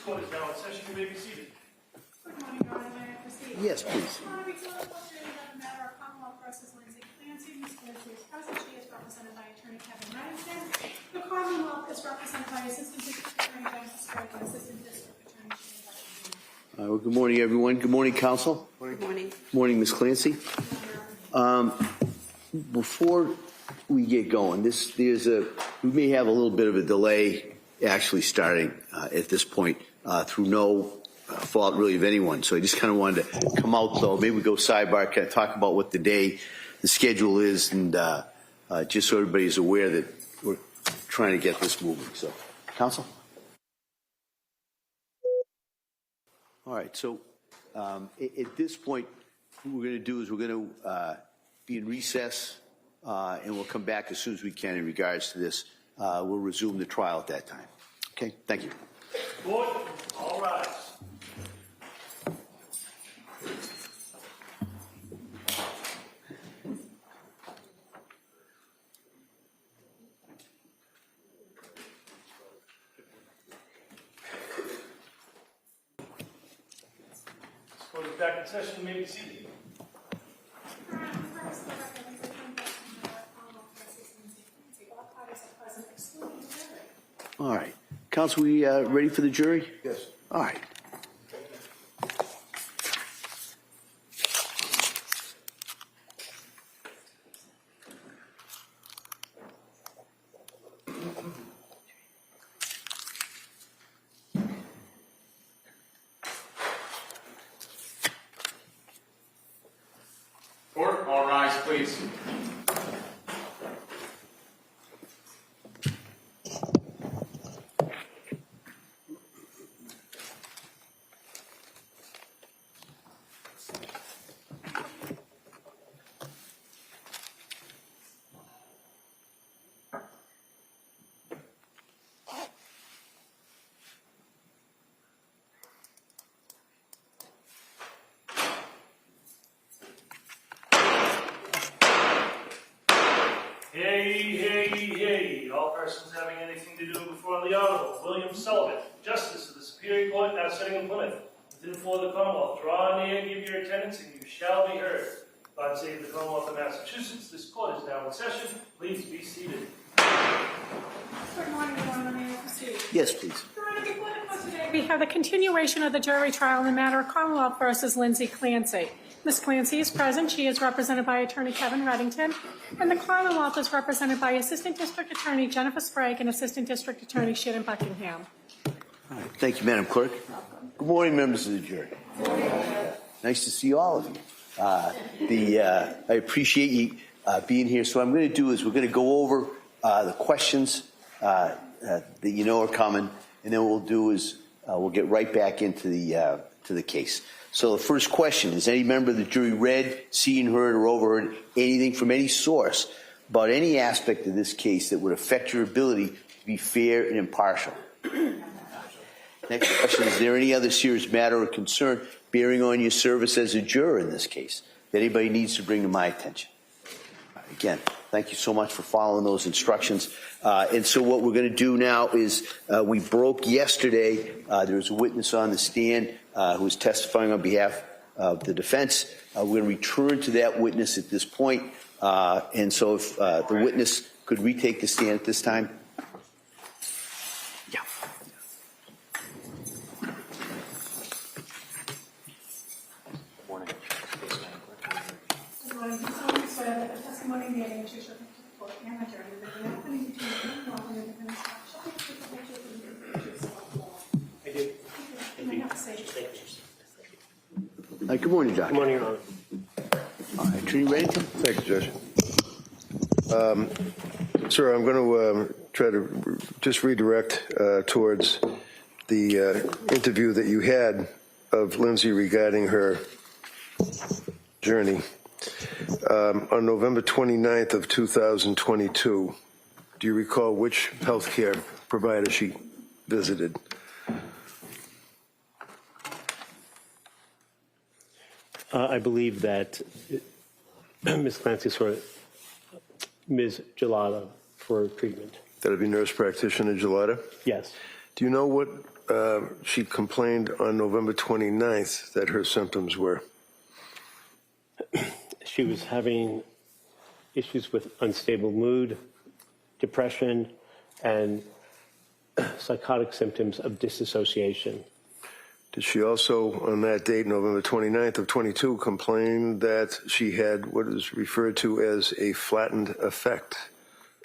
court is now in session. You may be seated. Good morning, Your Honor. May I proceed? Yes, please. Your Honor, before the court today, we have a matter of Commonwealth versus Lindsay Clancy. Ms. Clancy is present. She is represented by Attorney Kevin Reddington. The Commonwealth is represented by Assistant District Attorney Jennifer Sprague and Assistant District Attorney Shane Reddington. Well, good morning, everyone. Good morning, counsel. Good morning. Good morning, Ms. Clancy. Before we get going, we may have a little bit of a delay actually starting at this point through no fault really of anyone. So I just kind of wanted to come out, though. Maybe we go sidebar, kind of talk about what the schedule is, and just so everybody's aware that we're trying to get this moving. So, counsel? All right. So at this point, what we're going to do is we're going to be in recess, and we'll come back as soon as we can in regards to this. We'll resume the trial at that time. Okay? Thank you. Court, all rise. Court is back in session. You may be seated. Your Honor, first, the representation of the matter of Commonwealth versus Lindsay Clancy. All parties are present, excluding the jury. All right. Counsel, we ready for the jury? Yes. All right. Court, all rise, please. Hey. All persons having anything to do before the Honorable William Sullivan, Justice of the Superior Court, now sitting in Plymouth, within for the Commonwealth. Draw near, give your attendance, and you shall be heard. God save the Commonwealth of Massachusetts. This court is now in session. Please be seated. Good morning, Your Honor. May I proceed? Yes, please. Your Honor, before the court today, we have the continuation of the jury trial in the matter of Commonwealth versus Lindsay Clancy. Ms. Clancy is present. She is represented by Attorney Kevin Reddington, and the Commonwealth is represented by Assistant District Attorney Jennifer Sprague and Assistant District Attorney Shane Buckingham. All right. Thank you, Madam Clerk. Good morning, members of the jury. Nice to see all of you. I appreciate you being here. So what I'm going to do is we're going to go over the questions that you know are coming, and then what we'll do is we'll get right back into the case. So the first question, has any member of the jury read, seen, heard, or overheard anything from any source about any aspect of this case that would affect your ability to be fair and impartial? Next question, is there any other serious matter or concern bearing on your service as a juror in this case that anybody needs to bring to my attention? Again, thank you so much for following those instructions. And so what we're going to do now is we broke yesterday. There was a witness on the stand who was testifying on behalf of the defense. We're going to return to that witness at this point. And so if the witness could retake the stand at this time. Yeah. Good morning. You solemnly swear that the testimony made in which you shall give to the court and the jury will be happening between the Commonwealth and the defendant's shall be true to the truth and the truth of law. I do. You may have to say. Good morning, Doctor. Good morning, Your Honor. All right, Attorney Reddington. Thank you, Judge. Sir, I'm going to try to just redirect towards the interview that you had of Lindsay regarding her journey. On November 29th of 2022, do you recall which healthcare provider she visited? I believe that Ms. Clancy saw Ms. Gelada for treatment. That would be nurse practitioner Gelada? Yes. Do you know what she complained on November 29th that her symptoms were? She was having issues with unstable mood, depression, and psychotic symptoms of disassociation. Did she also, on that date, November 29th of 22, complain that she had what is referred to as a flattened affect?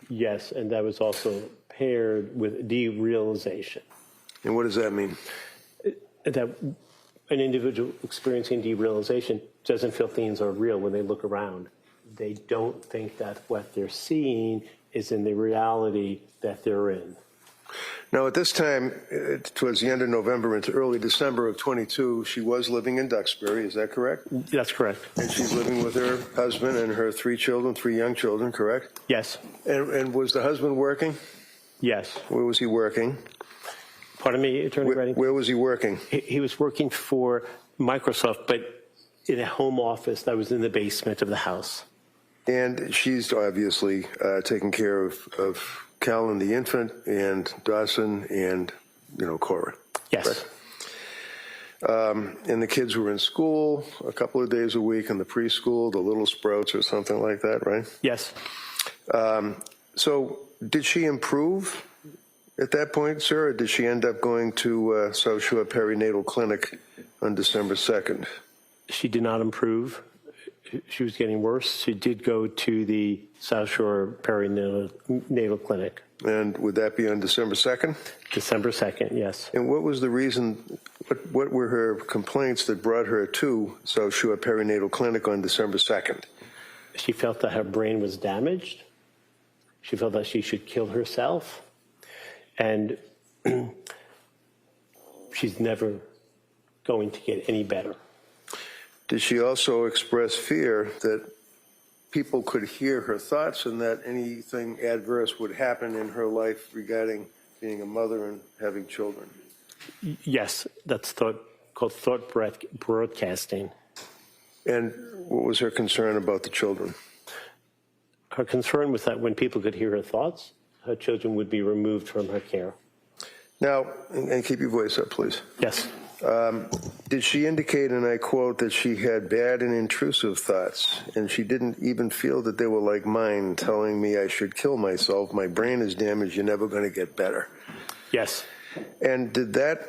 Yes, and that was also paired with derealization. And what does that mean? That an individual experiencing derealization doesn't feel things are real when they look around. They don't think that what they're seeing is in the reality that they're in. Now, at this time, towards the end of November into early December of 22, she was living in Duxbury, is that correct? That's correct. And she's living with her husband and her three young children, correct? Yes. And was the husband working? Yes. Where was he working? Pardon me, Attorney Redding? Where was he working? He was working for Microsoft, but in a home office that was in the basement of the house. And she's obviously taking care of Callan the infant and Dawson and, Cora. Yes. Right? And the kids were in school a couple of days a week in the preschool, the Little Sprouts or something like that, right? Yes. So did she improve at that point, sir, or did she end up going to South Shore Perinatal Clinic on December 2nd? She did not improve. She was getting worse. She did go to the South Shore Perinatal Clinic. And would that be on December 2nd? December 2nd, yes. And what was the reason, what were her complaints that brought her to South Shore Perinatal Clinic on December 2nd? She felt that her brain was damaged. She felt that she should kill herself. And she's never going to get any better. Did she also express fear that people could hear her thoughts and that anything adverse would happen in her life regarding being a mother and having children? Yes, that's called thought broadcasting. And what was her concern about the children? Her concern was that when people could hear her thoughts, her children would be removed from her care. Now, and keep your voice up, please. Yes. Did she indicate, and I quote, that she had bad and intrusive thoughts, and she didn't even feel that they were like mine, telling me I should kill myself, my brain is damaged, you're never going to get better? Yes. And did that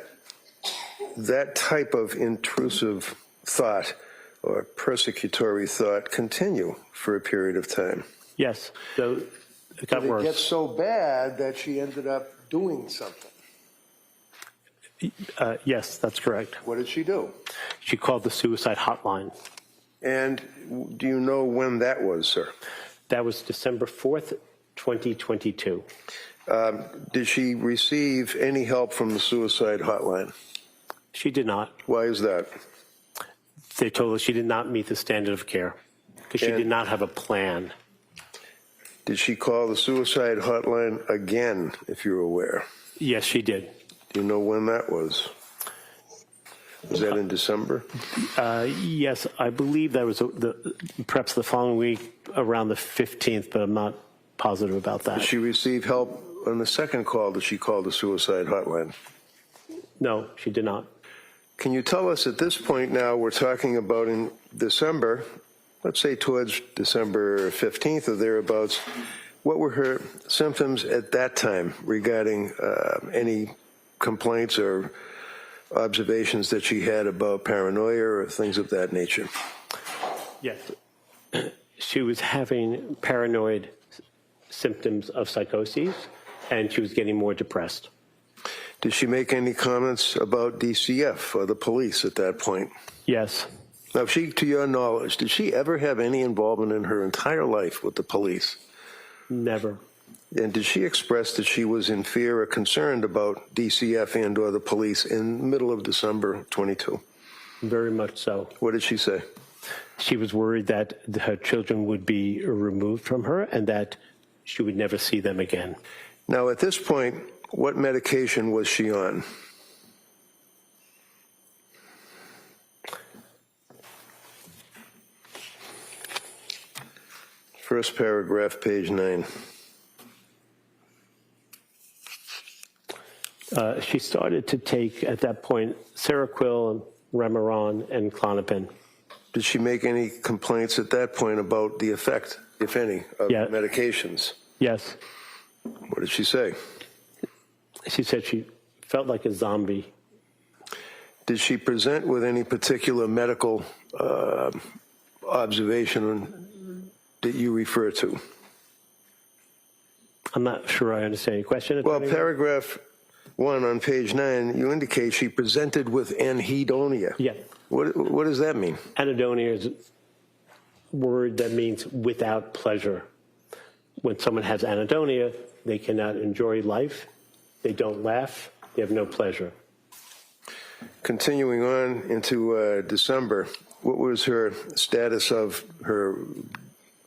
type of intrusive thought or persecutory thought continue for a period of time? Yes. So it got worse. It gets so bad that she ended up doing something. Yes, that's correct. What did she do? She called the suicide hotline. And do you know when that was, sir? That was December 4th, 2022. Did she receive any help from the suicide hotline? She did not. Why is that? They told her she did not meet the standard of care because she did not have a plan. Did she call the suicide hotline again, if you're aware? Yes, she did. Do you know when that was? Was that in December? Yes, I believe that was perhaps the following week around the 15th, but I'm not positive about that. Did she receive help on the second call that she called the suicide hotline? No, she did not. Can you tell us at this point now, we're talking about in December, let's say towards December 15th or thereabouts, what were her symptoms at that time regarding any complaints or observations that she had about paranoia or things of that nature? Yes. She was having paranoid symptoms of psychoses, and she was getting more depressed. Did she make any comments about DCF or the police at that point? Yes. Now, to your knowledge, did she ever have any involvement in her entire life with the police? Never. And did she express that she was in fear or concerned about DCF and or the police in the middle of December 22? Very much so. What did she say? She was worried that her children would be removed from her and that she would never see them again. Now, at this point, what medication was she on? First paragraph, page 9. She started to take, at that point, Seroquel, Remeron, and Klonopin. Did she make any complaints at that point about the effect, if any, of Yeah. medications? Yes. What did she say? She said she felt like a zombie. Did she present with any particular medical observation that you refer to? I'm not sure I understand your question. Well, Attorney. paragraph 1 on page 9, you indicate she presented with anhedonia. Yeah. What does that mean? Anhedonia is a word that means without pleasure. When someone has anhedonia, they cannot enjoy life, they don't laugh, they have no pleasure. Continuing on into December, what was her status of her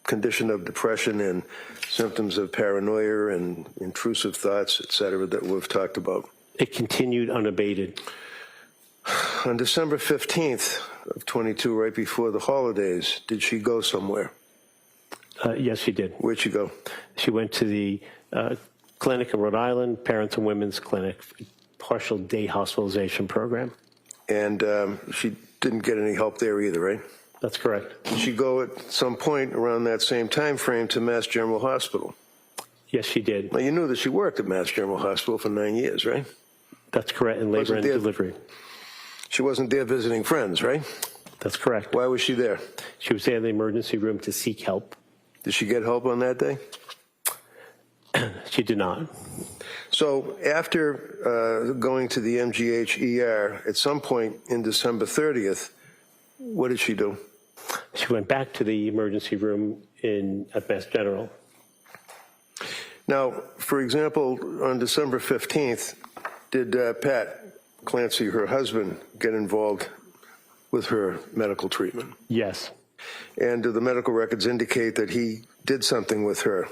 condition of depression and symptoms of paranoia and intrusive thoughts, et cetera, that we've talked about? It continued unabated. On December 15th of 22, right before the holidays, did she go somewhere? Yes, she did. Where'd she go? She went to the clinic in Rhode Island, Parents and Women's Clinic, partial day hospitalization program. And she didn't get any help there either, right? That's correct. Did she go at some point around that same time frame to Mass General Hospital? Yes, she did. Now, you knew that she worked at Mass General Hospital for 9 years, right? That's correct, in labor and delivery. She wasn't there visiting friends, right? That's correct. Why was she there? She was there in the emergency room to seek help. Did she get help on that day? She did not. So after going to the MGH ER, at some point in December 30th, what did she do? She went back to the emergency room at Mass General. Now, for example, on December 15th, did Pat Clancy, her husband, get involved with her medical treatment? Yes. And do the medical records indicate that he did something with her?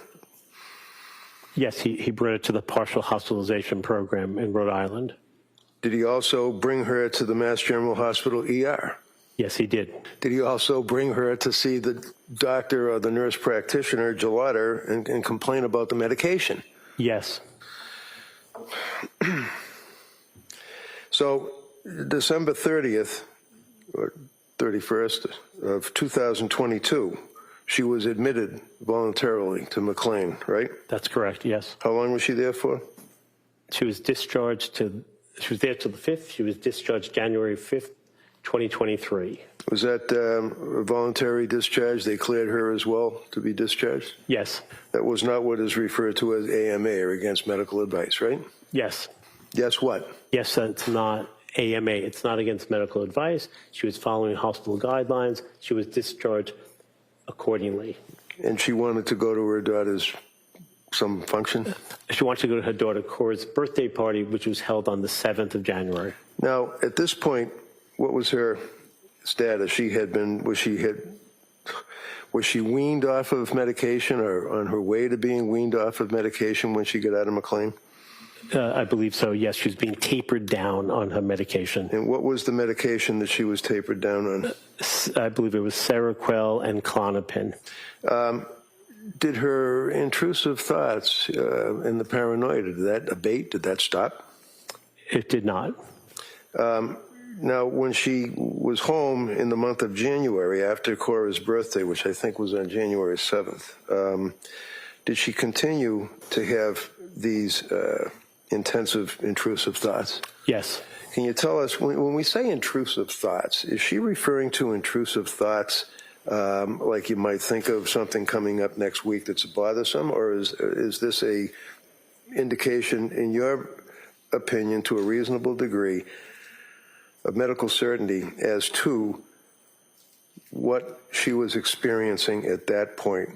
Yes, he brought her to the partial hospitalization program in Rhode Island. Did he also bring her to the Mass General Hospital ER? Yes, he did. Did he also bring her to see the doctor or the nurse practitioner, Gelater, and complain about the medication? Yes. So December 30th, or 31st of 2022, she was admitted voluntarily to McLean, right? That's correct, yes. How long was she there for? She was there till the 5th. She was discharged January 5th, 2023. Was that a voluntary discharge? They cleared her as well to be discharged? Yes. That was not what is referred to as AMA, or against medical advice, right? Yes. Yes, what? Yes, it's not AMA. It's not against medical advice. She was following hospital guidelines. She was discharged accordingly. And she wanted to go to her daughter's some function? She wanted to go to her daughter Cora's birthday party, which was held on the 7th of January. Now, at this point, what was her status? Was she weaned off of medication, or on her way to being weaned off of medication when she got out of McLean? I believe so, yes. She was being tapered down on her medication. And what was the medication that she was tapered down on? I believe it was Seroquel and Klonopin. Did her intrusive thoughts and the paranoia, did that abate? Did that stop? It did not. Now, when she was home in the month of January after Cora's birthday, which I think was on January 7th, did she continue to have these intensive intrusive thoughts? Yes. Can you tell us, when we say intrusive thoughts, is she referring to intrusive thoughts like you might think of something coming up next week that's bothersome, or is this a indication, in your opinion, to a reasonable degree, of medical certainty as to what she was experiencing at that point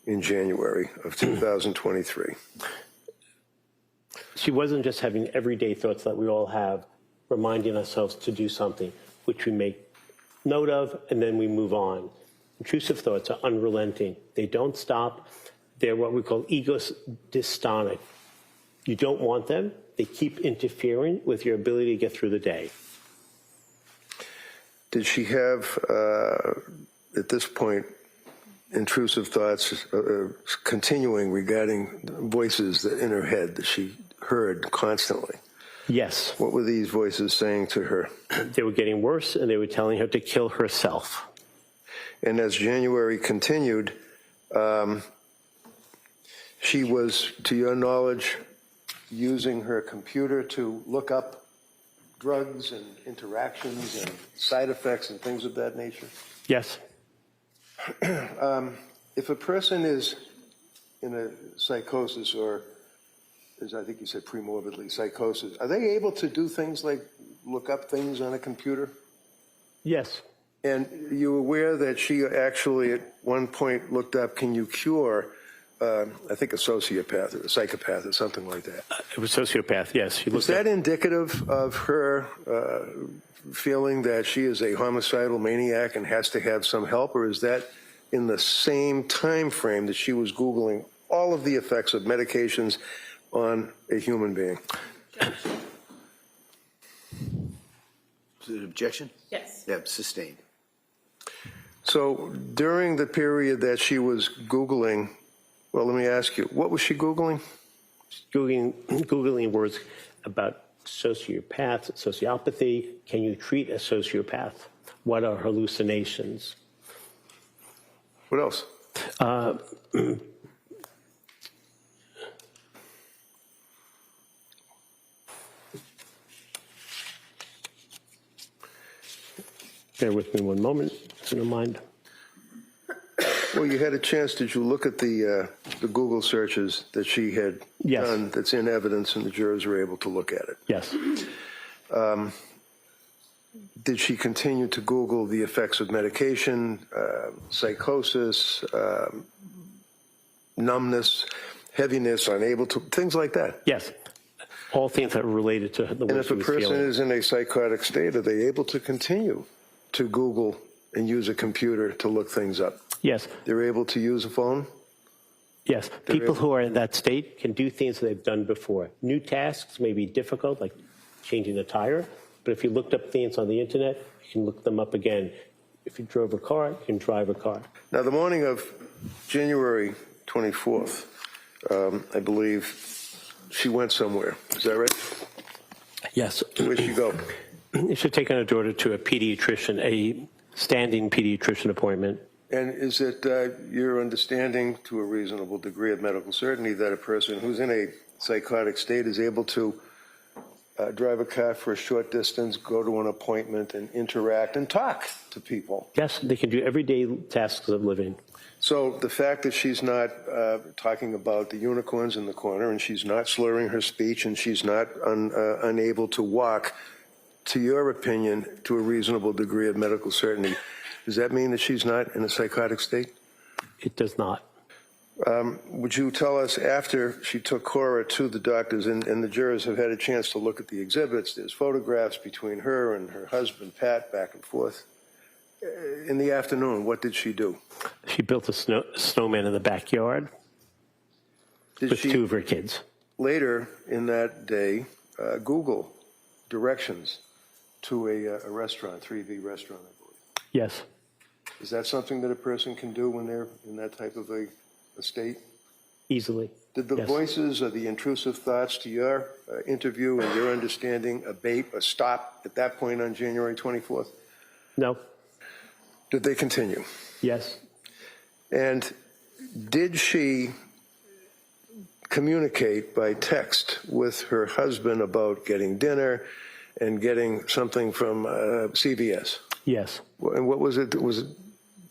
in January of 2023? She wasn't just having everyday thoughts that we all have, reminding ourselves to do something, which we make note of, and then we move on. Intrusive thoughts are unrelenting. They don't stop. They're what we call ego dystonic. You don't want them. They keep interfering with your ability to get through the day. Did she have, at this point, intrusive thoughts continuing regarding voices in her head that she heard constantly? Yes. What were these voices saying to her? They were getting worse, and they were telling her to kill herself. And as January continued, she was, to your knowledge, using her computer to look up drugs and interactions and side effects and things of that nature? Yes. If a person is in a psychosis, or as I think you said premorbidly, psychosis, are they able to do things like look up things on a computer? Yes. And you aware that she actually at one point looked up, can you cure, I think a sociopath or a psychopath or something like that? It was sociopath, yes. She Is that indicative of her feeling that she is a homicidal maniac and has to have some help, or is that in the same time frame that she was Googling all of the effects of medications on a human being? Is it an objection? Yes. Yeah, sustained. So during the period that she was Googling, well, let me ask you, what was she Googling? Googling words about sociopaths, sociopathy. Can you treat a sociopath? What are hallucinations? What else? Bear with me one moment, if you don't mind. Well, you had a chance. Did you look at the Google searches that she had Yes. done that's in evidence and the jurors were able to look at it? Yes. Did she continue to Google the effects of medication, psychosis, numbness, heaviness, unable to, things like that? Yes. All things that are related to the way And if she a was person feeling. is in a psychotic state, are they able to continue to Google and use a computer to look things up? Yes. They're able to use a phone? Yes. People who are in that state can do things that they've done before. New tasks may be difficult, like changing the tire, but if you looked up things on the internet, you can look them up again. If you drove a car, you can drive a car. Now, the morning of January 24th, I believe she went somewhere. Is that right? Yes. Where'd she go? You should take her daughter to a pediatrician, a standing pediatrician appointment. And is it your understanding, to a reasonable degree of medical certainty, that a person who's in a psychotic state is able to drive a car for a short distance, go to an appointment, and interact and talk to people? Yes, they can do everyday tasks of living. So the fact that she's not talking about the unicorns in the corner, and she's not slurring her speech, and she's not unable to walk, to your opinion, to a reasonable degree of medical certainty, does that mean that she's not in a psychotic state? It does not. Would you tell us, after she took Cora to the doctors, and the jurors have had a chance to look at the exhibits, there's photographs between her and her husband, Pat, back and forth. In the afternoon, what did she do? She built a snowman in the backyard Did with she two of her kids. later in that day Google directions to a restaurant, 3V restaurant, I believe? Yes. Is that something that a person can do when they're in that type of a state? Easily. Did the Yes. voices or the intrusive thoughts, to your interview and your understanding, abate or stop at that point on January 24th? No. Did they continue? Yes. And did she communicate by text with her husband about getting dinner and getting something from CVS? Yes. And what was it? Was it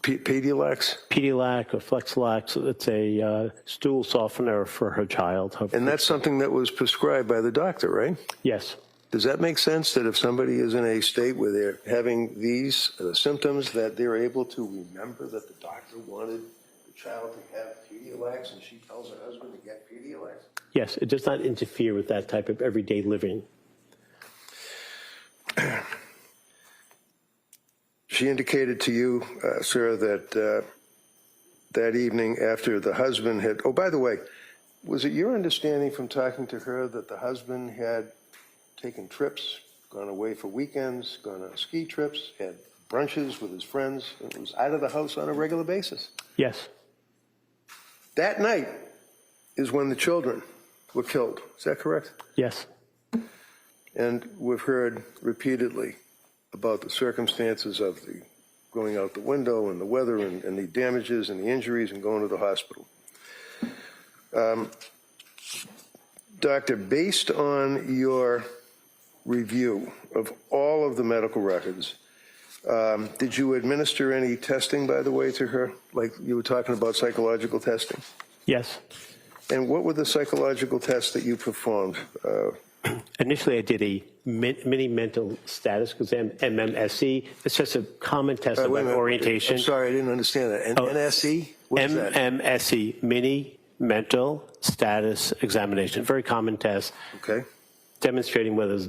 Pedialyte? Pedialyte or Flexilax, it's a stool softener for her child. And that's something that was prescribed by the doctor, right? Yes. Does that make sense, that if somebody is in a state where they're having these symptoms, that they're able to remember that the doctor wanted the child to have Pedialyte, and she tells her husband to get Pedialyte? Yes, it does not interfere with that type of everyday living. She indicated to you, sir, that that evening after the husband had, oh, by the way, was it your understanding from talking to her that the husband had taken trips, gone away for weekends, gone on ski trips, had brunches with his friends, and was out of the house on a regular basis? Yes. That night is when the children were killed. Is that correct? Yes. And we've heard repeatedly about the circumstances of the going out the window and the weather and the damages and the injuries and going to the hospital. Doctor, based on your review of all of the medical records, did you administer any testing, by the way, to her? Like you were talking about psychological testing? Yes. And what were the psychological tests that you performed? Initially, I did a mini mental status exam, MMSE. It's just a common test Wait a about minute. orientation. I'm sorry, I didn't understand that. NSE? What is that? MMSE, mini mental status examination. Very common test. Okay. Demonstrating whether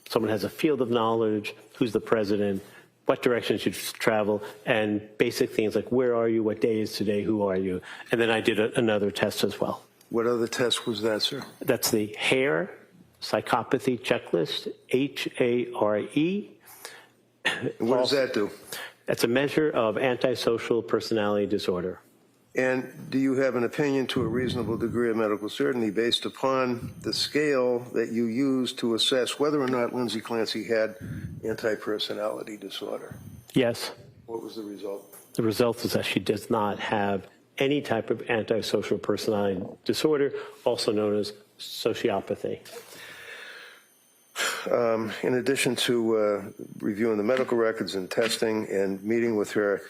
someone has a field of knowledge, who's the president, what direction should travel, and basic things like where are you, what day is today, who are you? And then I did another test as well. What other test was that, sir? That's the HARE psychopathy checklist, HARE. What does that do? That's a measure of antisocial personality disorder. And do you have an opinion to a reasonable degree of medical certainty based upon the scale that you used to assess whether or not Lindsay Clancy had anti-personality disorder? Yes. What was the result? The result is that she does not have any type of antisocial personality disorder, also known as sociopathy. In addition to reviewing the medical records and testing and meeting with her,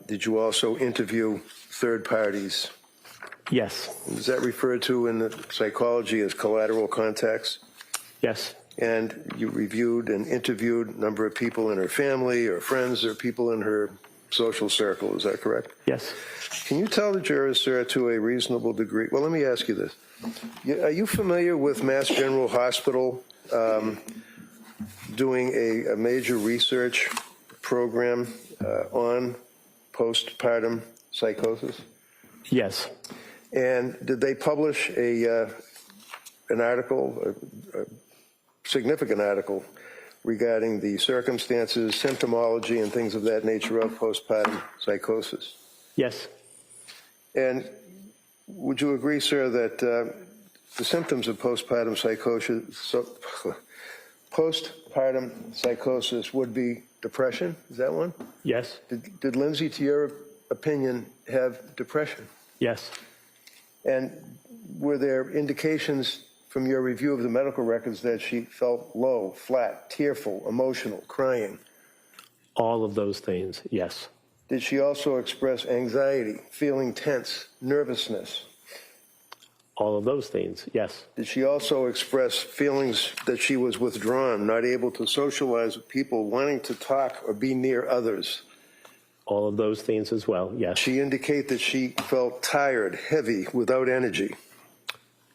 did you also interview third parties? Yes. Is that referred to in the psychology as collateral contacts? Yes. And you reviewed and interviewed a number of people in her family or friends or people in her social circle, is that correct? Yes. Can you tell the jurors, sir, to a reasonable degree? Well, let me ask you this. Are you familiar with Mass General Hospital doing a major research program on postpartum psychosis? Yes. And did they publish an article, a significant article, regarding the circumstances, symptomology, and things of that nature of postpartum psychosis? Yes. And would you agree, sir, that the symptoms of postpartum psychosis would be depression? Is that one? Yes. Did Lindsay, to your opinion, have depression? Yes. And were there indications from your review of the medical records that she felt low, flat, tearful, emotional, crying? All of those things, yes. Did she also express anxiety, feeling tense, nervousness? All of those things, yes. Did she also express feelings that she was withdrawn, not able to socialize with people, wanting to talk or be near others? All of those things as well, yes. She indicate that she felt tired, heavy, without energy?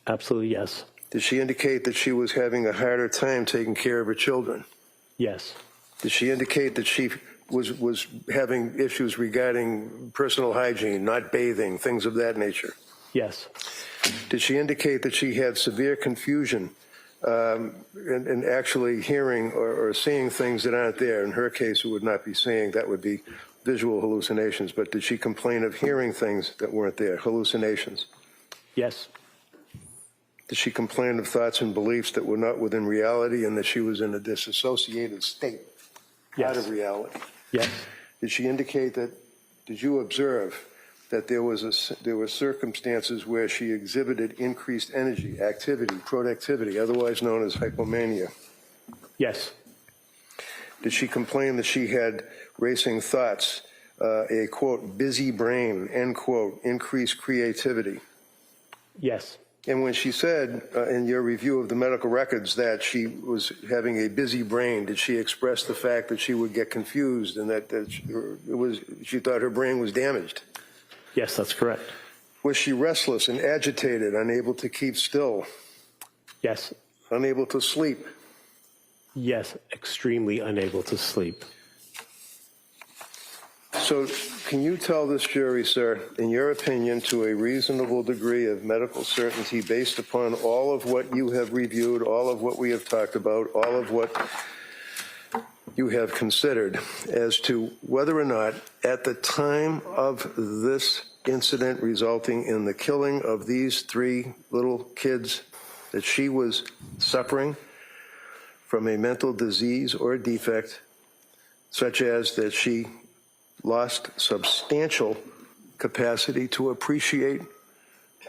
Absolutely, yes. Did she indicate that she was having a harder time taking care of her children? Yes. Did she indicate that she was having issues regarding personal hygiene, not bathing, things of that nature? Yes. Did she indicate that she had severe confusion in actually hearing or seeing things that aren't there? In her case, it would not be seeing, that would be visual hallucinations. But did she complain of hearing things that weren't there, hallucinations? Yes. Did she complain of thoughts and beliefs that were not within reality and that she was in a disassociated state, out of reality? Yes. Did she indicate that, did you observe that there were circumstances where she exhibited increased energy, activity, productivity, otherwise known as hypomania? Yes. Did she complain that she had racing thoughts, a, quote, busy brain, end quote, increased creativity? Yes. And when she said in your review of the medical records that she was having a busy brain, did she express the fact that she would get confused and that she thought her brain was damaged? Yes, that's correct. Was she restless and agitated, unable to keep still, Yes. unable to sleep? Yes, extremely unable to sleep. So can you tell this jury, sir, in your opinion, to a reasonable degree of medical certainty based upon all of what you have reviewed, all of what we have talked about, all of what you have considered, as to whether or not at the time of this incident resulting in the killing of these 3 little kids that she was suffering from a mental disease or defect, such as that she lost substantial capacity to appreciate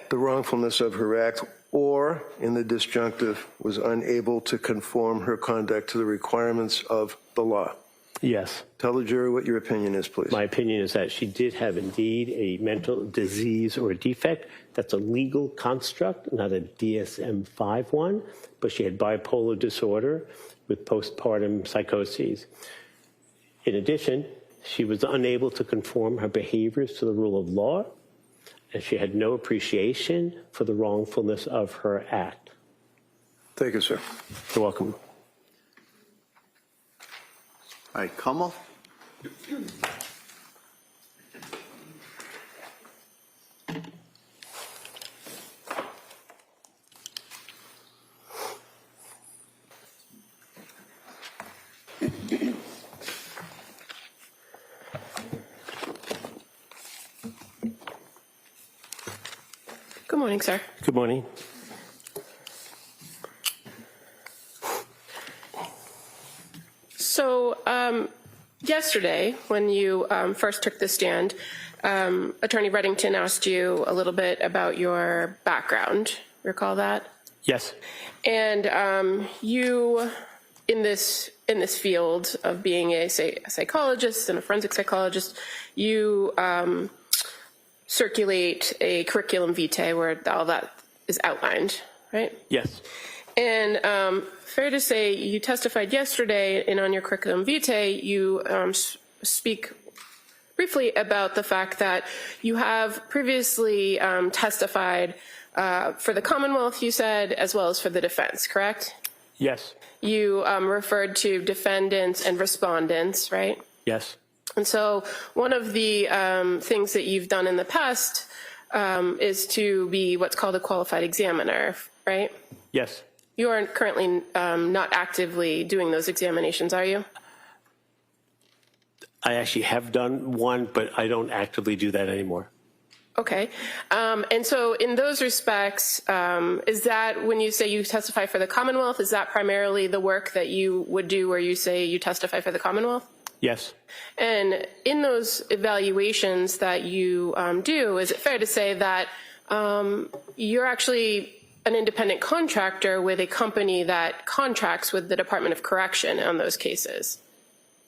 the wrongfulness of her act, or, in the disjunctive, was unable to conform her conduct to the requirements of the law. Yes. Tell the jury what your opinion is, please. My opinion is that she did have indeed a mental disease or a defect. That's a legal construct, not a DSM-5 one, but she had bipolar disorder with postpartum psychoses. In addition, she was unable to conform her behaviors to the rule of law, and she had no appreciation for the wrongfulness of her act. Thank you, sir. You're welcome. All right, Kamal. Good morning, sir. Good morning. So yesterday, when you first took the stand, Attorney Reddington asked you a little bit about your background. Recall that? Yes. And you, in this field of being a psychologist and a forensic psychologist, you circulate a curriculum vitae where all that is outlined, right? Yes. And fair to say, you testified yesterday, and on your curriculum vitae, you speak briefly about the fact that you have previously testified for the Commonwealth, you said, as well as for the defense, correct? Yes. You referred to defendants and respondents, right? Yes. And so one of the things that you've done in the past is to be what's called a qualified examiner, right? Yes. You are currently not actively doing those examinations, are you? I actually have done one, but I don't actively do that anymore. Okay. And so in those respects, is that when you say you testify for the Commonwealth, is that primarily the work that you would do where you say you testify for the Commonwealth? Yes. And in those evaluations that you do, is it fair to say that you're actually an independent contractor with a company that contracts with the Department of Correction on those cases?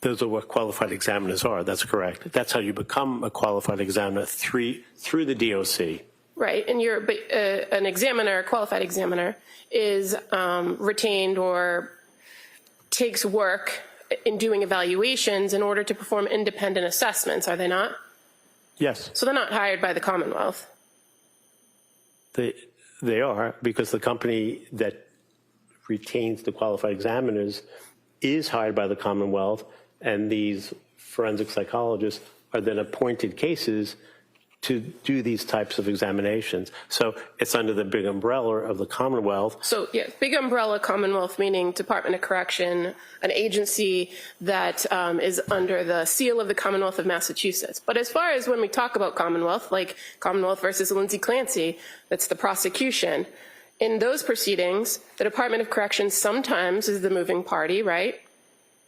Those are what qualified examiners are. That's correct. That's how you become a qualified examiner through the DOC. Right. And you're an examiner, a qualified examiner, is retained or takes work in doing evaluations in order to perform independent assessments, are they not? Yes. So they're not hired by the Commonwealth. They are, because the company that retains the qualified examiners is hired by the Commonwealth, and these forensic psychologists are then appointed cases to do these types of examinations. So it's under the big umbrella of the Commonwealth. So, yeah, big umbrella Commonwealth, meaning Department of Correction, an agency that is under the seal of the Commonwealth of Massachusetts. But as far as when we talk about Commonwealth, like Commonwealth versus Lindsay Clancy, that's the prosecution. In those proceedings, the Department of Correction sometimes is the moving party, right?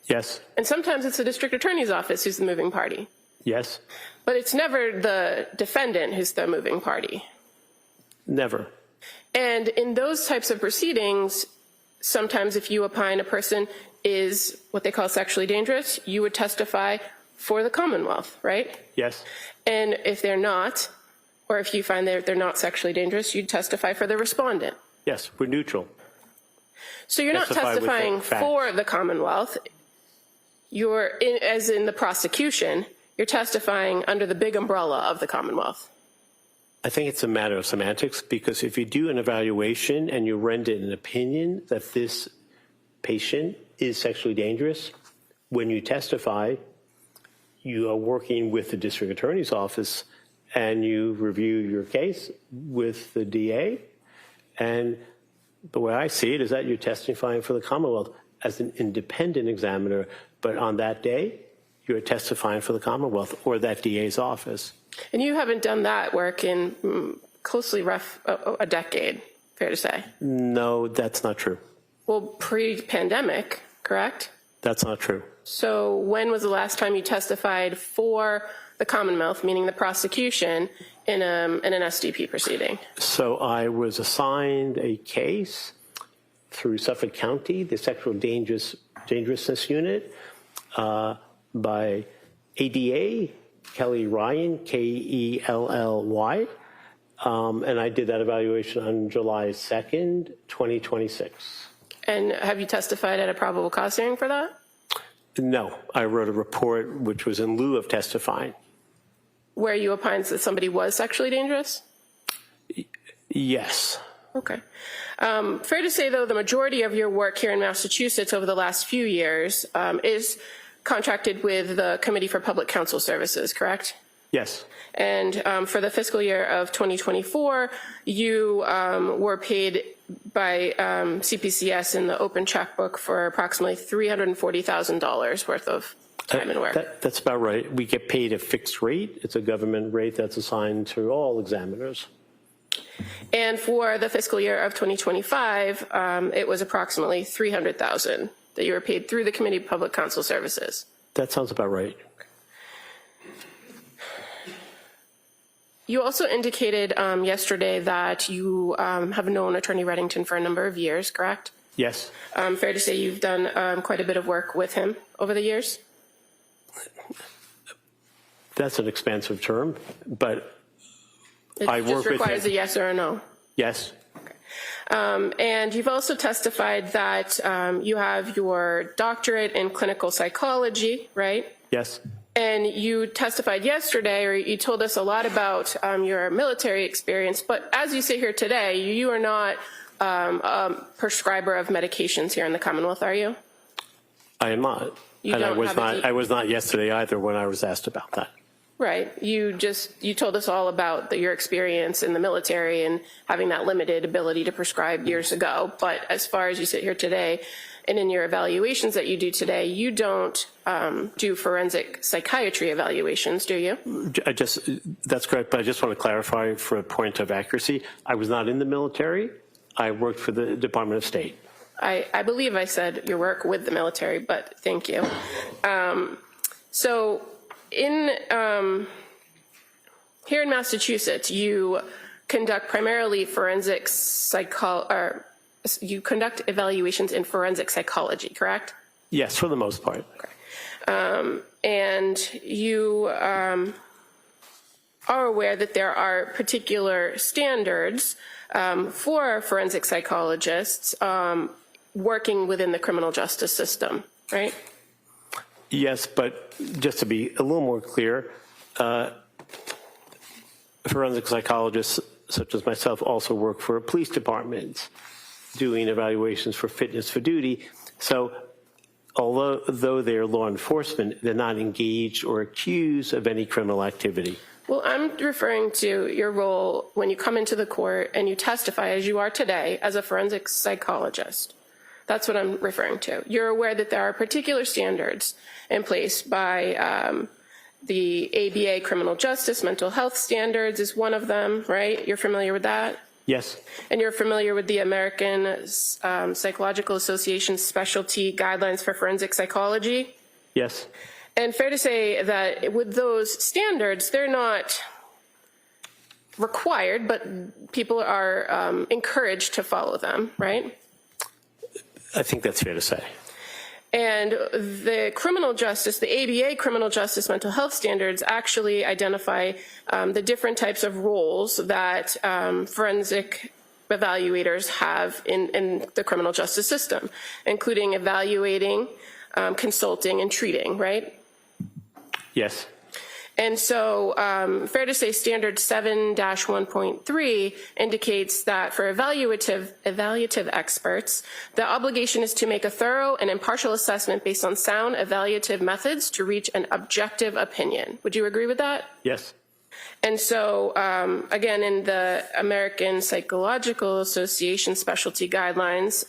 Yes. And sometimes it's the district attorney's office who's the moving party. Yes. But it's never the defendant who's the moving party. Never. And in those types of proceedings, sometimes if you opine a person is what they call sexually dangerous, you would testify for the Commonwealth, right? Yes. And if they're not, or if you find that they're not sexually dangerous, you'd testify for the respondent. Yes, we're neutral. So you're not Testify with the testifying facts. for the Commonwealth. You're, as in the prosecution, you're testifying under the big umbrella of the Commonwealth. I think it's a matter of semantics, because if you do an evaluation and you render an opinion that this patient is sexually dangerous, when you testify, you are working with the district attorney's office and you review your case with the DA. And the way I see it is that you're testifying for the Commonwealth as an independent examiner, but on that day, you're testifying for the Commonwealth or that DA's office. And you haven't done that work in closely a decade, fair to say? No, that's not true. Well, pre-pandemic, correct? That's not true. So when was the last time you testified for the Commonwealth, meaning the prosecution, in an SDP proceeding? So I was assigned a case through Suffolk County, the Sexual Dangerousness Unit, by ADA, Kelly Ryan, Kelly. And I did that evaluation on July 2nd, 2026. And have you testified at a probable cause hearing for that? No, I wrote a report which was in lieu of testifying. Where you opined that somebody was sexually dangerous? Yes. Okay. Fair to say, though, the majority of your work here in Massachusetts over the last few years is contracted with the Committee for Public Counsel Services, correct? Yes. And for the fiscal year of 2024, you were paid by CPCS in the open checkbook for approximately $340,000 worth of time and work. That's about right. We get paid a fixed rate. It's a government rate that's assigned to all examiners. And for the fiscal year of 2025, it was approximately $300,000 that you were paid through the Committee of Public Counsel Services. That sounds about right. You also indicated yesterday that you have known Attorney Reddington for a number of years, correct? Yes. Fair to say you've done quite a bit of work with him over the years? That's an expansive term, but I work with him. It just requires a yes or a no. Yes. And you've also testified that you have your doctorate in clinical psychology, right? Yes. And you testified yesterday, or you told us a lot about your military experience, but as you sit here today, you are not a prescriber of medications here in the Commonwealth, are you? I am not. You and don't I was not yesterday either when I was asked about that. Right. You told us all about your experience in the military and having that limited ability to prescribe years ago. But as far as you sit here today, and in your evaluations that you do today, you don't do forensic psychiatry evaluations, do you? That's correct, but I just want to clarify for a point of accuracy. I was not in the military. I worked for the Department of State. I believe I said your work with the military, but thank you. So here in Massachusetts, you conduct primarily you conduct evaluations in forensic psychology, correct? Yes, for the most part. Okay. And you are aware that there are particular standards for forensic psychologists working within the criminal justice system, right? Yes, but just to be a little more clear, forensic psychologists such as myself also work for police departments doing evaluations for fitness for duty. So although they're law enforcement, they're not engaged or accused of any criminal activity. Well, I'm referring to your role when you come into the court and you testify as you are today as a forensic psychologist. That's what I'm referring to. You're aware that there are particular standards in place by the ABA criminal justice, mental health standards is one of them, right? You're familiar with that? Yes. And you're familiar with the American Psychological Association specialty guidelines for forensic psychology? Yes. And fair to say that with those standards, they're not required, but people are encouraged to follow them, right? I think that's fair to say. And the criminal justice, the ABA criminal justice mental health standards actually identify the different types of roles that forensic evaluators have in the criminal justice system, including evaluating, consulting, and treating, right? Yes. And so fair to say standard 7-1.3 indicates that for evaluative experts, the obligation is to make a thorough and impartial assessment based on sound evaluative methods to reach an objective opinion. Would you agree with that? Yes. And so, again, in the American Psychological Association specialty guidelines,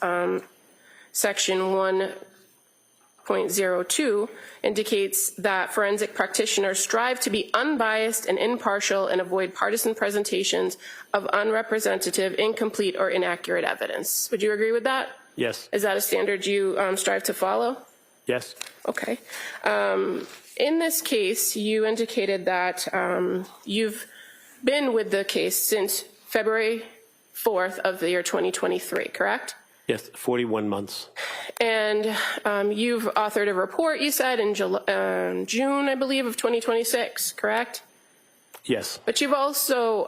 section 1.02 indicates that forensic practitioners strive to be unbiased and impartial and avoid partisan presentations of unrepresentative, incomplete, or inaccurate evidence. Would you agree with that? Yes. Is that a standard you strive to follow? Yes. Okay. In this case, you indicated that you've been with the case since February 4th of the year 2023, correct? Yes. 41 months. And you've authored a report, you said, in June, I believe, of 2026, correct? Yes. But you've also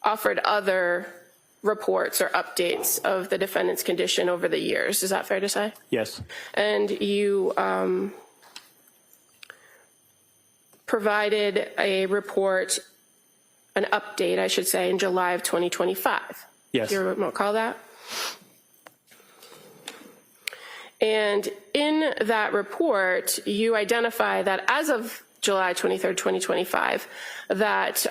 offered other reports or updates of the defendant's condition over the years. Is that fair to say? Yes. And you provided a report, an update, I should say, in July of 2025. Yes. Do you recall that? And in that report, you identify that as of July 23rd, 2025, that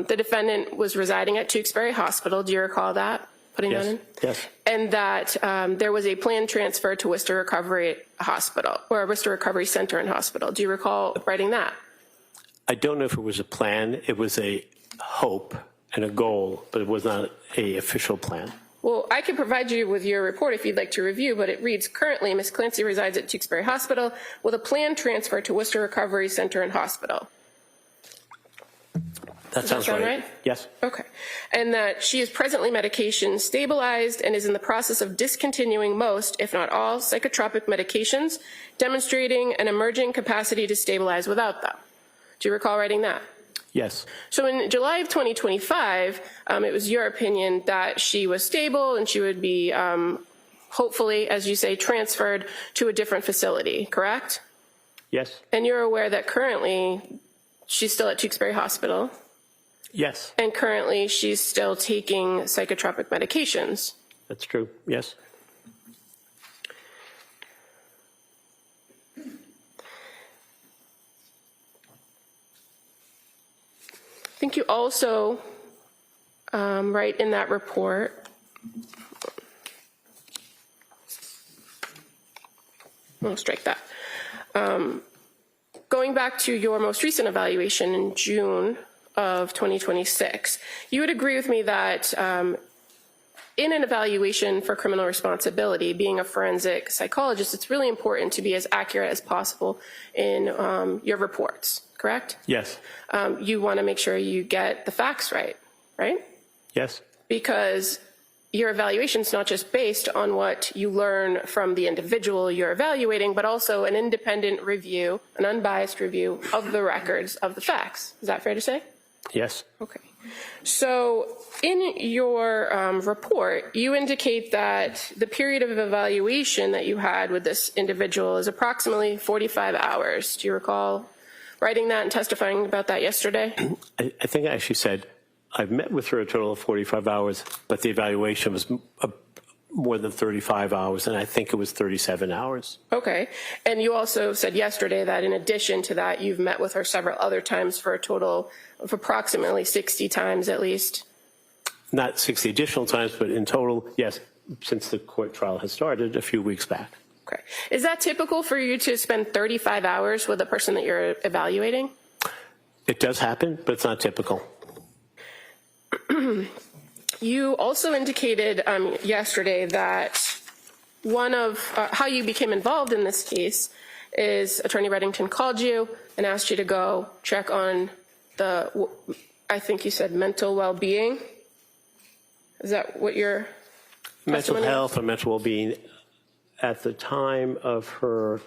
the defendant was residing at Tewksbury Hospital. Do you recall that? Putting that in? Yes. And that there was a planned transfer to Worcester Recovery Hospital, or Worcester Recovery Center and Hospital. Do you recall writing that? I don't know if it was a plan. It was a hope and a goal, but it was not an official plan. Well, I can provide you with your report if you'd like to review, but it reads, currently, Ms. Clancy resides at Tewksbury Hospital with a planned transfer to Worcester Recovery Center and Hospital. That sounds right. Yes. Okay. And that she is presently medication stabilized and is in the process of discontinuing most, if not all, psychotropic medications, demonstrating an emerging capacity to stabilize without them. Do you recall writing that? Yes. So in July of 2025, it was your opinion that she was stable and she would be, hopefully, as you say, transferred to a different facility, correct? Yes. And you're aware that currently she's still at Tewksbury Hospital? Yes. And currently she's still taking psychotropic medications? That's true. Yes. I think you also write in that report, I'll strike that. Going back to your most recent evaluation in June of 2026, you would agree with me that in an evaluation for criminal responsibility, being a forensic psychologist, it's really important to be as accurate as possible in your reports, correct? Yes. You want to make sure you get the facts right, right? Yes. Because your evaluation is not just based on what you learn from the individual you're evaluating, but also an independent review, an unbiased review of the records of the facts. Is that fair to say? Yes. Okay. So in your report, you indicate that the period of evaluation that you had with this individual is approximately 45 hours. Do you recall writing that and testifying about that yesterday? I think I actually said I've met with her a total of 45 hours, but the evaluation was more than 35 hours, and I think it was 37 hours. Okay. And you also said yesterday that in addition to that, you've met with her several other times for a total of approximately 60 times at least. Not 60 additional times, but in total, yes, since the court trial has started a few weeks back. Okay. Is that typical for you to spend 35 hours with a person that you're evaluating? It does happen, but it's not typical. You also indicated yesterday that one of how you became involved in this case is Attorney Reddington called you and asked you to go check on the, I think you said, mental well-being. Is that what your Mental health or mental well-being at the time of her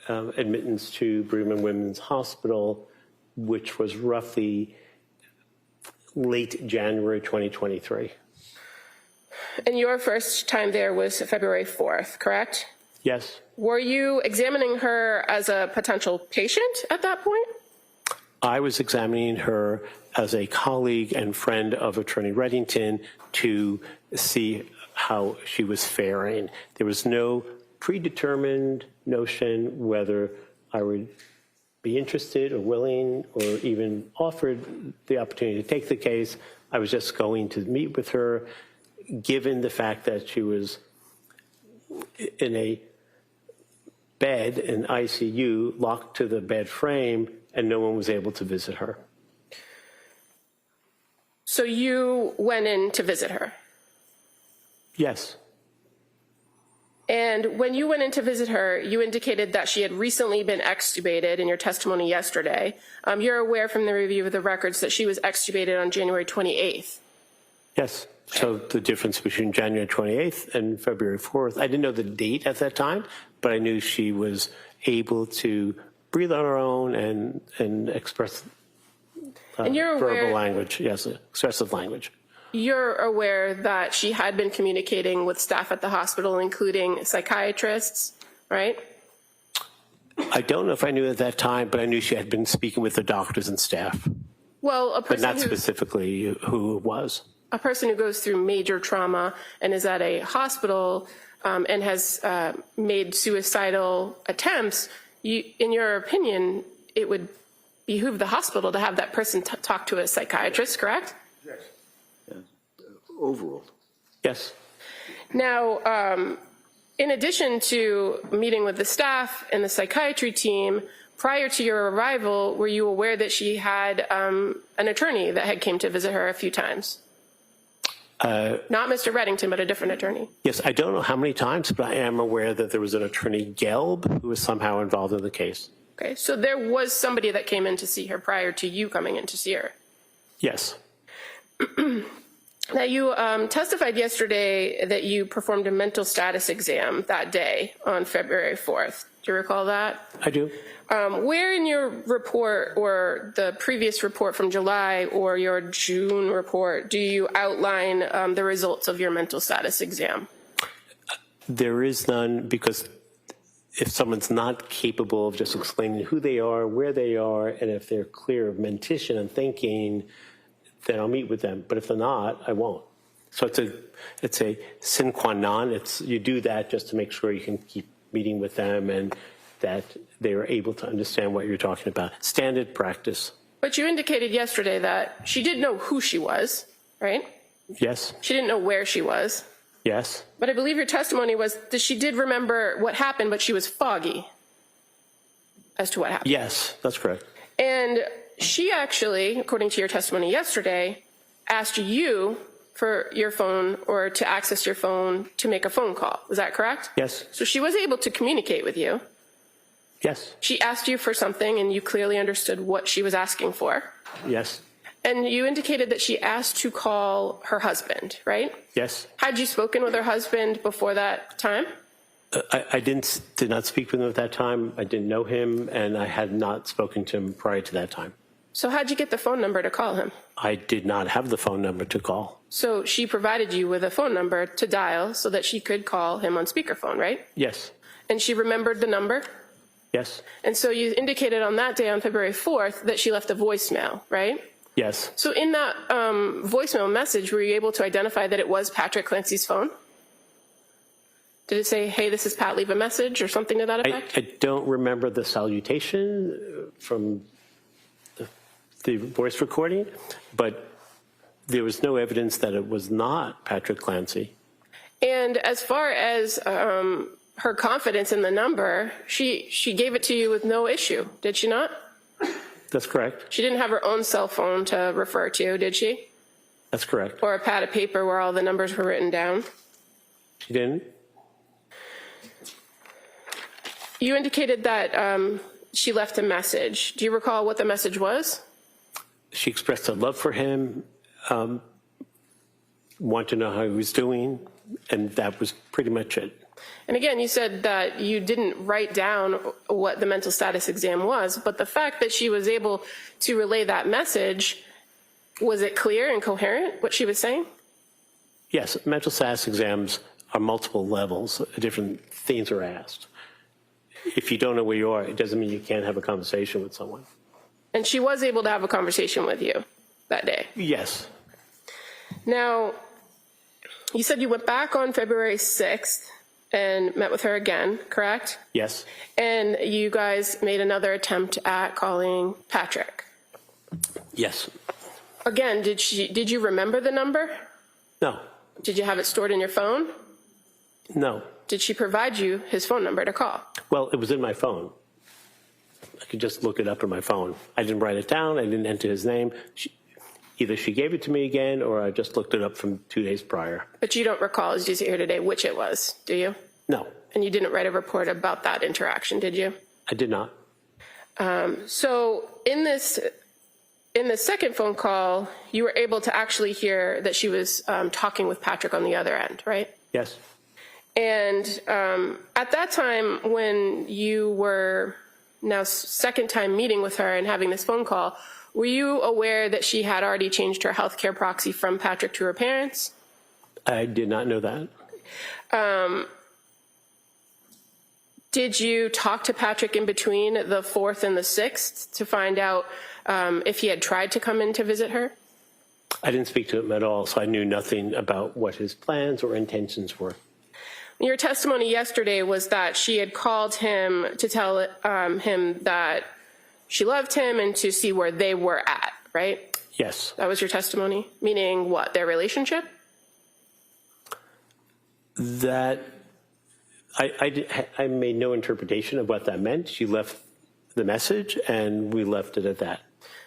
admittance to Brigham and Women's Hospital, which was roughly late January 2023. And your first time there was February 4th, correct? Yes. Were you examining her as a potential patient at that point? I was examining her as a colleague and friend of Attorney Reddington to see how she was faring. There was no predetermined notion whether I would be interested or willing or even offered the opportunity to take the case. I was just going to meet with her, given the fact that she was in a bed in ICU, locked to the bed frame, and no one was able to visit her. So you went in to visit her? Yes. And when you went in to visit her, you indicated that she had recently been extubated in your testimony yesterday. You're aware from the review of the records that she was extubated on January 28th. Yes. So the difference between January 28th and February 4th, I didn't know the date at that time, but I knew she was able to breathe on her own and express And you're aware, verbal language, yes, expressive language. You're aware that she had been communicating with staff at the hospital, including psychiatrists, right? I don't know if I knew at that time, but I knew she had been speaking with the doctors and staff, Well, but not specifically who it was. A person who goes through major trauma and is at a hospital and has made suicidal attempts, in your opinion, it would behoove the hospital to have that person talk to a psychiatrist, correct? Yes. Overall. Yes. Now, in addition to meeting with the staff and the psychiatry team, prior to your arrival, were you aware that she had an attorney that had came to visit her a few times? Not Mr. Reddington, but a different attorney. Yes, I don't know how many times, but I am aware that there was an attorney, Gelb, who was somehow involved in the case. Okay, so there was somebody that came in to see her prior to you coming in to see her. Yes. Now, you testified yesterday that you performed a mental status exam that day on February 4th. Do you recall that? I do. Where in your report or the previous report from July or your June report do you outline the results of your mental status exam? There is none, because if someone's not capable of just explaining who they are, where they are, and if they're clear of mentation and thinking, then I'll meet with them. But if they're not, I won't. So it's a sine qua non. You do that just to make sure you can keep meeting with them and that they are able to understand what you're talking about. Standard practice. But you indicated yesterday that she did know who she was, right? Yes. She didn't know where she was. Yes. But I believe your testimony was that she did remember what happened, but she was foggy as to what happened. Yes, that's correct. And she actually, according to your testimony yesterday, asked you for your phone or to access your phone to make a phone call. Is that correct? Yes. So she was able to communicate with you. Yes. She asked you for something and you clearly understood what she was asking for. Yes. And you indicated that she asked to call her husband, right? Yes. Had you spoken with her husband before that time? I did not speak with him at that time. I didn't know him, and I had not spoken to him prior to that time. So how'd you get the phone number to call him? I did not have the phone number to call. So she provided you with a phone number to dial so that she could call him on speakerphone, right? Yes. And she remembered the number? Yes. And so you indicated on that day, on February 4th, that she left a voicemail, right? Yes. So in that voicemail message, were you able to identify that it was Patrick Clancy's phone? Did it say, hey, this is Pat, leave a message, or something to that effect? I don't remember the salutation from the voice recording, but there was no evidence that it was not Patrick Clancy. And as far as her confidence in the number, she gave it to you with no issue, did she not? That's correct. She didn't have her own cell phone to refer to, did she? That's correct. Or a pad of paper where all the numbers were written down? She didn't? You indicated that she left a message. Do you recall what the message was? She expressed her love for him, wanted to know how he was doing, and that was pretty much it. And again, you said that you didn't write down what the mental status exam was, but the fact that she was able to relay that message, was it clear and coherent, what she was saying? Yes, mental status exams are multiple levels. Different things are asked. If you don't know where you are, it doesn't mean you can't have a conversation with someone. And she was able to have a conversation with you that day? Yes. Now, you said you went back on February 6th and met with her again, correct? Yes. And you guys made another attempt at calling Patrick. Yes. Again, did you remember the number? No. Did you have it stored in your phone? No. Did she provide you his phone number to call? Well, it was in my phone. I could just look it up in my phone. I didn't write it down. I didn't enter his name. Either she gave it to me again, or I just looked it up from 2 days prior. But you don't recall, as you sit here today, which it was, do you? No. And you didn't write a report about that interaction, did you? I did not. So in the second phone call, you were able to actually hear that she was talking with Patrick on the other end, right? Yes. And at that time, when you were now second time meeting with her and having this phone call, were you aware that she had already changed her healthcare proxy from Patrick to her parents? I did not know that. Did you talk to Patrick in between the 4th and the 6th to find out if he had tried to come in to visit her? I didn't speak to him at all, so I knew nothing about what his plans or intentions were. Your testimony yesterday was that she had called him to tell him that she loved him and to see where they were at, right? Yes. That was your testimony? Meaning what, their relationship? That I made no interpretation of what that meant. She left the message, and we left it at that.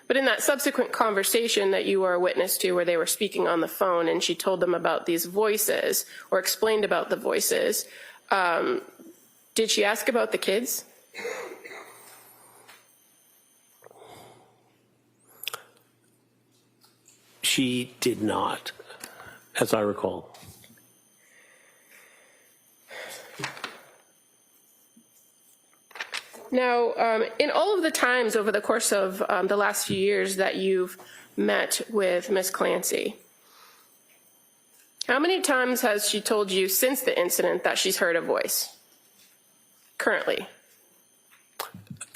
But in that subsequent conversation that you were a witness to where they were speaking on the phone and she told them about these voices or explained about the voices, did she ask about the kids? She did not, as I recall. Now, in all of the times over the course of the last few years that you've met with Ms. Clancy, how many times has she told you since the incident that she's heard a voice currently?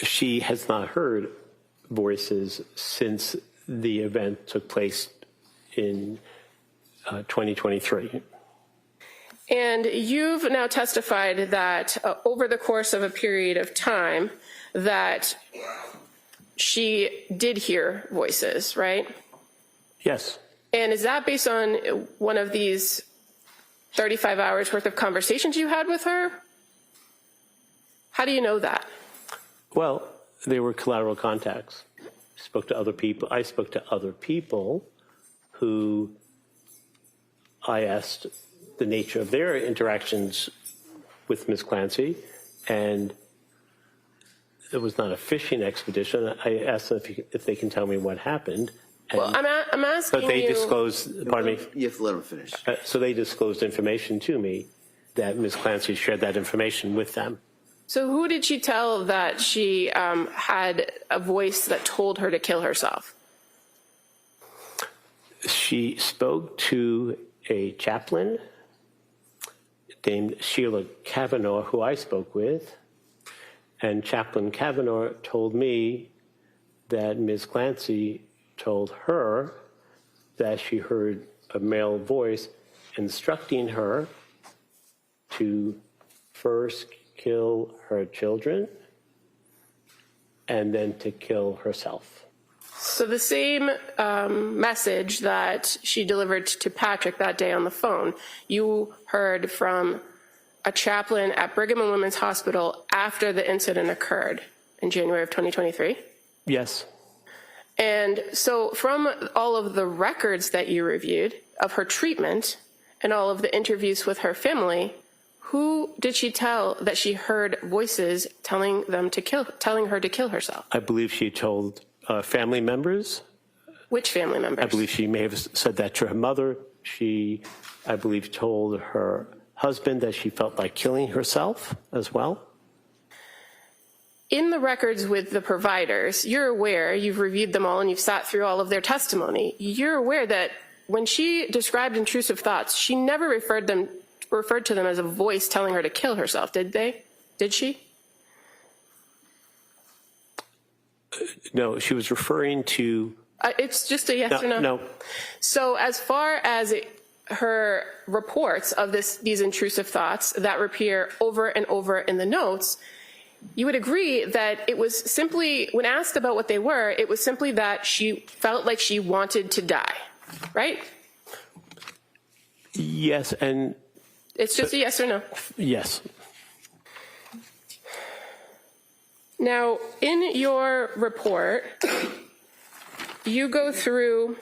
She has not heard voices since the event took place in 2023. And you've now testified that over the course of a period of time that she did hear voices, right? Yes. And is that based on one of these 35 hours worth of conversations you had with her? How do you know that? Well, they were collateral contacts. I spoke to other people who I asked the nature of their interactions with Ms. Clancy, and it was not a fishing expedition. I asked them if they can tell me what happened. Well, I'm asking but they you... disclosed, pardon me. You have to let him finish. So they disclosed information to me that Ms. Clancy shared that information with them. So who did she tell that she had a voice that told her to kill herself? She spoke to a chaplain named Sheila Kavanaugh, who I spoke with, and Chaplain Kavanaugh told me that Ms. Clancy told her that she heard a male voice instructing her to first kill her children and then to kill herself. So the same message that she delivered to Patrick that day on the phone, you heard from a chaplain at Brigham and Women's Hospital after the incident occurred in January of 2023? Yes. And so from all of the records that you reviewed of her treatment and all of the interviews with her family, who did she tell that she heard voices telling her to kill herself? I believe she told family members. Which family members? I believe she may have said that to her mother. She, I believe, told her husband that she felt like killing herself as well. In the records with the providers, you're aware, you've reviewed them all and you've sat through all of their testimony. You're aware that when she described intrusive thoughts, she never referred to them as a voice telling her to kill herself, did they? Did she? No, she was referring to... It's just a yes or no? No. So as far as her reports of these intrusive thoughts that appear over and over in the notes, you would agree that it was simply, when asked about what they were, it was simply that she felt like she wanted to die, right? Yes, and... It's just a yes or no? Yes. Now, in your report, you go through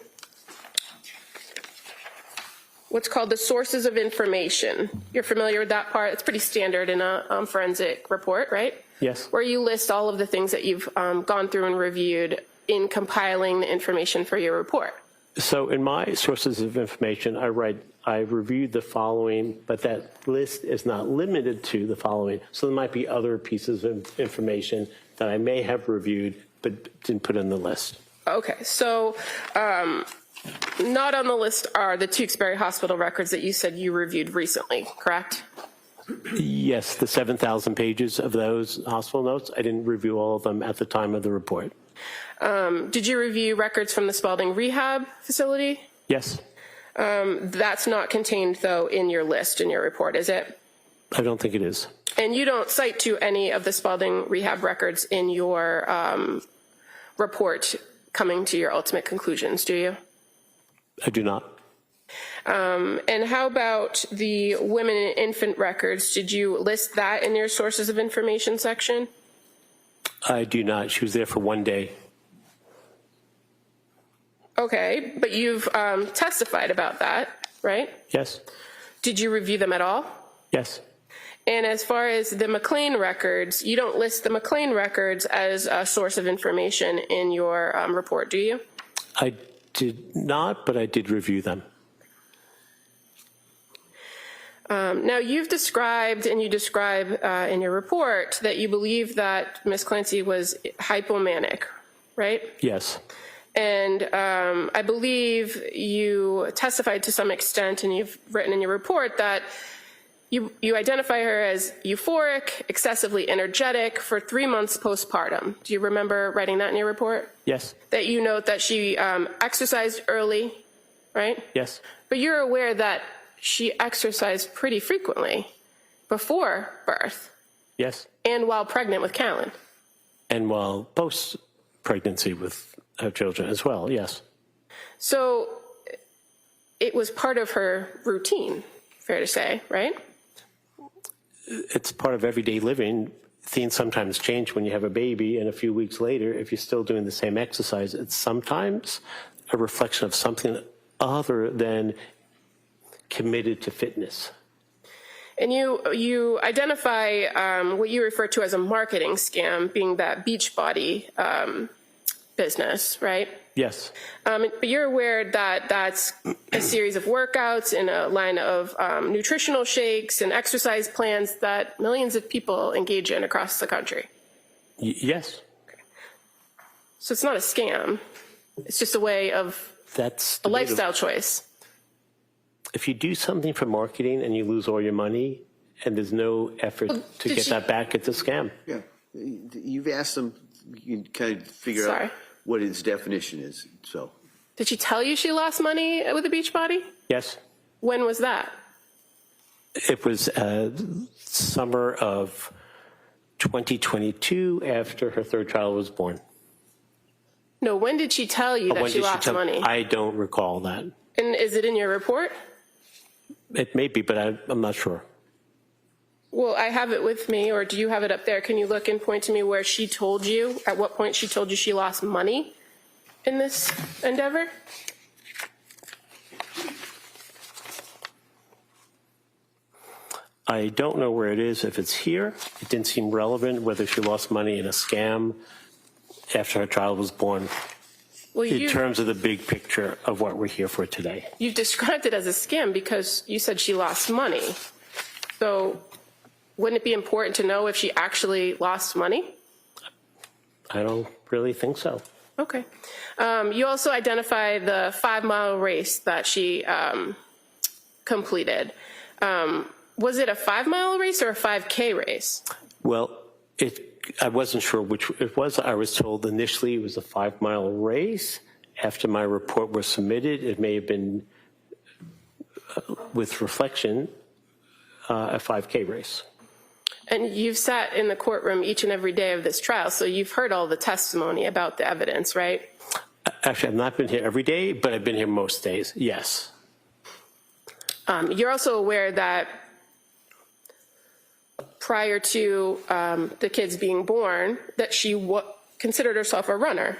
what's called the sources of information. You're familiar with that part? It's pretty standard in a forensic report, right? Yes. Where you list all of the things that you've gone through and reviewed in compiling the information for your report. So in my sources of information, I write, I reviewed the following, but that list is not limited to the following. So there might be other pieces of information that I may have reviewed, but didn't put in the list. Okay, so not on the list are the Tewksbury Hospital records that you said you reviewed recently, correct? Yes, the 7,000 pages of those hospital notes, I didn't review all of them at the time of the report. Did you review records from the Spalding Rehab Facility? Yes. That's not contained, though, in your list, in your report, is it? I don't think it is. And you don't cite to any of the Spalding Rehab records in your report coming to your ultimate conclusions, do you? I do not. And how about the women and infant records? Did you list that in your sources of information section? I do not. She was there for 1 day. Okay, but you've testified about that, right? Yes. Did you review them at all? Yes. And as far as the McLean records, you don't list the McLean records as a source of information in your report, do you? I did not, but I did review them. Now, you've described, and you describe in your report, that you believe that Ms. Clancy was hypomanic, right? Yes. And I believe you testified to some extent, and you've written in your report that you identify her as euphoric, excessively energetic for 3 months postpartum. Do you remember writing that in your report? Yes. That you note that she exercised early, right? Yes. But you're aware that she exercised pretty frequently before birth Yes. and while pregnant with Callan. And while post-pregnancy with her children as well, yes. So it was part of her routine, fair to say, right? It's part of everyday living. Things sometimes change when you have a baby, and a few weeks later, if you're still doing the same exercise, it's sometimes a reflection of something other than committed to fitness. And you identify what you refer to as a marketing scam, being that Beachbody business, right? Yes. But you're aware that that's a series of workouts in a line of nutritional shakes and exercise plans that millions of people engage in across the country. Yes. So it's not a scam. It's just a way of That's a lifestyle choice. If you do something for marketing and you lose all your money and there's no effort to get that back, it's a scam. Yeah. You've asked them, you can kind of figure out what his definition is, so. Did she tell you she lost money with the Beachbody? Yes. When was that? It was summer of 2022 after her third child was born. No, when did she tell you that When she did lost money? I don't recall that. And is it in your report? It may be, but I'm not sure. Well, I have it with me, or do you have it up there? Can you look and point to me where she told you, at what point she told you she lost money in this endeavor? I don't know where it is. If it's here, it didn't seem relevant whether she lost money in a scam after her child was born. Well, In terms of the big picture of what we're here for today. You've described it as a scam because you said she lost money. So wouldn't it be important to know if she actually lost money? I don't really think so. Okay. You also identify the 5-mile race that she completed. Was it a 5-mile race or a 5K race? Well, I wasn't sure which it was. I was told initially it was a 5-mile race. After my report was submitted, it may have been, with reflection, a 5K race. And you've sat in the courtroom each and every day of this trial, so you've heard all the testimony about the evidence, right? Actually, I've not been here every day, but I've been here most days, yes. You're also aware that prior to the kids being born, that she considered herself a runner.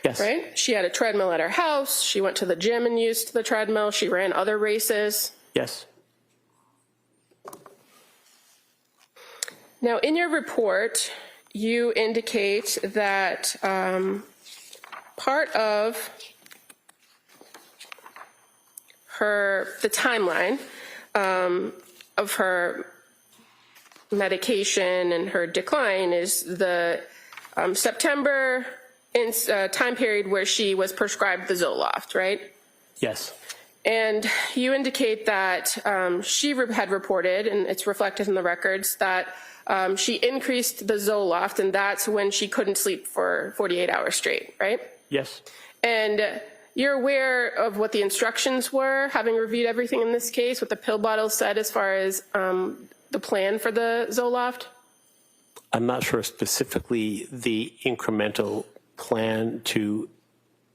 Yes. right? She had a treadmill at her house. She went to the gym and used the treadmill. She ran other races. Yes. Now, in your report, you indicate that part of the timeline of her medication and her decline is the September time period where she was prescribed the Zoloft, right? Yes. And you indicate that she had reported, and it's reflected in the records, that she increased the Zoloft, and that's when she couldn't sleep for 48 hours straight, right? Yes. And you're aware of what the instructions were, having reviewed everything in this case, what the pill bottle said as far as the plan for the Zoloft? I'm not sure specifically the incremental plan to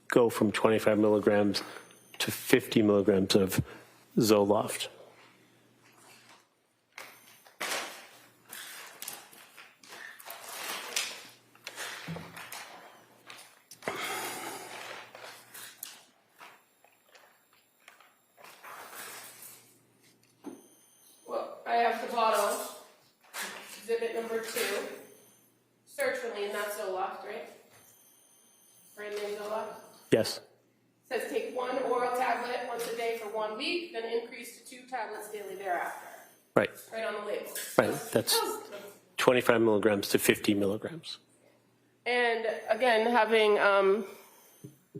go from 25 milligrams to 50 milligrams of Zoloft. Well, I have the bottle, exhibit number 2. Sertraline, not Zoloft, right? Brand name Zoloft. Yes. Says take 1 oral tablet once a day for 1 week, then increase to 2 tablets daily thereafter. Right. Right on the label. Right. That's 25 milligrams to 50 milligrams. And again, having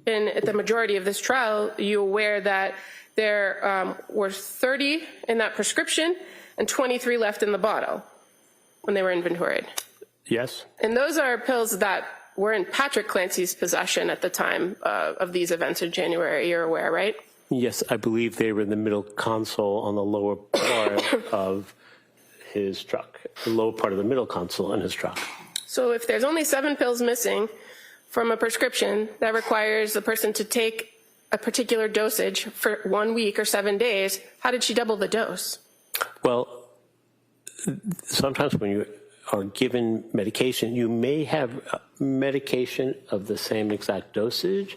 been at the majority of this trial, you aware that there were 30 in that prescription and 23 left in the bottle when they were inventoried. Yes. And those are pills that were in Patrick Clancy's possession at the time of these events in January. You're aware, right? Yes, I believe they were in the middle console on the lower part of his truck, the lower part of the middle console in his truck. So if there's only 7 pills missing from a prescription that requires the person to take a particular dosage for 1 week or 7 days, how did she double the dose? Well, sometimes when you are given medication, you may have medication of the same exact dosage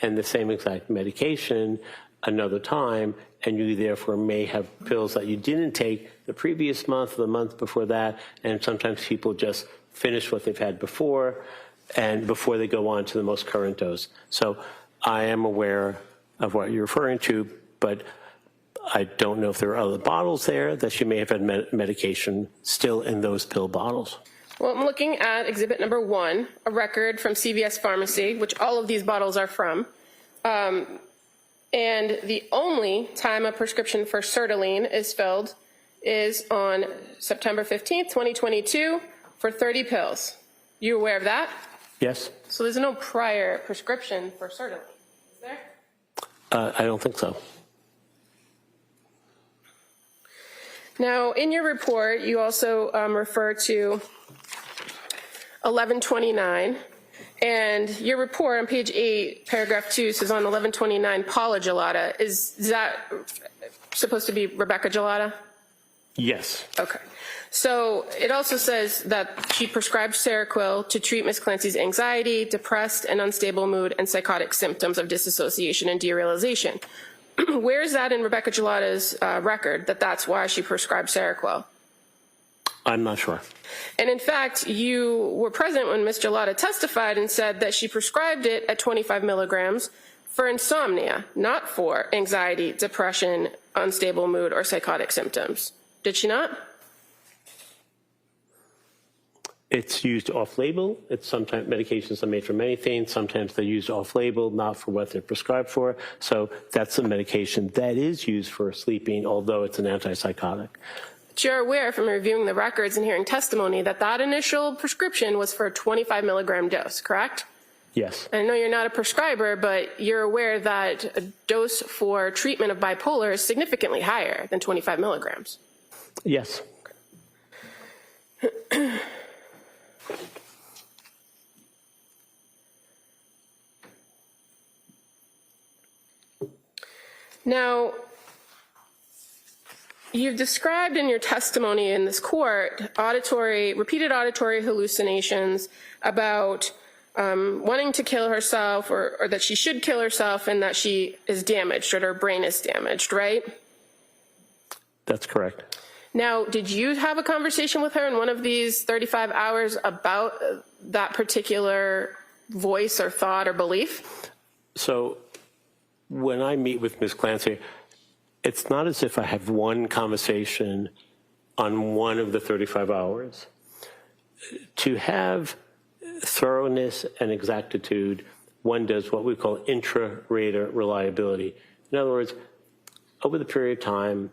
and the same exact medication another time, and you therefore may have pills that you didn't take the previous month or the month before that, and sometimes people just finish what they've had before and before they go on to the most current dose. So I am aware of what you're referring to, but I don't know if there are other bottles there that she may have had medication still in those pill bottles. Well, I'm looking at exhibit number 1, a record from CVS Pharmacy, which all of these bottles are from. And the only time a prescription for sertraline is filled is on September 15th, 2022 for 30 pills. You aware of that? Yes? So there's no prior prescription for sertraline, is there? I don't think so. Now, in your report, you also refer to 1129, and your report on page 8, paragraph 2 says on 1129, Paula Gelada. Is that supposed to be Rebecca Gelada? Yes. Okay. So it also says that she prescribed Seroquel to treat Ms. Clancy's anxiety, depressed and unstable mood, and psychotic symptoms of disassociation and derealization. Where is that in Rebecca Gelada's record that that's why she prescribed Seroquel? I'm not sure. And in fact, you were present when Ms. Gelada testified and said that she prescribed it at 25 milligrams for insomnia, not for anxiety, depression, unstable mood, or psychotic symptoms. Did she not? It's used off-label. It's sometimes medications are made for many things. Sometimes they're used off-label, not for what they're prescribed for. So that's a medication that is used for sleeping, although it's an antipsychotic. But you're aware from reviewing the records and hearing testimony that that initial prescription was for a 25 milligram dose, correct? Yes. I know you're not a prescriber, but you're aware that a dose for treatment of bipolar is significantly higher than 25 milligrams. Yes. Now, you've described in your testimony in this court repeated auditory hallucinations about wanting to kill herself, or that she should kill herself, and that she is damaged, or her brain is damaged, right? That's correct. Now, did you have a conversation with her in one of these 35 hours about that particular voice or thought or belief? So when I meet with Ms. Clancy, it's not as if I have one conversation on one of the 35 hours. To have thoroughness and exactitude, one does what we call intra-rater reliability. In other words, over the period of time,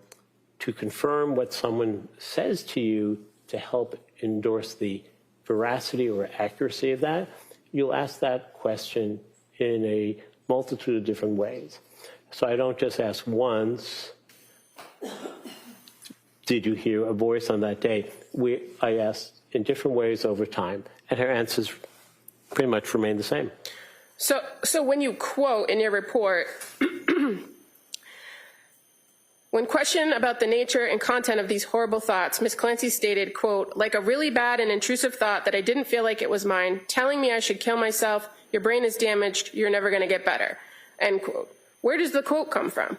to confirm what someone says to you to help endorse the veracity or accuracy of that, you'll ask that question in a multitude of different ways. So I don't just ask once, did you hear a voice on that day? I asked in different ways over time, and her answers pretty much remain the same. So when you quote in your report, when questioned about the nature and content of these horrible thoughts, Ms. Clancy stated, quote, like a really bad and intrusive thought that I didn't feel like it was mine, telling me I should kill myself, your brain is damaged, you're never going to get better, end quote. Where does the quote come from?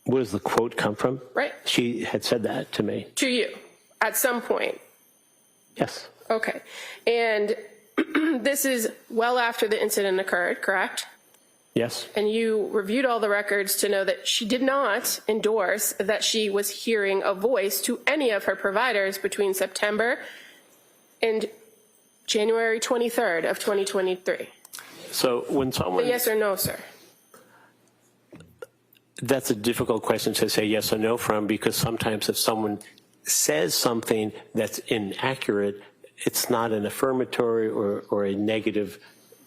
Where does the quote come from? Right. She had said that to me. To you, at some point. Yes. Okay. And this is well after the incident occurred, correct? Yes. And you reviewed all the records to know that she did not endorse that she was hearing a voice to any of her providers between September and January 23rd of 2023. So when someone... Yes or no, sir? That's a difficult question to say yes or no from, because sometimes if someone says something that's inaccurate, it's not an affirmatory or a negative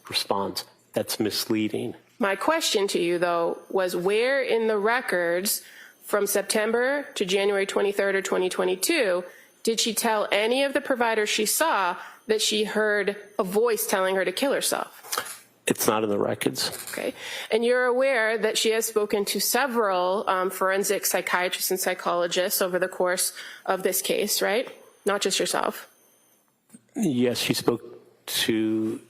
response. That's misleading. My question to you, though, was where in the records from September to January 23rd or 2022 did she tell any of the providers she saw that she heard a voice telling her to kill herself? It's not in the records. Okay. And you're aware that she has spoken to several forensic psychiatrists and psychologists over the course of this case, right? Not just yourself. Yes, she spoke to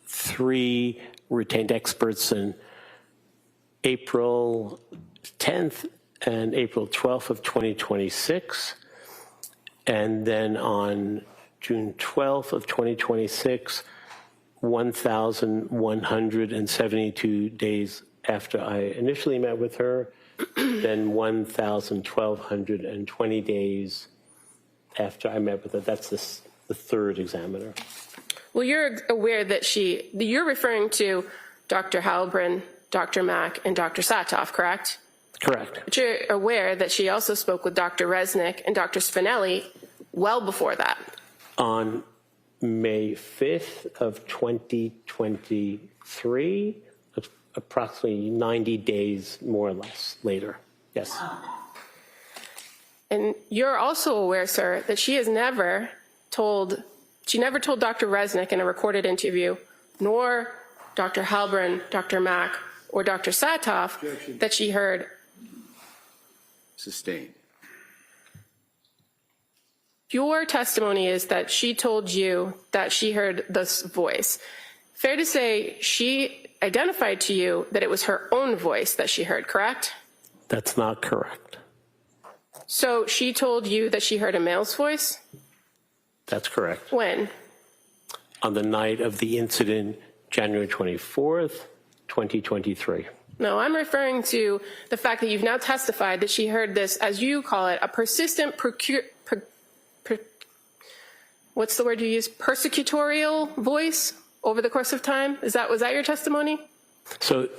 3 retained experts in April 10th and April 12th of 2026. And then on June 12th of 2026, 1,172 days after I initially met with her, then 1,220 days after I met with her. That's the third examiner. Well, you're aware that you're referring to Dr. Halbrin, Dr. Mack, and Dr. Satoff, correct? Correct. But you're aware that she also spoke with Dr. Resnick and Dr. Spinelli well before that. On May 5th of 2023, approximately 90 days more or less later. Yes. And you're also aware, sir, that she never told Dr. Resnick in a recorded interview, nor Dr. Halbrin, Dr. Mack, or Dr. Satoff that she heard. Sustained. Your testimony is that she told you that she heard this voice. Fair to say she identified to you that it was her own voice that she heard, correct? That's not correct. So she told you that she heard a male's voice? That's correct. When? On the night of the incident, January 24th, 2023. No, I'm referring to the fact that you've now testified that she heard this, as you call it, a persistent what's the word you use? Persecutorial voice over the course of time? Was that your testimony? So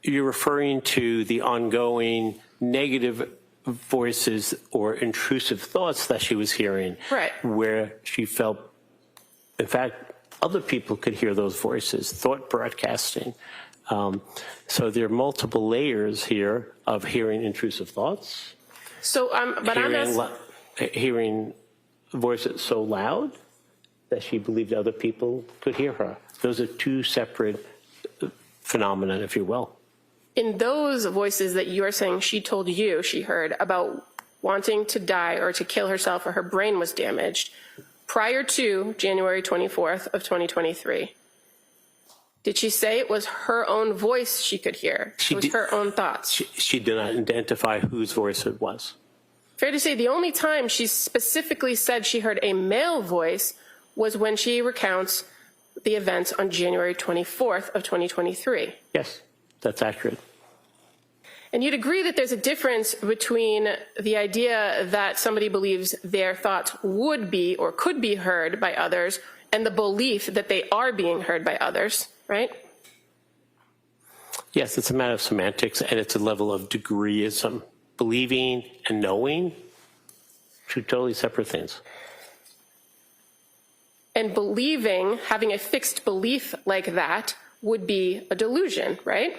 you're referring to the ongoing negative voices or intrusive thoughts that she was hearing, right? Where she felt, in fact, other people could hear those voices, thought broadcasting. So there are multiple layers here of hearing intrusive thoughts. So, hearing voices so loud that she believed other people could hear her. Those are 2 separate phenomena, if you will. In those voices that you are saying she told you she heard about wanting to die or to kill herself or her brain was damaged, prior to January 24th of 2023? Did she say it was her own voice she could hear? It was her own thoughts? She did not identify whose voice it was. Fair to say the only time she specifically said she heard a male voice was when she recounts the events on January 24th of 2023. Yes, that's accurate. And you'd agree that there's a difference between the idea that somebody believes their thoughts would be or could be heard by others and the belief that they are being heard by others, right? Yes, it's a matter of semantics, and it's a level of degreeism. Believing and knowing, two totally separate things. And believing, having a fixed belief like that, would be a delusion, right?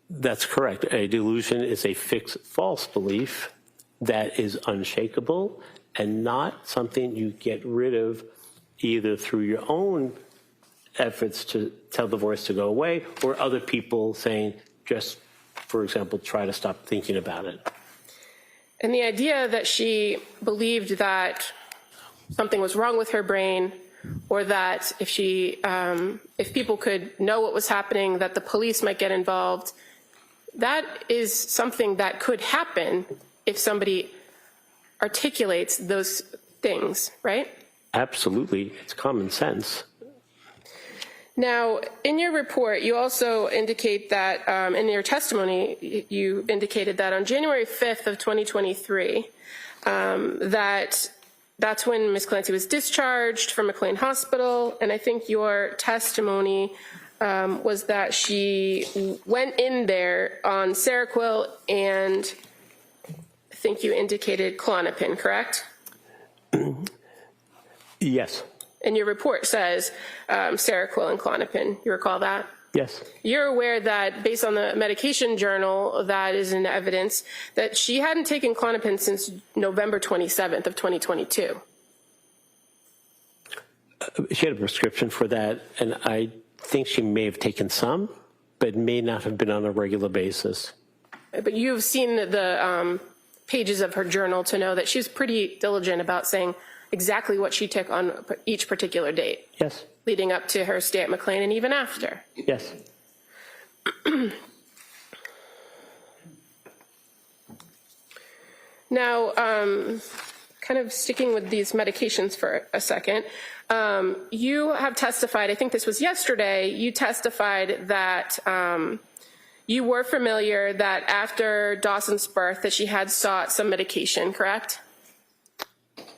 That's correct. A delusion is a fixed false belief that is unshakable and not something you get rid of either through your own efforts to tell the voice to go away or other people saying, just, for example, try to stop thinking about it. And the idea that she believed that something was wrong with her brain, or that if people could know what was happening, that the police might get involved, that is something that could happen if somebody articulates those things, right? Absolutely. It's common sense. Now, in your report, you also indicate that, in your testimony, you indicated that on January 5th of 2023, that's when Ms. Clancy was discharged from McLean Hospital, and I think your testimony was that she went in there on Seroquel and I think you indicated Klonopin, correct? Yes. And your report says Seroquel and Klonopin. You recall that? Yes. You're aware that based on the medication journal that is in evidence that she hadn't taken Klonopin since November 27th of 2022. She had a prescription for that, and I think she may have taken some, but may not have been on a regular basis. But you've seen the pages of her journal to know that she's pretty diligent about saying exactly what she took on each particular date. Yes. Leading up to her stay at McLean and even after. Yes. Now, kind of sticking with these medications for a second, you have testified, I think this was yesterday, you testified that you were familiar that after Dawson's birth that she had sought some medication, correct?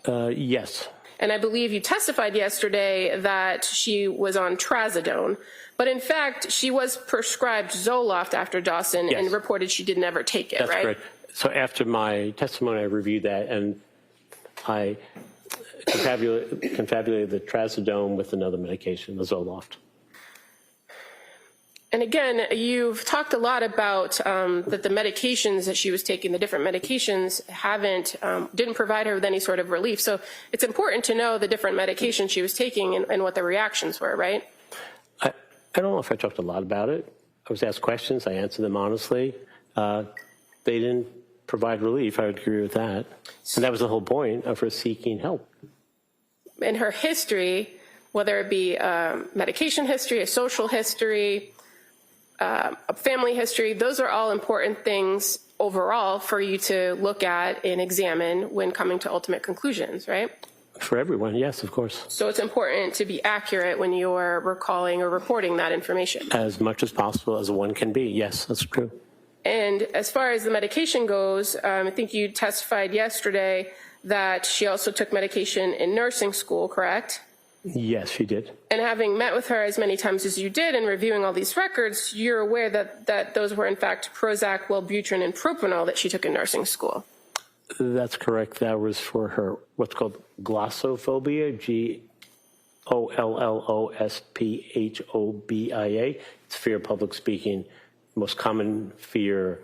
Yes. And I believe you testified yesterday that she was on trazodone, but in fact, she was prescribed Zoloft after Dawson Yes. and reported she did never take it, That's right? correct. So after my testimony, I reviewed that, and I confabulated the trazodone with another medication, the Zoloft. And again, you've talked a lot about that the medications that she was taking, the different medications, didn't provide her with any sort of relief. So it's important to know the different medications she was taking and what the reactions were, right? I don't know if I talked a lot about it. I was asked questions. I answered them honestly. They didn't provide relief. I would agree with that. And that was the whole point of her seeking help. And her history, whether it be medication history, a social history, a family history, those are all important things overall for you to look at and examine when coming to ultimate conclusions, right? For everyone, yes, of course. So it's important to be accurate when you're recalling or reporting that information. As much as possible as one can be, yes, that's true. And as far as the medication goes, I think you testified yesterday that she also took medication in nursing school, correct? Yes, she did. And having met with her as many times as you did and reviewing all these records, you're aware that those were in fact Prozac, Wellbutrin, and Propanol that she took in nursing school. That's correct. That was for her what's called glossophobia, GOLLOSPHOBIA. It's fear of public speaking. Most common fear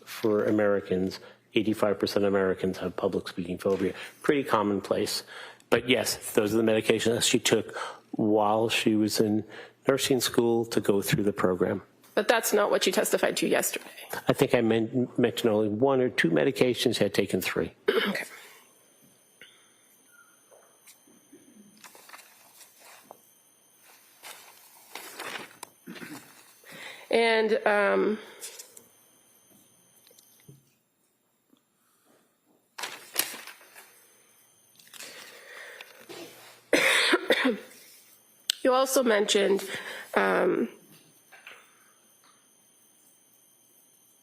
for Americans. 85% of Americans have public speaking phobia. Pretty commonplace. But yes, those are the medications she took while she was in nursing school to go through the program. But that's not what you testified to yesterday. I think I mentioned only one or two medications. She had taken 3. Okay. And you also mentioned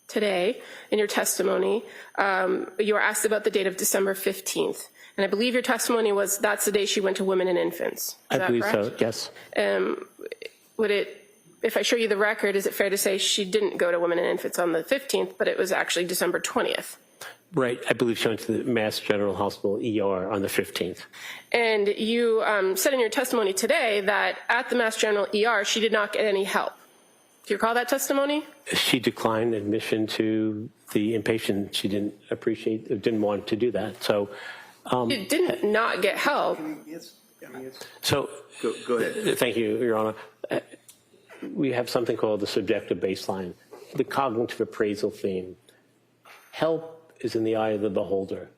today in your testimony, you were asked about the date of December 15th. And I believe your testimony was that's the day she went to Women and Infants. Is that believe correct? so, yes. Would it, if I show you the record, is it fair to say she didn't go to Women and Infants on the 15th, but it was actually December 20th? Right. I believe she went to the Mass General Hospital ER on the 15th. And you said in your testimony today that at the Mass General ER, she did not get any help. Do you recall that testimony? She declined admission to the inpatient. She didn't want to do that. So, You didn't not get help. so Go ahead. thank you, Your Honor. We have something called the subjective baseline, the cognitive appraisal theme. Help is in the eye of the beholder.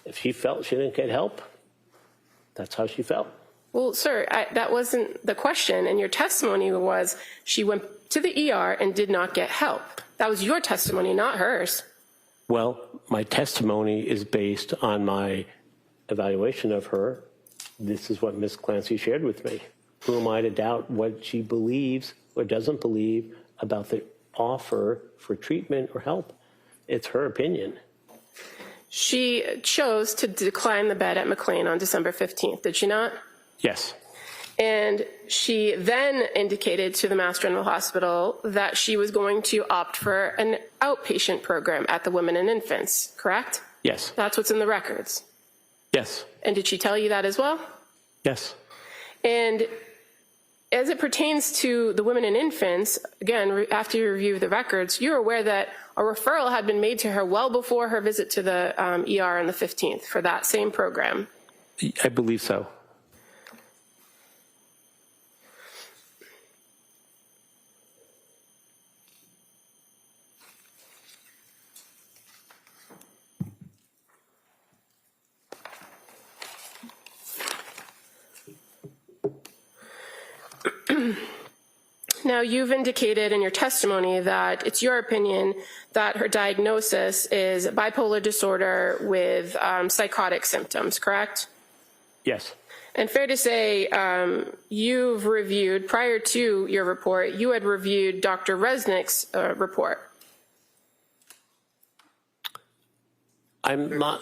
If she felt she didn't get help, that's how she felt. Well, sir, that wasn't the question. And your testimony was she went to the ER and did not get help. That was your testimony, not hers. Well, my testimony is based on my evaluation of her. This is what Ms. Clancy shared with me. Who am I to doubt what she believes or doesn't believe about the offer for treatment or help? It's her opinion. She chose to decline the bed at McLean on December 15th, did she not? Yes. And she then indicated to the Mass General Hospital that she was going to opt for an outpatient program at the Women and Infants, correct? Yes. That's what's in the records. Yes. And did she tell you that as well? Yes. And as it pertains to the Women and Infants, again, after you review the records, you're aware that a referral had been made to her well before her visit to the ER on the 15th for that same program. I believe so. Now, you've indicated in your testimony that it's your opinion that her diagnosis is bipolar disorder with psychotic symptoms, correct? Yes. And fair to say, you've reviewed, prior to your report, you had reviewed Dr. Resnick's report. I'm not.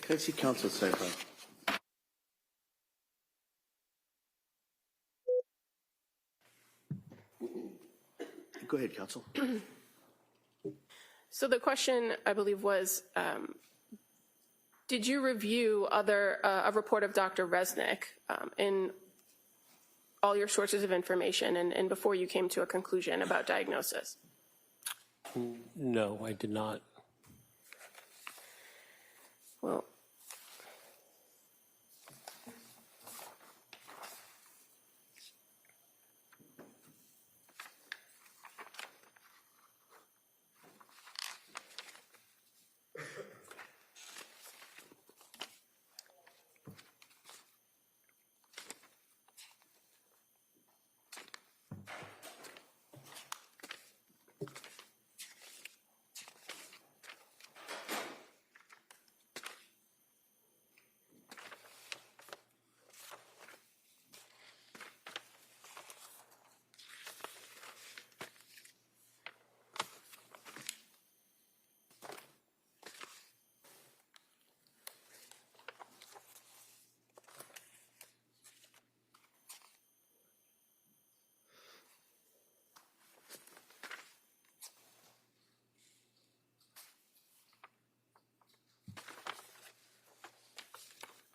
Can I see counsel sidebar? Go ahead, counsel. So the question, I believe, was, did you review a report of Dr. Resnick in all your sources of information and before you came to a conclusion about diagnosis? No, I did not. Well,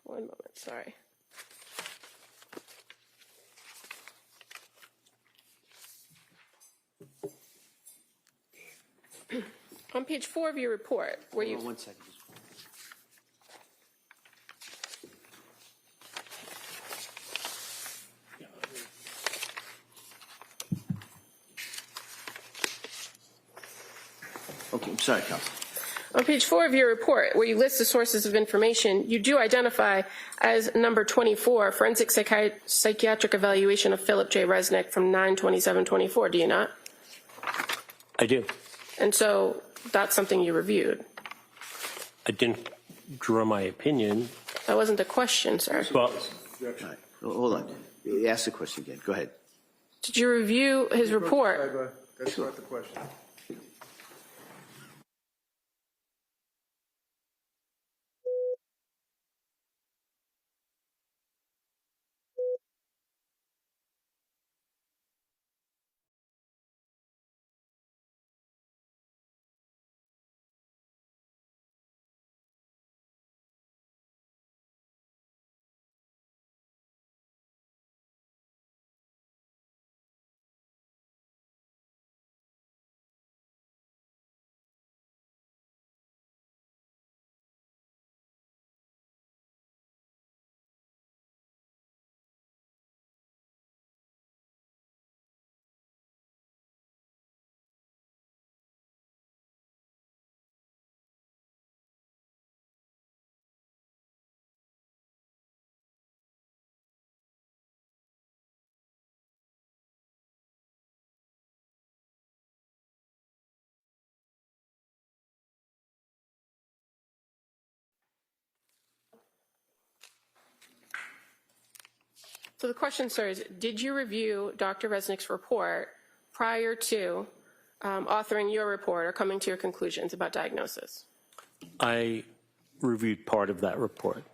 one moment, sorry. On page 4 of your report, where you... 1 second. Okay, I'm sorry, counsel. On page 4 of your report, where you list the sources of information, you do identify as number 24, forensic psychiatric evaluation of Philip J. Resnick from 9/27/24, do you not? I do. And so that's something you reviewed. I didn't draw my opinion. That wasn't the question, sir. Well, All right, hold on. Ask the question again. Go ahead. Did you review his report? That's not the question. So the question, sir, is did you review Dr. Resnick's report prior to authoring your report or coming to your conclusions about diagnosis? I reviewed part of that report.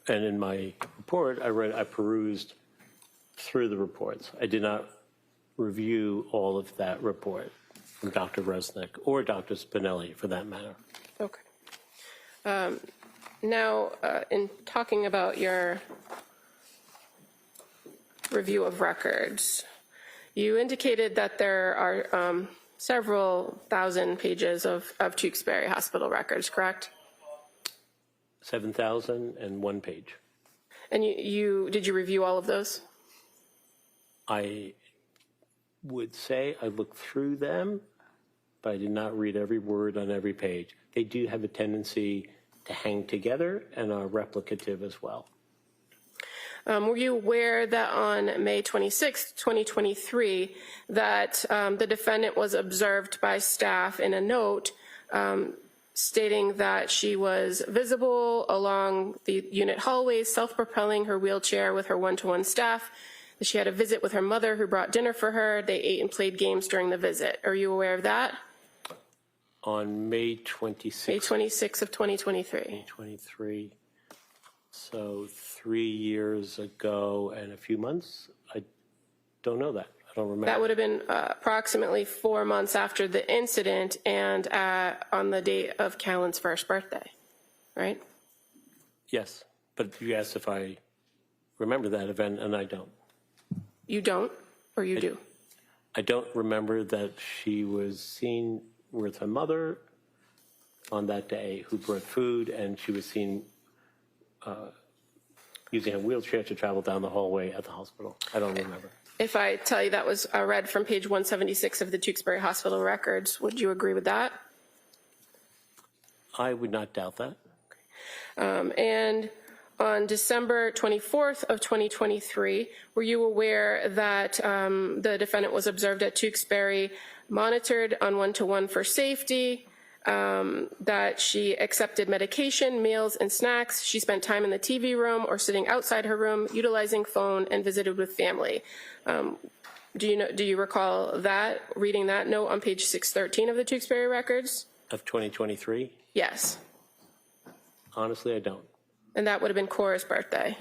And in my report, I perused through the reports. I did not review all of that report from Dr. Resnick or Dr. Spinelli, for that matter. Okay. Now, in talking about your review of records, you indicated that there are several thousand pages of Tewksbury Hospital records, correct? 7,001 page. And did you review all of those? I would say I looked through them, but I did not read every word on every page. They do have a tendency to hang together and are replicative as well. Were you aware that on May 26, 2023, that the defendant was observed by staff in a note stating that she was visible along the unit hallways, self-propelling her wheelchair with her one-to-one staff, that she had a visit with her mother who brought dinner for her, they ate and played games during the visit? Are you aware of that? On May 26th. May 26 of 2023. 2023. So 3 years ago and a few months? I don't know that. I don't remember. That would have been approximately 4 months after the incident and on the date of Callan's first birthday, right? Yes, but you asked if I remember that event, and I don't. You don't, or you do? I don't remember that she was seen with her mother on that day who brought food, and she was seen using a wheelchair to travel down the hallway at the hospital. I don't remember. If I tell you that was read from page 176 of the Tewksbury Hospital records, would you agree with that? I would not doubt that. And on December 24th of 2023, were you aware that the defendant was observed at Tewksbury, monitored on one-to-one for safety, that she accepted medication, meals, and snacks, she spent time in the TV room or sitting outside her room, utilizing phone, and visited with family? Do you recall that, reading that note on page 613 of the Tewksbury records? Of 2023? Yes. Honestly, I don't. And that would have been Cora's birthday.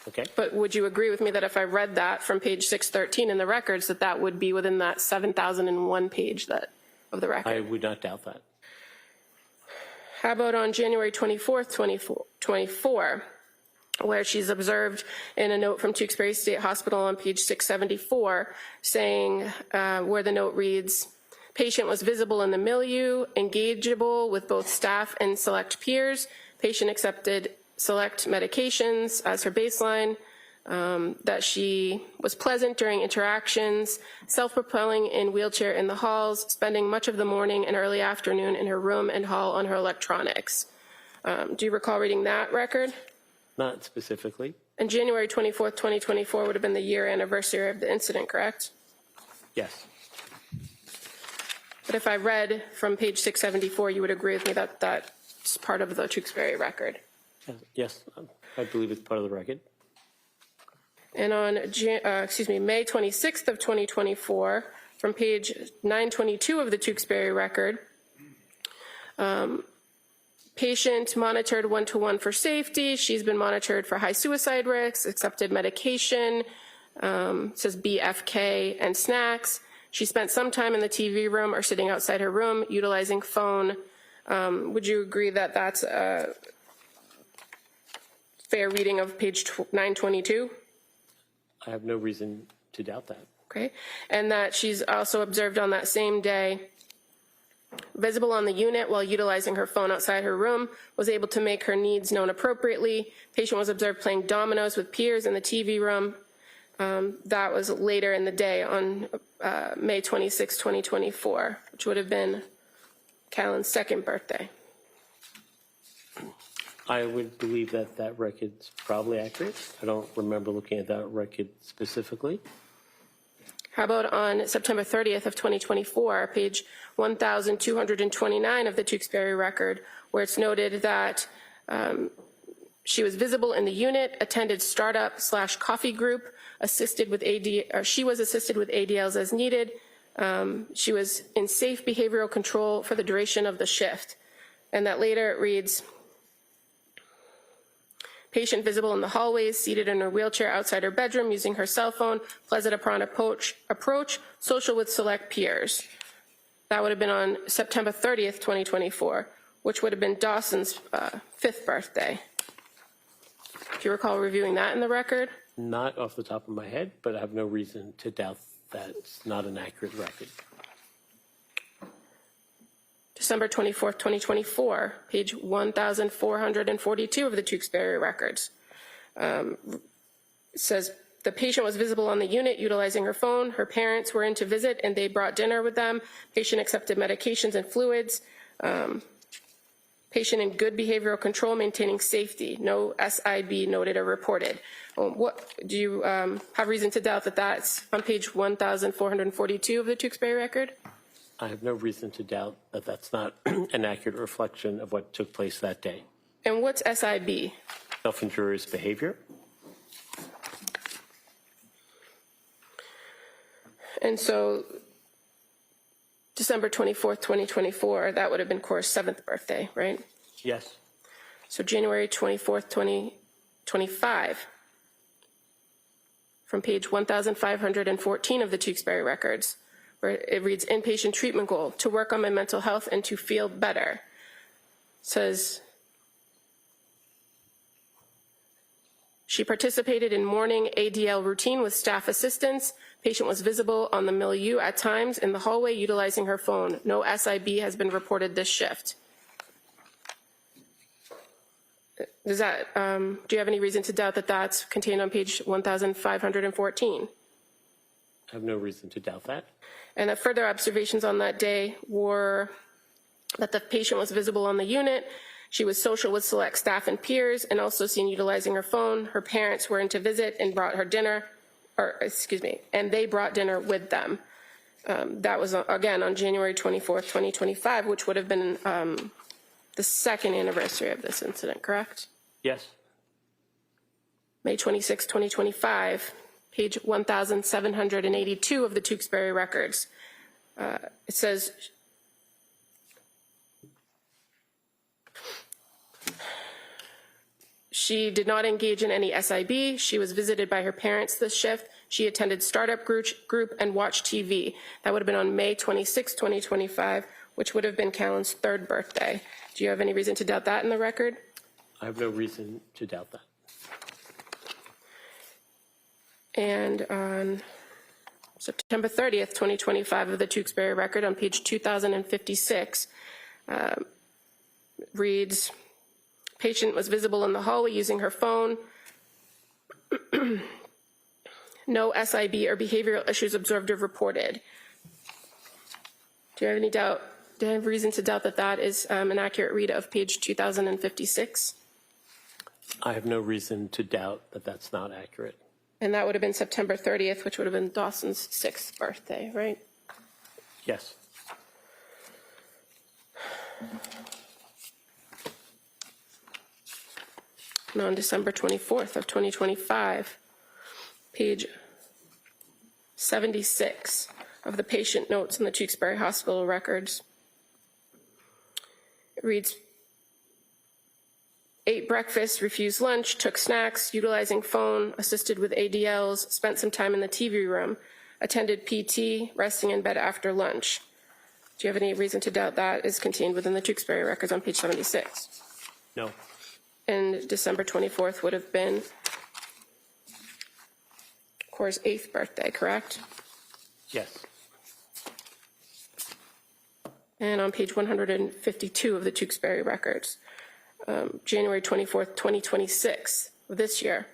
Okay. But would you agree with me that if I read that from page 613 in the records, that that would be within that 7,001 page of the record? I would not doubt that. How about on January 24th, 2024, where she's observed in a note from Tewksbury State Hospital on page 674, saying, where the note reads, patient was visible in the milieu, engageable with both staff and select peers. Patient accepted select medications as her baseline. that she was pleasant during interactions, self-propelling in wheelchair in the halls, spending much of the morning and early afternoon in her room and hall on her electronics. Do you recall reading that record? Not specifically. And January 24th, 2024 would have been the year anniversary of the incident, correct? Yes. But if I read from page 674, you would agree with me that that's part of the Tewksbury record. Yes, I believe it's part of the record. And on May 26th of 2024, from page 922 of the Tewksbury record, patient monitored one-to-one for safety. She's been monitored for high suicide risks, accepted medication, says BFK and snacks. She spent some time in the TV room or sitting outside her room utilizing phone. Would you agree that that's a fair reading of page 922? I have no reason to doubt that. Okay. And that she's also observed on that same day, visible on the unit while utilizing her phone outside her room, was able to make her needs known appropriately. Patient was observed playing dominoes with peers in the TV room. That was later in the day on May 26, 2024, which would have been Callan's second birthday. I would believe that that record's probably accurate. I don't remember looking at that record specifically. How about on September 30th of 2024, page 1229 of the Tewksbury record, where it's noted that she was visible in the unit, attended startup/coffee group, assisted with she was assisted with ADLs as needed. She was in safe behavioral control for the duration of the shift. And that later it reads, patient visible in the hallways, seated in her wheelchair outside her bedroom, using her cell phone, pleasant upon approach, social with select peers. That would have been on September 30th, 2024, which would have been Dawson's 5th birthday. Do you recall reviewing that in the record? Not off the top of my head, but I have no reason to doubt that it's not an accurate record. December 24th, 2024, page 1442 of the Tewksbury records. It says the patient was visible on the unit utilizing her phone. Her parents were in to visit and they brought dinner with them. Patient accepted medications and fluids. Patient in good behavioral control, maintaining safety. No SIB noted or reported. What do you have reason to doubt that that's on page 1442 of the Tewksbury record? I have no reason to doubt that that's not an accurate reflection of what took place that day. And what's SIB? Self-injurious behavior. And so December 24th, 2024, that would have been Cora's 7th birthday, right? Yes. So January 24th, 2025, from page 1514 of the Tewksbury records, where it reads, inpatient treatment goal, to work on my mental health and to feel better. It says, she participated in morning ADL routine with staff assistance. Patient was visible on the milieu at times in the hallway utilizing her phone. No SIB has been reported this shift. Does that, do you have any reason to doubt that that's contained on page 1514? I have no reason to doubt that. And the further observations on that day were that the patient was visible on the unit. She was social with select staff and peers and also seen utilizing her phone. Her parents were in to visit and brought her dinner, and they brought dinner with them. That was, again, on January 24th, 2025, which would have been the second anniversary of this incident, correct? Yes. May 26, 2025, page 1782 of the Tewksbury records. It says, she did not engage in any SIB. She was visited by her parents this shift. She attended startup group and watched TV. That would have been on May 26, 2025, which would have been Callan's 3rd birthday. Do you have any reason to doubt that in the record? I have no reason to doubt that. And on September 30th, 2025 of the Tewksbury record on page 2056, reads, patient was visible in the hallway using her phone. No SIB or behavioral issues observed or reported. Do you have any doubt? Do you have reason to doubt that that is an accurate read of page 2056? I have no reason to doubt that that's not accurate. And that would have been September 30th, which would have been Dawson's 6th birthday, right? Yes. And on December 24th of 2025, page 76 of the patient notes in the Tewksbury Hospital records, it reads, ate breakfast, refused lunch, took snacks, utilizing phone, assisted with ADLs, spent some time in the TV room, attended PT, resting in bed after lunch. Do you have any reason to doubt that is contained within the Tewksbury records on page 76? No. And December 24th would have been Cora's 8th birthday, correct? Yes. And on page 152 of the Tewksbury records, January 24th, 2026, of this year.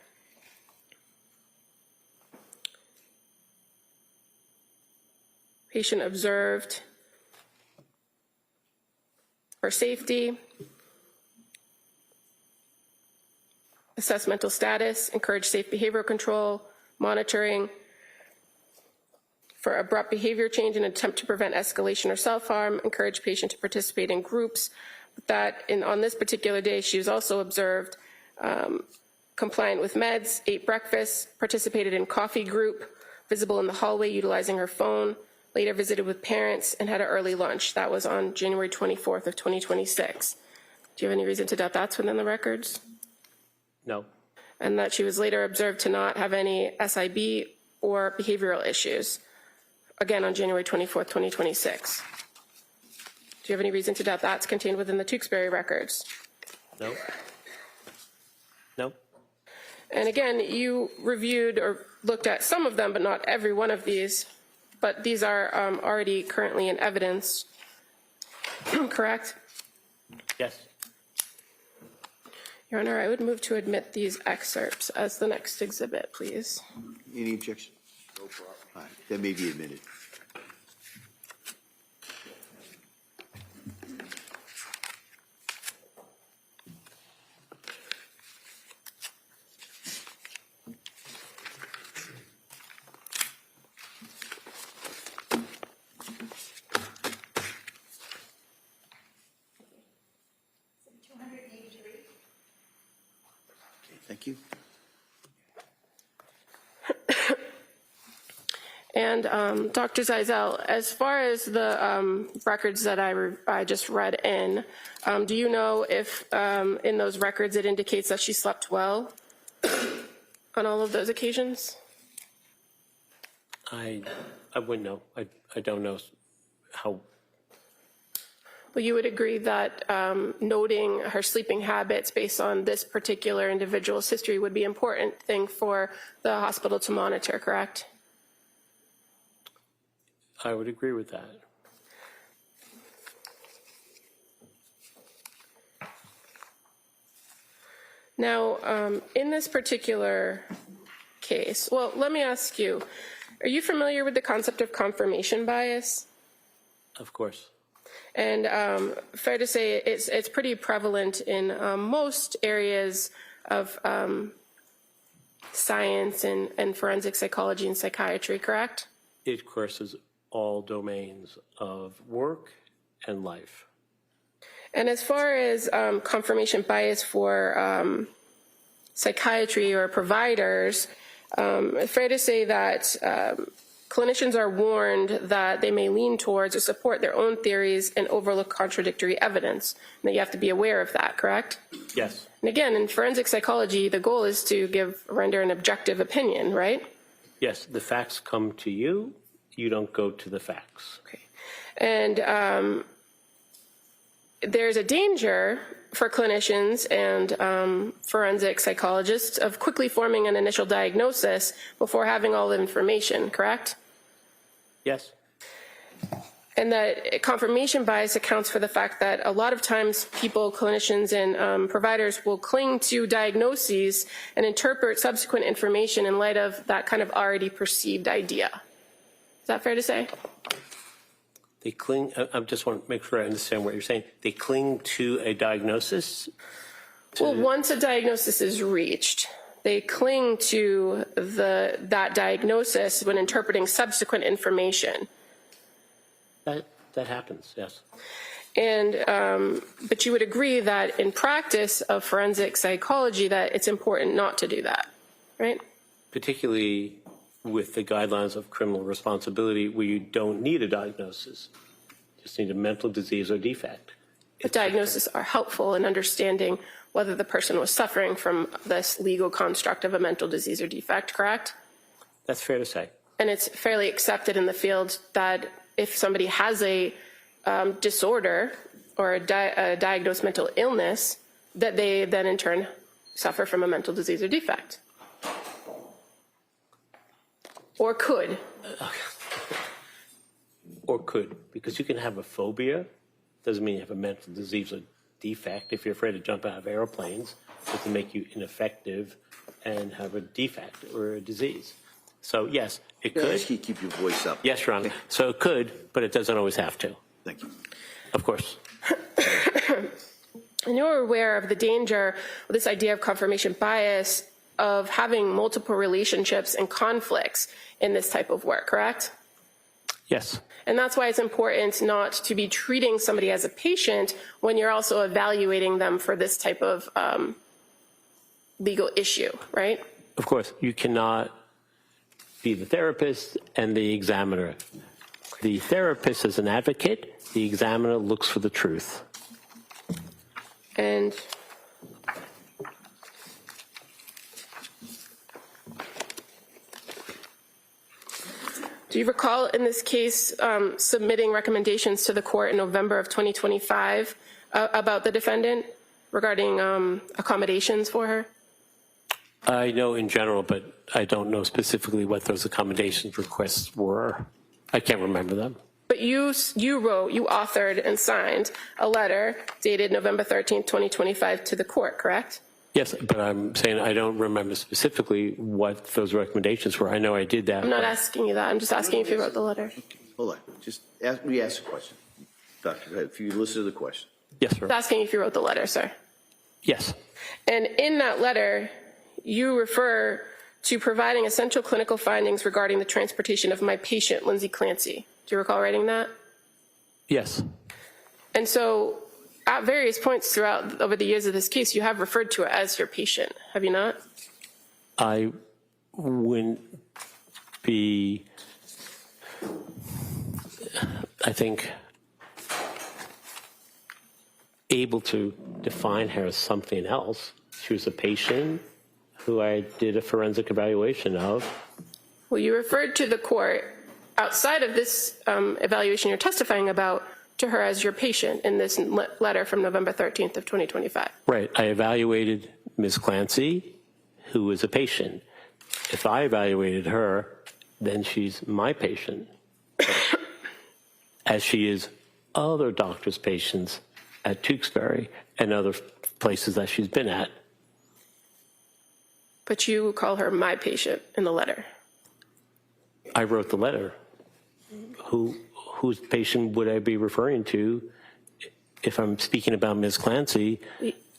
Patient observed for safety, assess mental status, encourage safe behavioral control, monitoring for abrupt behavior change and attempt to prevent escalation or self-harm, encourage patient to participate in groups. That on this particular day, she was also observed compliant with meds, ate breakfast, participated in coffee group, visible in the hallway utilizing her phone, later visited with parents, and had an early lunch. That was on January 24th of 2026. Do you have any reason to doubt that's within the records? No. And that she was later observed to not have any SIB or behavioral issues, again on January 24th, 2026. Do you have any reason to doubt that's contained within the Tewksbury records? No. No. And again, you reviewed or looked at some of them, but not every one of these. But these are already currently in evidence, correct? Yes. Your Honor, I would move to admit these excerpts as the next exhibit, please. Any objection? No problem. All right, that may be admitted. Thank you. And Dr. Zeisel, as far as the records that I just read in, do you know if in those records it indicates that she slept well on all of those occasions? I wouldn't know. I don't know how. Well, you would agree that noting her sleeping habits based on this particular individual's history would be an important thing for the hospital to monitor, correct? I would agree with that. Now, in this particular case, well, let me ask you, are you familiar with the concept of confirmation bias? Of course. And fair to say it's pretty prevalent in most areas of science and forensic psychology and psychiatry, correct? It courses all domains of work and life. And as far as confirmation bias for psychiatry or providers, fair to say that clinicians are warned that they may lean towards or support their own theories and overlook contradictory evidence. And that you have to be aware of that, correct? Yes. And again, in forensic psychology, the goal is to render an objective opinion, right? Yes, the facts come to you. You don't go to the facts. Okay. And there's a danger for clinicians and forensic psychologists of quickly forming an initial diagnosis before having all the information, correct? Yes. And that confirmation bias accounts for the fact that a lot of times people, clinicians and providers will cling to diagnoses and interpret subsequent information in light of that kind of already perceived idea. Is that fair to say? They cling, I just want to make sure I understand what you're saying. They cling to a diagnosis? Well, once a diagnosis is reached, they cling to that diagnosis when interpreting subsequent information. That happens, yes. And, but you would agree that in practice of forensic psychology that it's important not to do that, right? Particularly with the guidelines of criminal responsibility where you don't need a diagnosis. You just need a mental disease or defect. But diagnoses are helpful in understanding whether the person was suffering from this legal construct of a mental disease or defect, correct? That's fair to say. And it's fairly accepted in the field that if somebody has a disorder or a diagnosed mental illness, that they then in turn suffer from a mental disease or defect. Or could. Or could, because you can have a phobia. Doesn't mean you have a mental disease or defect. If you're afraid to jump out of airplanes, it doesn't make you ineffective and have a defect or a disease. So yes, it could. Can I ask you to keep your voice up? Yes, Your Honor. So it could, but it doesn't always have to. Thank you. Of course. And you're aware of the danger of this idea of confirmation bias of having multiple relationships and conflicts in this type of work, correct? Yes. And that's why it's important not to be treating somebody as a patient when you're also evaluating them for this type of legal issue, right? Of course, you cannot be the therapist and the examiner. The therapist is an advocate. The examiner looks for the truth. And do you recall in this case submitting recommendations to the court in November of 2025 about the defendant regarding accommodations for her? I know in general, but I don't know specifically what those accommodations requests were. I can't remember them. But you authored and signed a letter dated November 13th, 2025 to the court, correct? Yes, but I'm saying I don't remember specifically what those recommendations were. I know I did that. I'm not asking you that. I'm just asking if you wrote the letter. Hold on. Just ask a question. Doctor, if you listen to the question. Yes, sir. I'm asking if you wrote the letter, sir. Yes. And in that letter, you refer to providing essential clinical findings regarding the transportation of my patient, Lindsay Clancy. Do you recall writing that? Yes. And so at various points throughout over the years of this case, you have referred to it as your patient, have you not? I wouldn't be, I think, able to define her as something else. She was a patient who I did a forensic evaluation of. Well, you referred to the court outside of this evaluation you're testifying about to her as your patient in this letter from November 13th of 2025. Right. I evaluated Ms. Clancy, who was a patient. If I evaluated her, then she's my patient, as she is other doctors' patients at Tewksbury and other places that she's been at. But you call her my patient in the letter. I wrote the letter. Whose patient would I be referring to if I'm speaking about Ms. Clancy,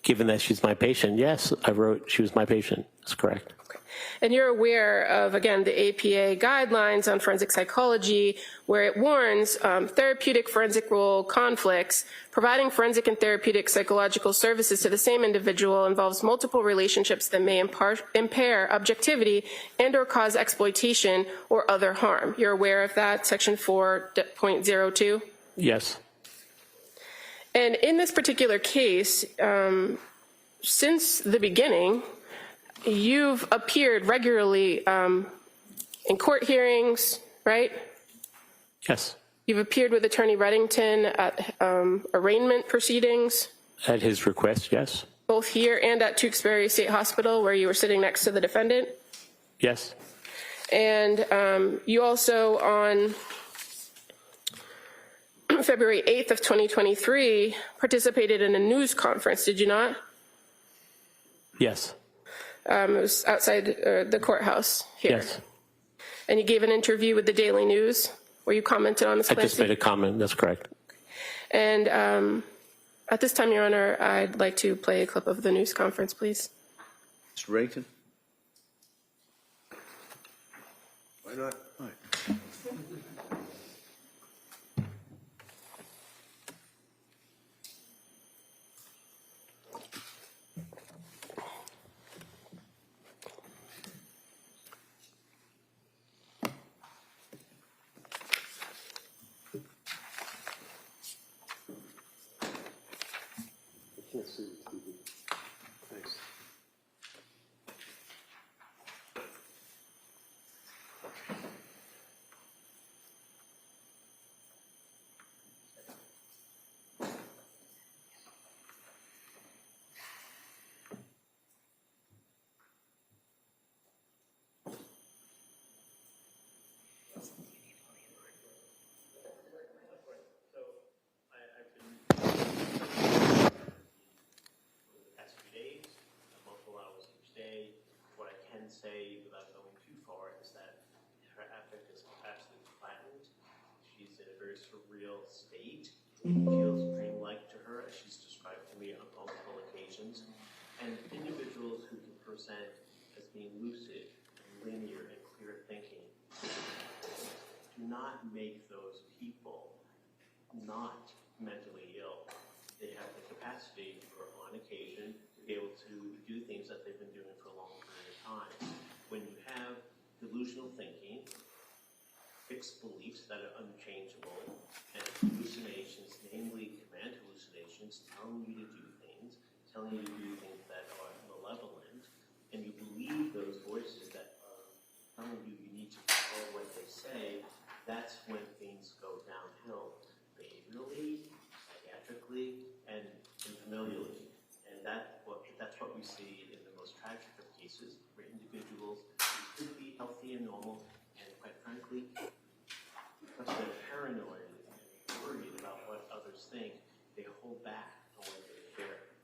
given that she's my patient? Yes, I wrote she was my patient. That's correct. Okay. And you're aware of, again, the APA guidelines on forensic psychology, where it warns therapeutic forensic role conflicts. Providing forensic and therapeutic psychological services to the same individual involves multiple relationships that may impair objectivity and or cause exploitation or other harm. You're aware of that, section 4.02? Yes. And in this particular case, since the beginning, you've appeared regularly in court hearings, right? Yes. You've appeared with Attorney Reddington at arraignment proceedings. At his request, yes. Both here and at Tewksbury State Hospital, where you were sitting next to the defendant. Yes. And you also February 8th of 2023, participated in a news conference, did you not? Yes. It was outside the courthouse here. Yes. And you gave an interview with the Daily News where you commented on this. I just made a comment. That's correct. And at this time, Your Honor, I'd like to play a clip of the news conference, please. Mr. Reddington? Why not? All right. Thanks. Past few days, multiple hours each day. What I can say without going too far is that her affect is absolutely flattened. She's in a very surreal state. It feels dreamlike to her, as she's described to me on multiple occasions. And individuals who can present as being lucid, and linear, and clear thinking do not make those people not mentally ill. They have the capacity for, on occasion, to be able to do things that they've been doing for a long period of time. When you have delusional thinking, fixed beliefs that are unchangeable, and hallucinations, namely command hallucinations, telling you to do things, telling you to do things that are malevolent, and you believe those voices that are telling you you need to follow what they say, that's when things go downhill behaviorally, psychiatrically, and familially. And that's what we see in the most tragic of cases, where individuals who could be healthy and normal, and quite frankly, because they're paranoid and worried about what others think, they hold back on what they share.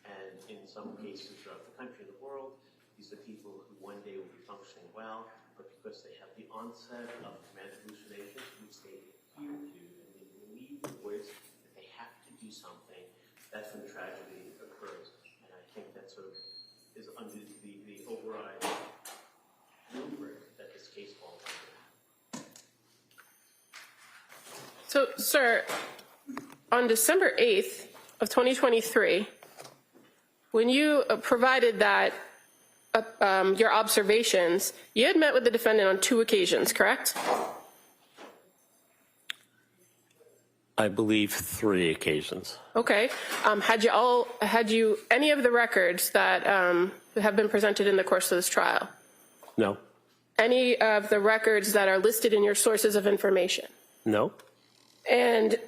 And in some cases throughout the country and the world, these are people who one day will be functioning well, but because they have the onset of command hallucinations, which they adhere to, and they believe the voice that they have to do something, that's when tragedy occurs. And I think that sort of is under the overriding rubric that this case falls under. So, sir, on December 8th of 2023, when you provided that your observations, you had met with the defendant on 2 occasions, correct? I believe 3 occasions. Okay. Had you any of the records that have been presented in the course of this trial? No. Any of the records that are listed in your sources of information? No. And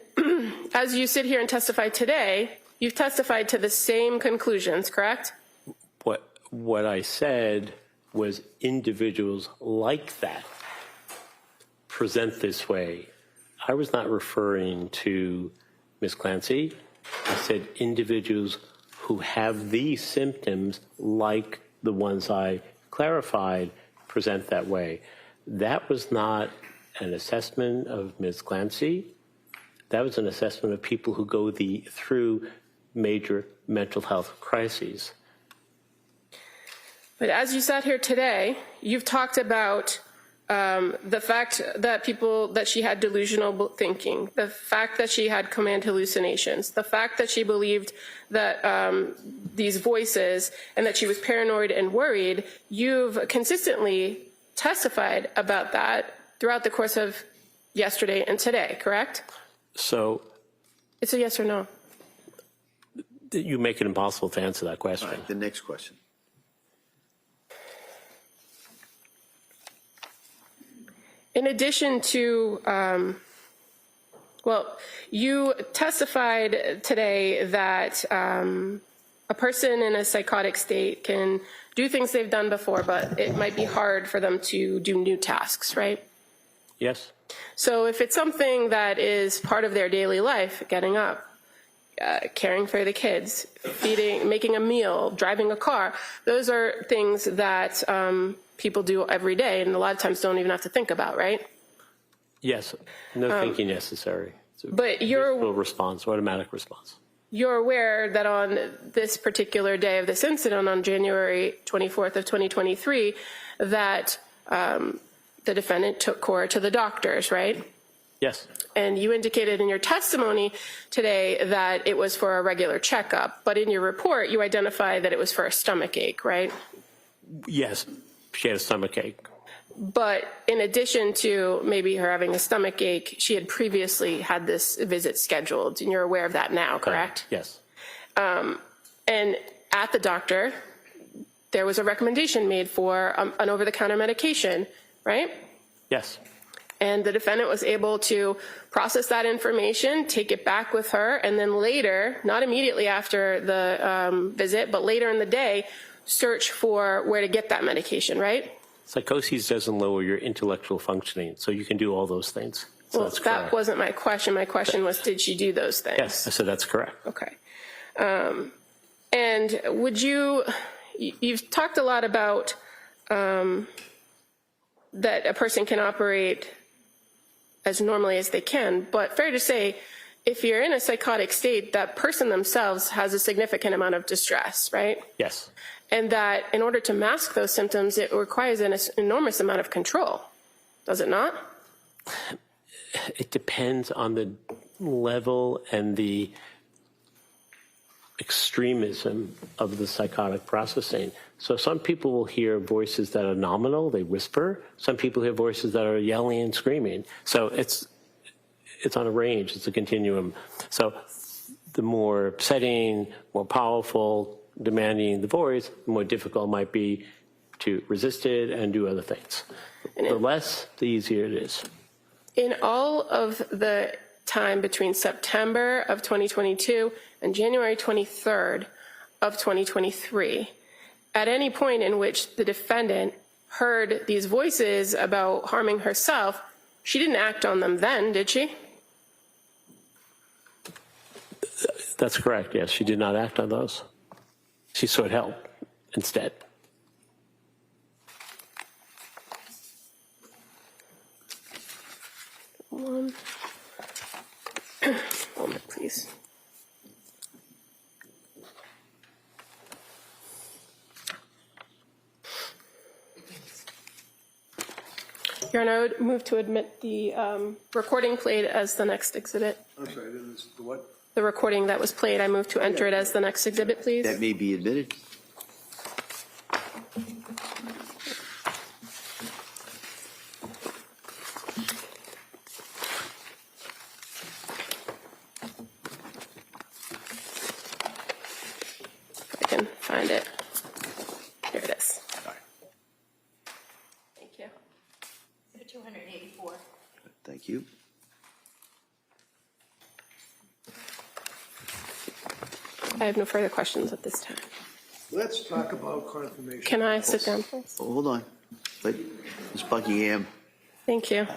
as you sit here and testify today, you've testified to the same conclusions, correct? What I said was individuals like that present this way. I was not referring to Ms. Clancy. I said individuals who have these symptoms, like the ones I clarified, present that way. That was not an assessment of Ms. Clancy. That was an assessment of people who go through major mental health crises. But as you sat here today, you've talked about the fact that she had delusional thinking, the fact that she had command hallucinations, the fact that she believed that these voices and that she was paranoid and worried. You've consistently testified about that throughout the course of yesterday and today, correct? So it's a yes or no. You make it impossible to answer that question. All right, the next question. In addition to, you testified today that a person in a psychotic state can do things they've done before, but it might be hard for them to do new tasks, right? Yes. So if it's something that is part of their daily life, getting up, caring for the kids, feeding, making a meal, driving a car, those are things that people do every day and a lot of times don't even have to think about, right? Yes, no thinking necessary. It's a but you're- visual response, automatic response. You're aware that on this particular day of this incident, on January 24th of 2023, that the defendant took Cora to the doctors, right? Yes, And you indicated in your testimony today that it was for a regular checkup, but in your report you identified that it was for a stomach ache, right? yes, she had a stomach ache. But in addition to maybe her having a stomach ache, she had previously had this visit scheduled, and you're aware of that now, correct? Yes, And at the doctor, there was a recommendation made for an over-the-counter medication, right? yes, And the defendant was able to process that information, take it back with her, and then later, not immediately after the visit, but later in the day, search for where to get that medication, right? psychosis doesn't lower your intellectual functioning, so you can do all those things. So Well, that's that correct. wasn't my question. My question was, did she do those things? Yes, so that's correct. Okay. And would you've talked a lot about that a person can operate as normally as they can, but fair to say, if you're in a psychotic state, that person themselves has a significant amount of distress, right? Yes, And that in order to mask those symptoms, it requires an enormous amount of control. Does it not? it depends on the level and the extremism of the psychotic processing. So some people will hear voices that are nominal, they whisper. Some people hear voices that are yelling and screaming. So it's on a range, it's a continuum. So the more upsetting, more powerful, demanding the voice, the more difficult it might be to resist it and do other things. The less, the easier it is. In all of the time between September of 2022 and January 23rd of 2023, at any point in which the defendant heard these voices about harming herself, she didn't act on them then, did she? That's correct, yes. She did not act on those. She sought help instead. One moment, please. Your Honor, I would move to admit the recording played as the next exhibit. I'm sorry, the what? The recording that was played, I move to enter it as the next exhibit, please. That may be admitted. If I can find it. Here it is. Thank you. 284. Thank you. I have no further questions at this time. Let's talk about confirmation. Can I sit down, please? Oh, hold on. Let Ms. Buckingham Thank you.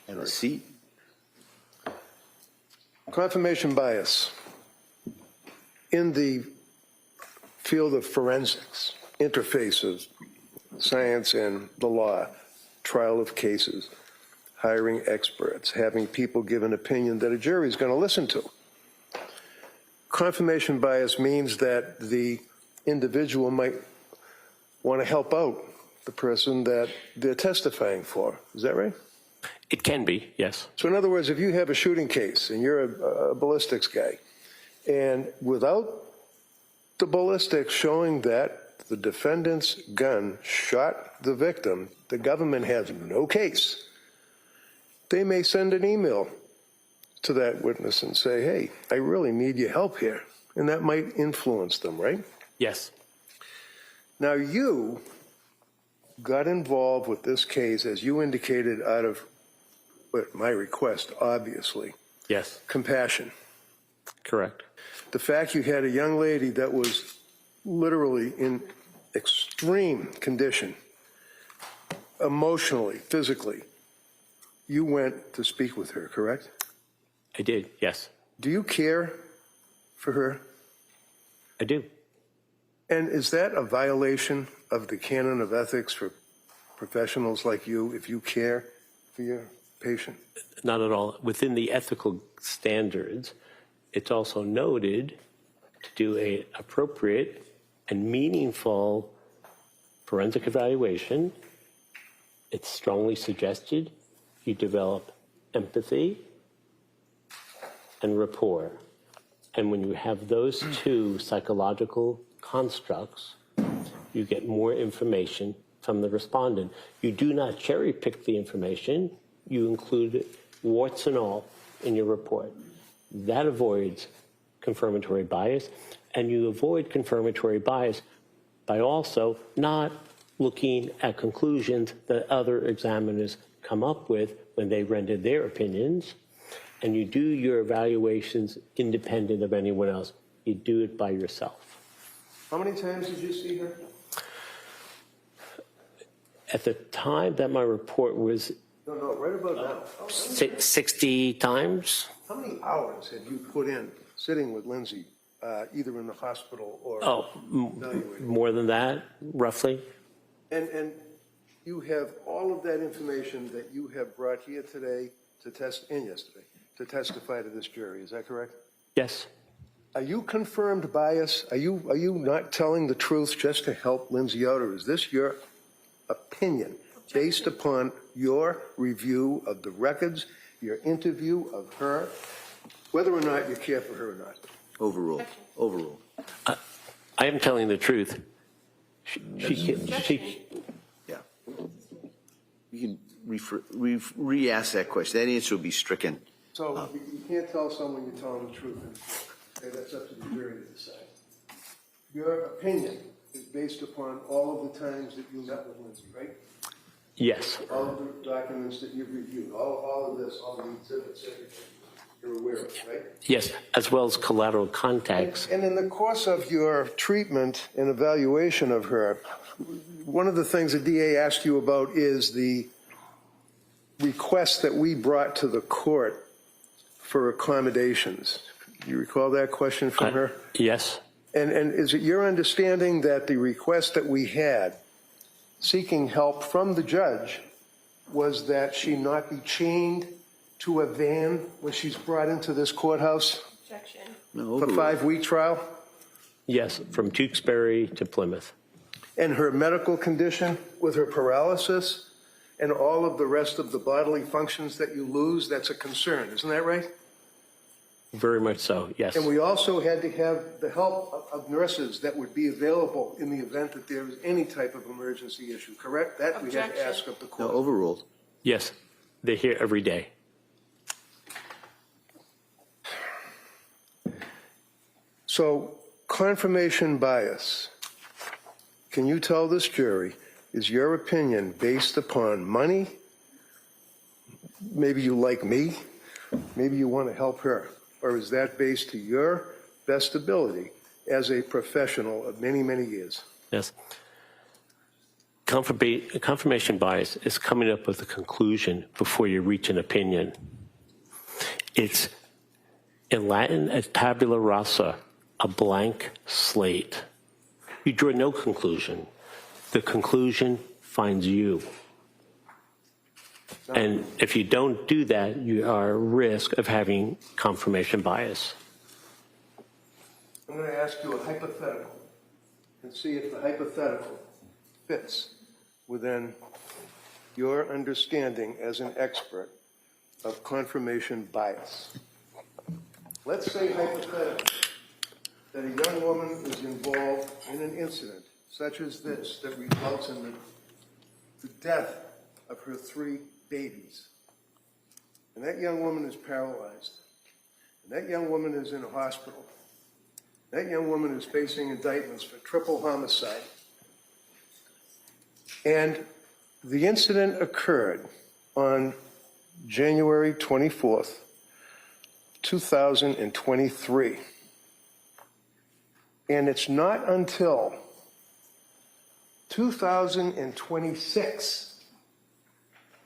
have a seat. Confirmation bias. In the field of forensics, interface of science and the law, trial of cases, hiring experts, having people give an opinion that a jury is going to listen to. Confirmation bias means that the individual might want to help out the person that they're testifying for. Is that right? It can be, yes. So in other words, if you have a shooting case and you're a ballistics guy, and without the ballistics showing that the defendant's gun shot the victim, the government has no case, they may send an email to that witness and say, hey, I really need your help here. And that might influence them, right? Yes. Now, you got involved with this case, as you indicated, out of my request, obviously, Yes. compassion. Correct. The fact you had a young lady that was literally in extreme condition emotionally, physically, you went to speak with her, correct? I did, yes. Do you care for her? I do. And is that a violation of the canon of ethics for professionals like you if you care for your patient? Not at all. Within the ethical standards, it's also noted to do an appropriate and meaningful forensic evaluation. It's strongly suggested you develop empathy and rapport. And when you have those two psychological constructs, you get more information from the respondent. You do not cherry pick the information. You include warts and all in your report. That avoids confirmatory bias, and you avoid confirmatory bias by also not looking at conclusions that other examiners come up with when they render their opinions, and you do your evaluations independent of anyone else. You do it by yourself. How many times did you see her? At the time that my report was No, right about now. 60 times. How many hours had you put in sitting with Lindsay, either in the hospital or evaluating? More than that, roughly. And you have all of that information that you have brought here today to yesterday to testify to this jury. Is that correct? Yes. Are you confirmed bias? Are you not telling the truth just to help Lindsay out, or is this your opinion based upon your review of the records, your interview of her, whether or not you care for her or not? Overruled. Overruled. I am telling the truth. She Yeah. You can re-ask that question. That answer will be stricken. So you can't tell someone you're telling the truth. Okay, that's up to the jury to decide. Your opinion is based upon all of the times that you met with Lindsay, right? Yes. All of the documents that you've reviewed, all of this, all the exhibits, everything you're aware of, right? Yes, as well as collateral contacts. And in the course of your treatment and evaluation of her, one of the things the DA asked you about is the request that we brought to the court for accommodations. Do you recall that question from her? Yes. And is it your understanding that the request that we had seeking help from the judge was that she not be chained to a van when she's brought into this courthouse Objection. No, for a overruled. 5-week trial? Yes, from Tewksbury to Plymouth. And her medical condition with her paralysis and all of the rest of the bodily functions that you lose, that's a concern, isn't that right? Very much so, yes. And we also had to have the help of nurses that would be available in the event that there was any type of emergency issue, correct? That we had to ask of the No, court. overruled. Yes, they're here every day. So, confirmation bias. Can you tell this jury, is your opinion based upon money? Maybe you like me, maybe you want to help her, or is that based to your best ability as a professional of many, many years? Yes. Confirmation bias is coming up with a conclusion before you reach an opinion. It's, in Latin, a tabula rasa, a blank slate. You draw no conclusion. The conclusion finds you. And if you don't do that, you are at risk of having confirmation bias. I'm going to ask you a hypothetical and see if the hypothetical fits within your understanding as an expert of confirmation bias. Let's say hypothetically that a young woman is involved in an incident such as this that results in the death of her 3 babies. And that young woman is paralyzed. And that young woman is in a hospital. That young woman is facing indictments for triple homicide. And the incident occurred on January 24th, 2023. And it's not until 2026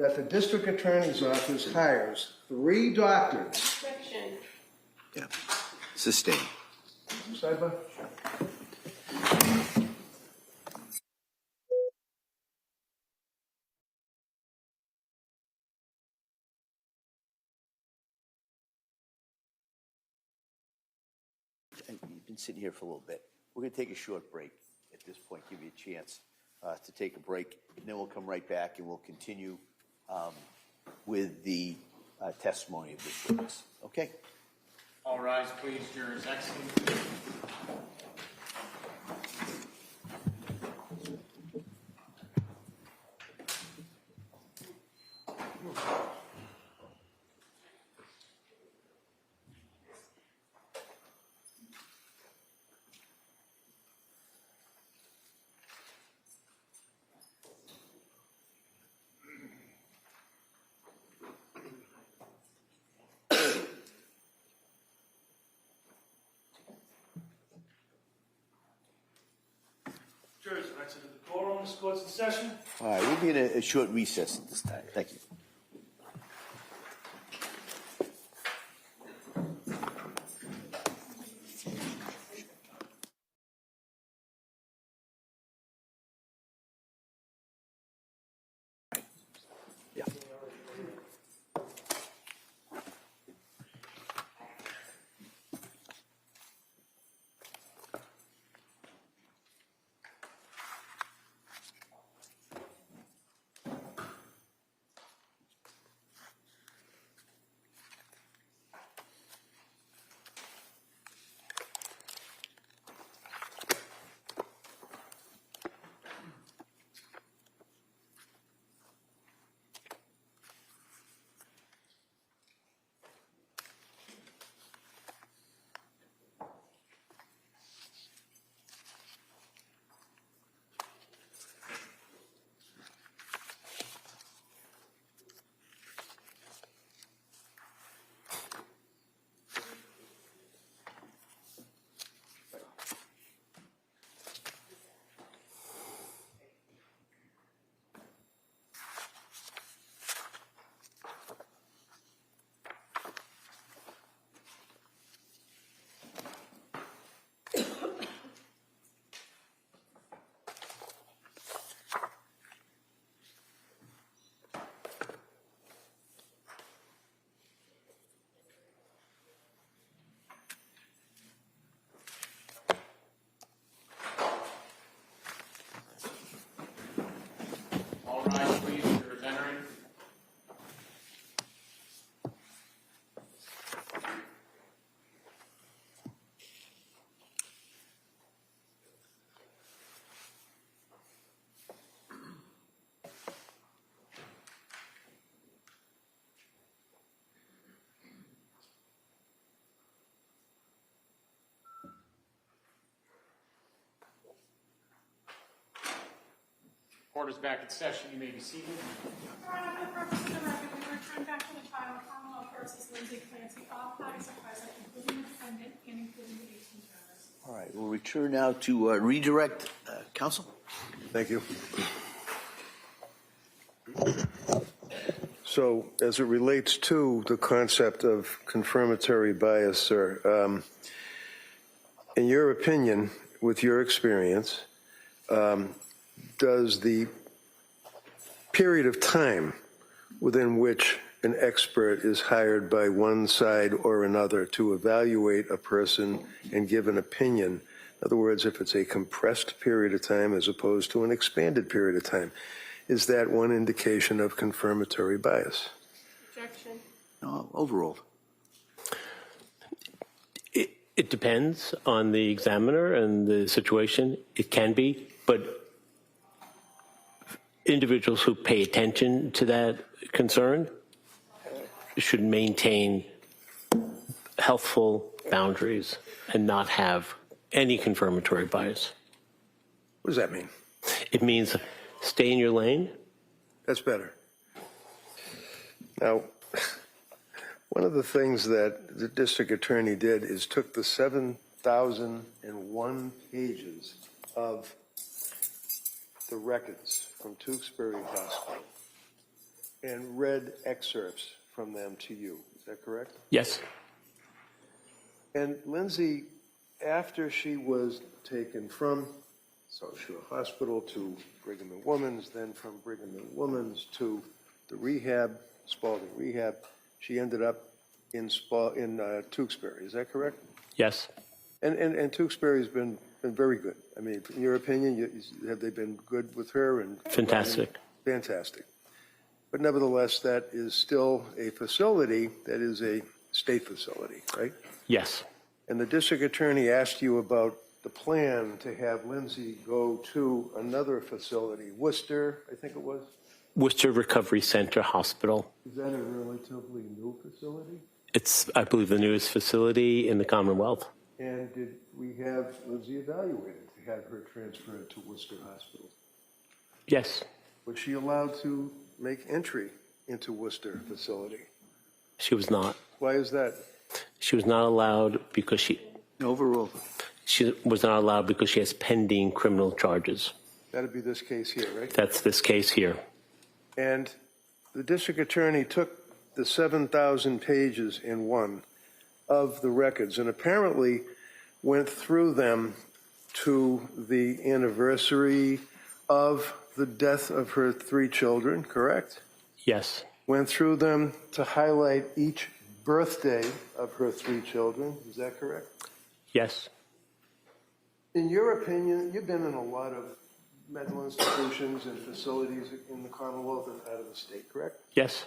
that the district attorney's office hires 3 doctors. Objection. Yeah. Sustain. Sidebar? You've been sitting here for a little bit. We're going to take a short break at this point, give you a chance to take a break, and then we'll come right back and we'll continue with the testimony of this witness. Okay? All rise, please. Jurors exit. Jurors have exited the courtroom. This court's in session. All right, we'll be in a short recess at this time. Thank you. Yeah. All rise, please. Jurors entering. Court is back in session. You may be seated. Your Honor, for the purpose of the record, we return back to the trial of Commonwealth versus Lindsay Clancy. All parties are present, including the defendant and including the 18 jurors. All right, we'll return now to redirect counsel. Thank you. So, as it relates to the concept of confirmatory bias, sir, in your opinion, with your experience, does the period of time within which an expert is hired by one side or another to evaluate a person and give an opinion, in other words, if it's a compressed period of time as opposed to an expanded period of time, is that one indication of confirmatory bias? Objection. No, overruled. It depends on the examiner and the situation. It can be, but individuals who pay attention to that concern should maintain healthful boundaries and not have any confirmatory bias. What does that mean? It means stay in your lane. That's better. Now, one of the things that the district attorney did is took the 7,001 pages of the records from Tewksbury Hospital and read excerpts from them to you. Is that correct? Yes. And Lindsay, after she was taken from South Shore Hospital to Brigham and Women's, then from Brigham and Women's to the rehab, Spalding Rehab, she ended up in Tewksbury. Is that correct? Yes. And Tewksbury's been very good. I mean, in your opinion, have they been good with her? And Fantastic. Fantastic. But nevertheless, that is still a facility that is a state facility, right? Yes. And the district attorney asked you about the plan to have Lindsay go to another facility, Worcester, I think it was? Worcester Recovery Center Hospital. Is that a relatively new facility? It's, I believe, the newest facility in the Commonwealth. And did we have Lindsay evaluated to have her transferred to Worcester Hospital? Yes. Was she allowed to make entry into Worcester facility? She was not. Why is that? She was not allowed because she was not allowed because she has pending criminal charges. That'd be this case here, right? That's this case here. And the district attorney took the 7,000 pages in one of the records and apparently went through them to the anniversary of the death of her 3 children, correct? Yes. Went through them to highlight each birthday of her 3 children. Is that correct? Yes. In your opinion, you've been in a lot of mental institutions and facilities in the Commonwealth and out of the state, correct? Yes.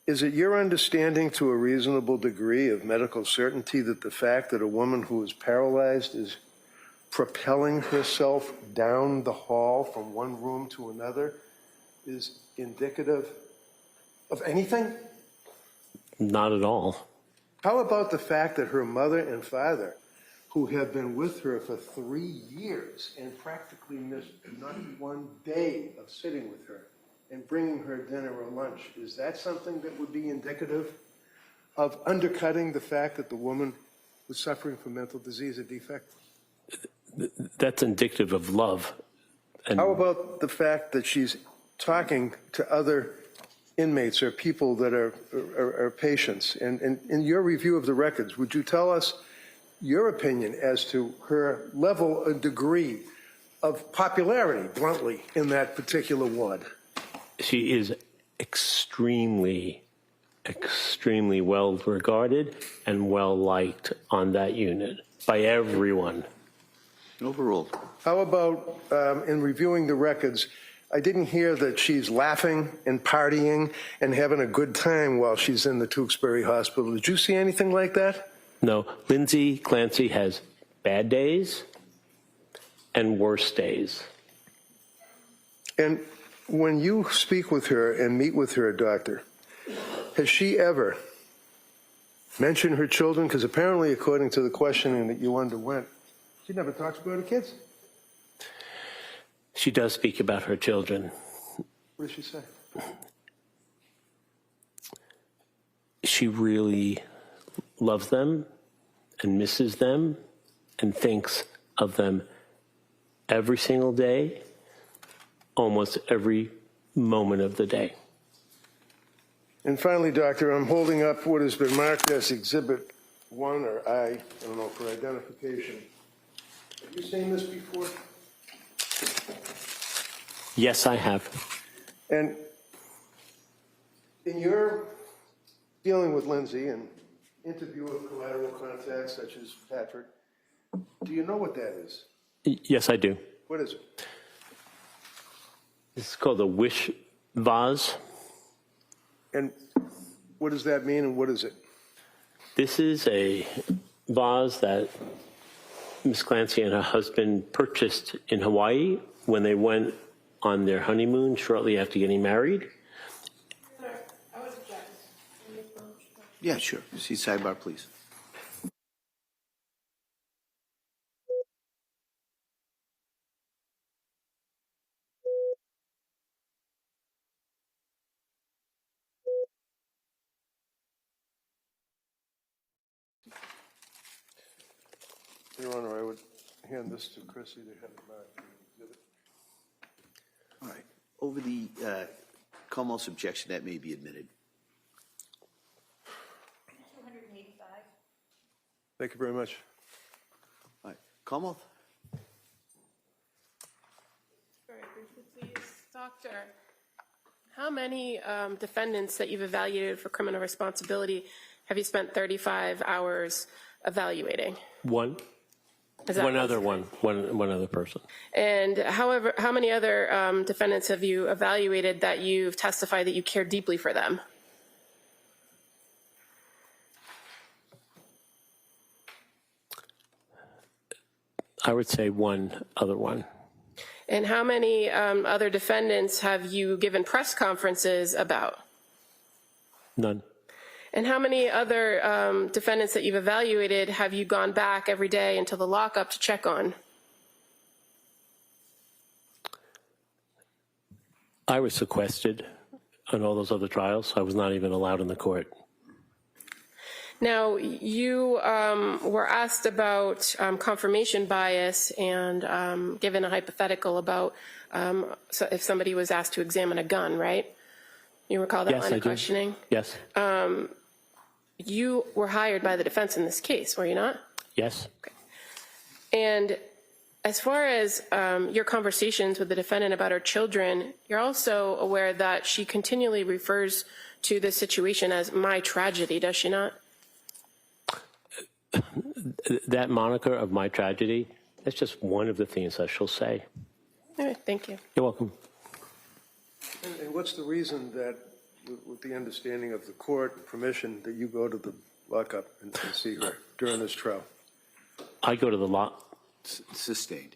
Is it your understanding to a reasonable degree of medical certainty that the fact that a woman who is paralyzed is propelling herself down the hall from one room to another is indicative of anything? Not at all. How about the fact that her mother and father, who have been with her for 3 years and practically missed not one day of sitting with her and bringing her dinner or lunch, is that something that would be indicative of undercutting the fact that the woman was suffering from mental disease or defect? That's indicative of love. And How about the fact that she's talking to other inmates or people that are patients? And in your review of the records, would you tell us your opinion as to her level and degree of popularity, bluntly, in that particular ward? she is extremely, extremely well regarded and well liked on that unit by everyone. Overruled. How about, in reviewing the records, I didn't hear that she's laughing and partying and having a good time while she's in the Tewksbury Hospital. Did you see anything like that? No, Lindsay Clancy has bad days and worse days. And when you speak with her and meet with her, doctor, has she ever mentioned her children? Because apparently, according to the questioning that you underwent, she never talks about her kids. She does speak about her children. What does she say? She really loves them and misses them and thinks of them every single day, almost every moment of the day. And finally, doctor, I'm holding up what has been marked as Exhibit 1 or I don't know, for identification. Have you seen this before? Yes, I have. And in your dealing with Lindsay and interview of collateral contacts such as Patrick, do you know what that is? Yes, I do. What is it? This is called a wish vase. And what does that mean and what is it? This is a vase that Miss Clancy and her husband purchased in Hawaii when they went on their honeymoon shortly after getting married. Yeah, sure. See sidebar, please. Your Honor, I would hand this to Chrissy to have it marked. All right. Over the Commonwealth's objection, that may be admitted. 285. Thank you very much. All right. Commonwealth? Very briefly, please. Doctor, how many defendants that you've evaluated for criminal responsibility have you spent 35 hours evaluating? One other person. And however, how many other defendants have you evaluated that you've testified that you care deeply for them? I would say one other one. And how many other defendants have you given press conferences about? None. And how many other defendants that you've evaluated have you gone back every day until the lockup to check on? I was sequestered on all those other trials, so I was not even allowed in the court. Now, you were asked about confirmation bias and given a hypothetical about so if somebody was asked to examine a gun, right? You recall that Yes, line I of do. questioning? Yes. You were hired by the defense in this case, were you not? Yes. And as far as your conversations with the defendant about her children, you're also aware that she continually refers to this situation as my tragedy, does she not? That moniker of my tragedy, that's just one of the things that she'll say. All right, thank you. You're welcome. And what's the reason that, with the understanding of the court and permission, that you go to the lockup and see her during this trial? I go to the Sustained.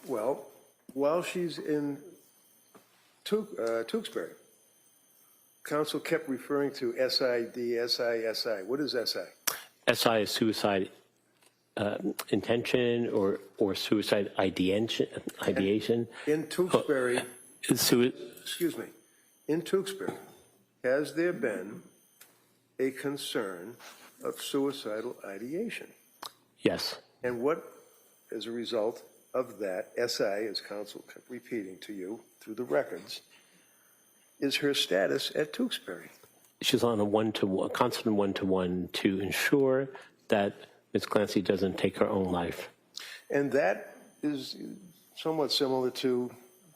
Well, while she's in Tewksbury, counsel kept referring to SID, SI. What is SI? SI is suicide intention or suicide ideation. In Tewksbury, Sui- excuse me, in Tewksbury, has there been a concern of suicidal ideation? Yes. And what, as a result of that, SI, as counsel kept repeating to you through the records, is her status at Tewksbury? She's on a constant one-to-one to ensure that Ms. Clancy doesn't take her own life. And that is somewhat similar to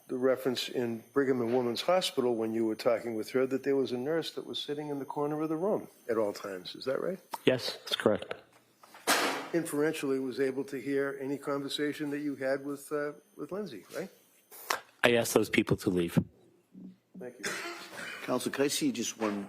the reference in Brigham and Women's Hospital when you were talking with her that there was a nurse that was sitting in the corner of the room at all times. Is that right? Yes, that's correct. Inferentially was able to hear any conversation that you had with Lindsay, right? I asked those people to leave. Thank you. Counsel, can I see just one?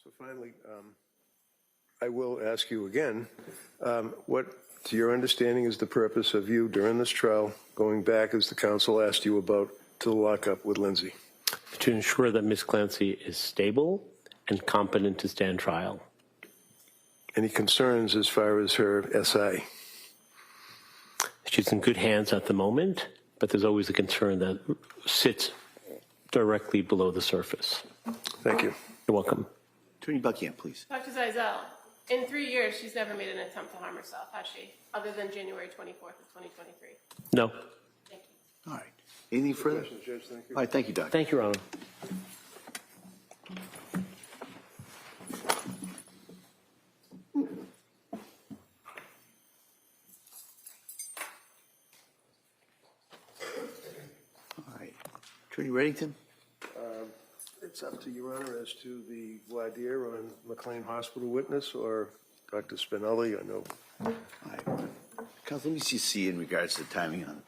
So finally, I will ask you again, what, to your understanding, is the purpose of you during this trial going back, as the counsel asked you about, to the lockup with Lindsay? To ensure that Ms. Clancy is stable and competent to stand trial. Any concerns as far as her SI? She's in good hands at the moment, but there's always a concern that sits directly below the surface. Thank you. You're welcome. Attorney Buckingham, please. Dr. Zeisel, in 3 years, she's never made an attempt to harm herself, has she? Other than January 24th of 2023. No. Thank you. All right. Anything further? Questions, Judge? Thank you. All right, thank you, Doctor. Thank you, Ron. All right. Attorney Reddington? It's up to Your Honor as to the voir dire on McLean Hospital witness or Dr. Spinelli. I know. All right. Counsel, let me see in regards to the timing on it.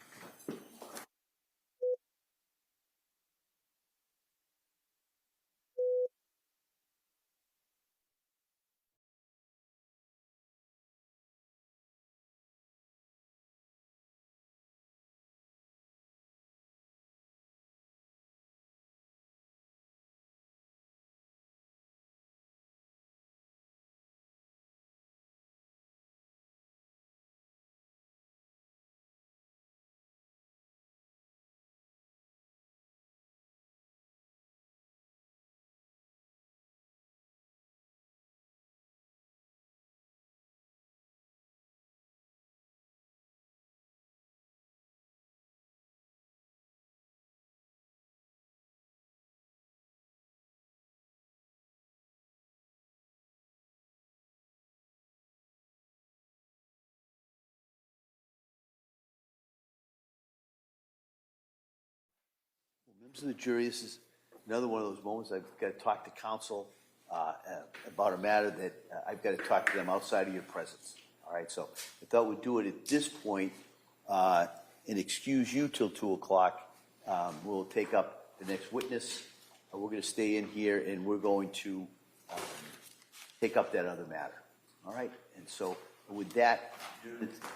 Members of the jury, this is another one of those moments I've got to talk to counsel about a matter that I've got to talk to them outside of your presence. All right, so I thought we'd do it at this point and excuse you till 2 o'clock. We'll take up the next witness. We're going to stay in here and we're going to take up that other matter. All right, and so with that,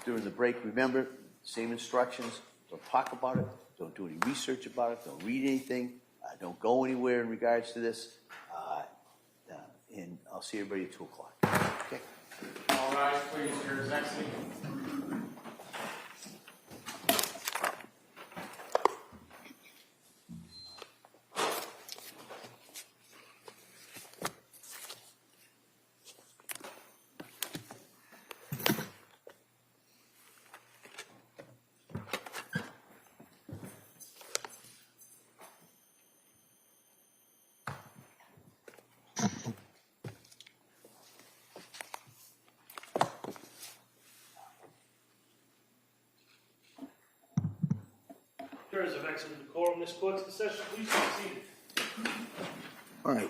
during the break, remember, same instructions. Don't talk about it. Don't do any research about it. Don't read anything. Don't go anywhere in regards to this. And I'll see everybody at 2 o'clock. Okay. All rise, please. Your executive. Jurors have exited the quorum. This court's session. Please be seated. All right.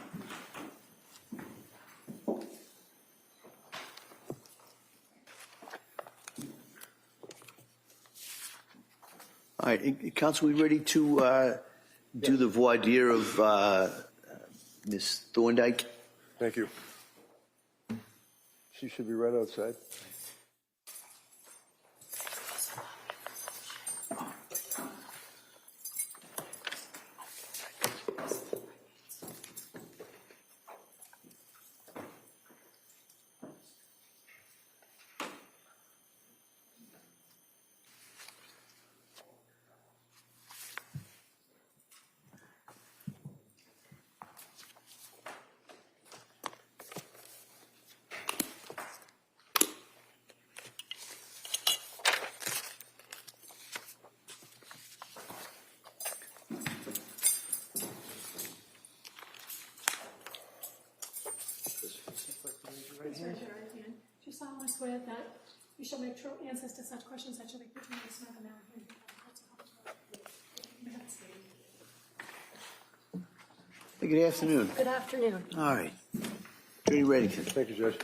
All right, counsel, we ready to do the voir dire of Ms. Thorndike? Thank you. She should be right outside. Do you solemnly swear that you shall make true answers to such questions that shall be put to you in this matter now? Good afternoon. Good afternoon. All right. Attorney Reddington. Thank you, Judge.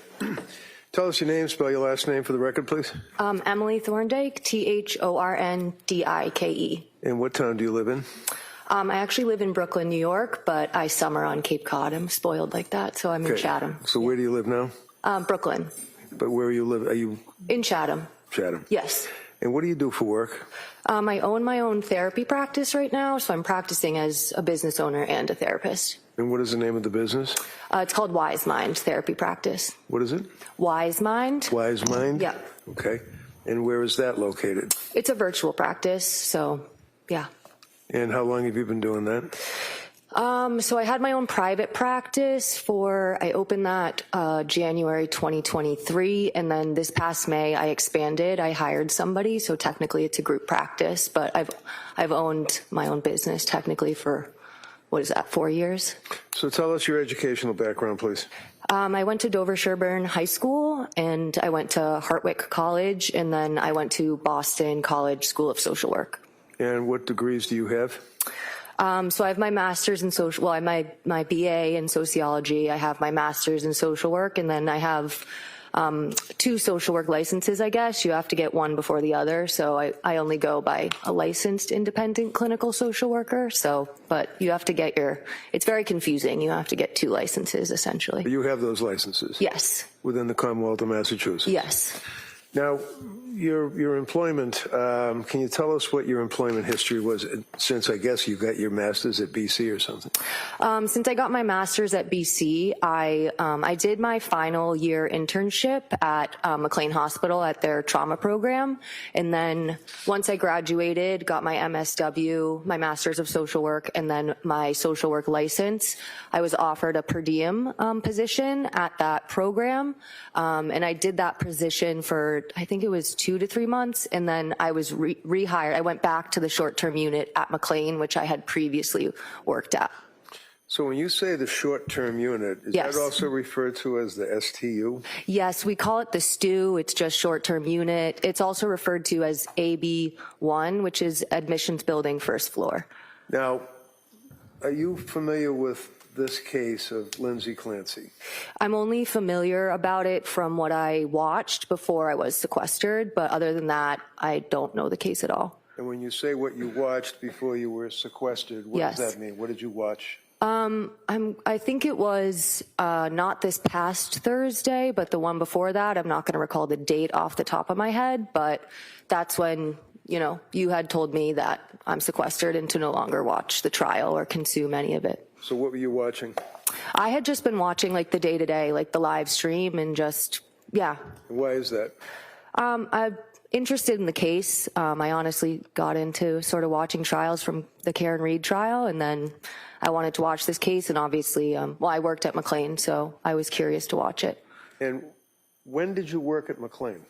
Tell us your name, spell your last name for the record, please. Emily Thorndike, Thorndike. And what town do you live in? I actually live in Brooklyn, New York, but I summer on Cape Cod. I'm spoiled like that, so I'm in Chatham. So where do you live now? Brooklyn. But where you live? Are you In Chatham. Chatham? Yes. And what do you do for work? I own my own therapy practice right now, so I'm practicing as a business owner and a therapist. And what is the name of the business? It's called Wise Mind Therapy Practice. What is it? Wise Mind. Wise Mind? Yeah. Okay. And where is that located? It's a virtual practice, so yeah. And how long have you been doing that? So I had my own private practice I opened that January 2023, and then this past May I expanded. I hired somebody, so technically it's a group practice, but I've owned my own business technically for, 4 years? So tell us your educational background, please. I went to Dover Sherburne High School, and I went to Hartwick College, and then I went to Boston College School of Social Work. And what degrees do you have? So I have my master's in social, I have my BA in sociology. I have my master's in social work, and then I have 2 social work licenses, I guess. You have to get one before the other. So I only go by a licensed independent clinical social worker. But you have to get it's very confusing. You have to get 2 licenses, essentially. You have those licenses? Yes. Within the Commonwealth of Massachusetts? Yes. Now, your employment, can you tell us what your employment history was since I guess you got your master's at BC or something? Since I got my master's at BC, I did my final year internship at McLean Hospital at their trauma program. And then once I graduated, got my MSW, my master's of social work, and then my social work license, I was offered a per diem position at that program. And I did that position for, I think it was 2 to 3 months, and then I was rehired. I went back to the short-term unit at McLean, which I had previously worked at. So when you say the short-term unit, is Yes. that also referred to as the STU? Yes, we call it the STU. It's just short-term unit. It's also referred to as AB1, which is admissions building first floor. Now, are you familiar with this case of Lindsay Clancy? I'm only familiar about it from what I watched before I was sequestered, but other than that, I don't know the case at all. And when you say what you watched before you were sequestered, what Yes. does that mean? What did you watch? I think it was not this past Thursday, but the one before that. I'm not going to recall the date off the top of my head, but that's when, you had told me that I'm sequestered and to no longer watch the trial or consume any of it. So what were you watching? I had just been watching like the day-to-day, like the live stream and just, yeah. Why is that? I'm interested in the case. I honestly got into sort of watching trials from the Karen Reed trial, and then I wanted to watch this case, and obviously, I worked at McLean, so I was curious to watch it. And when did you work at McLean?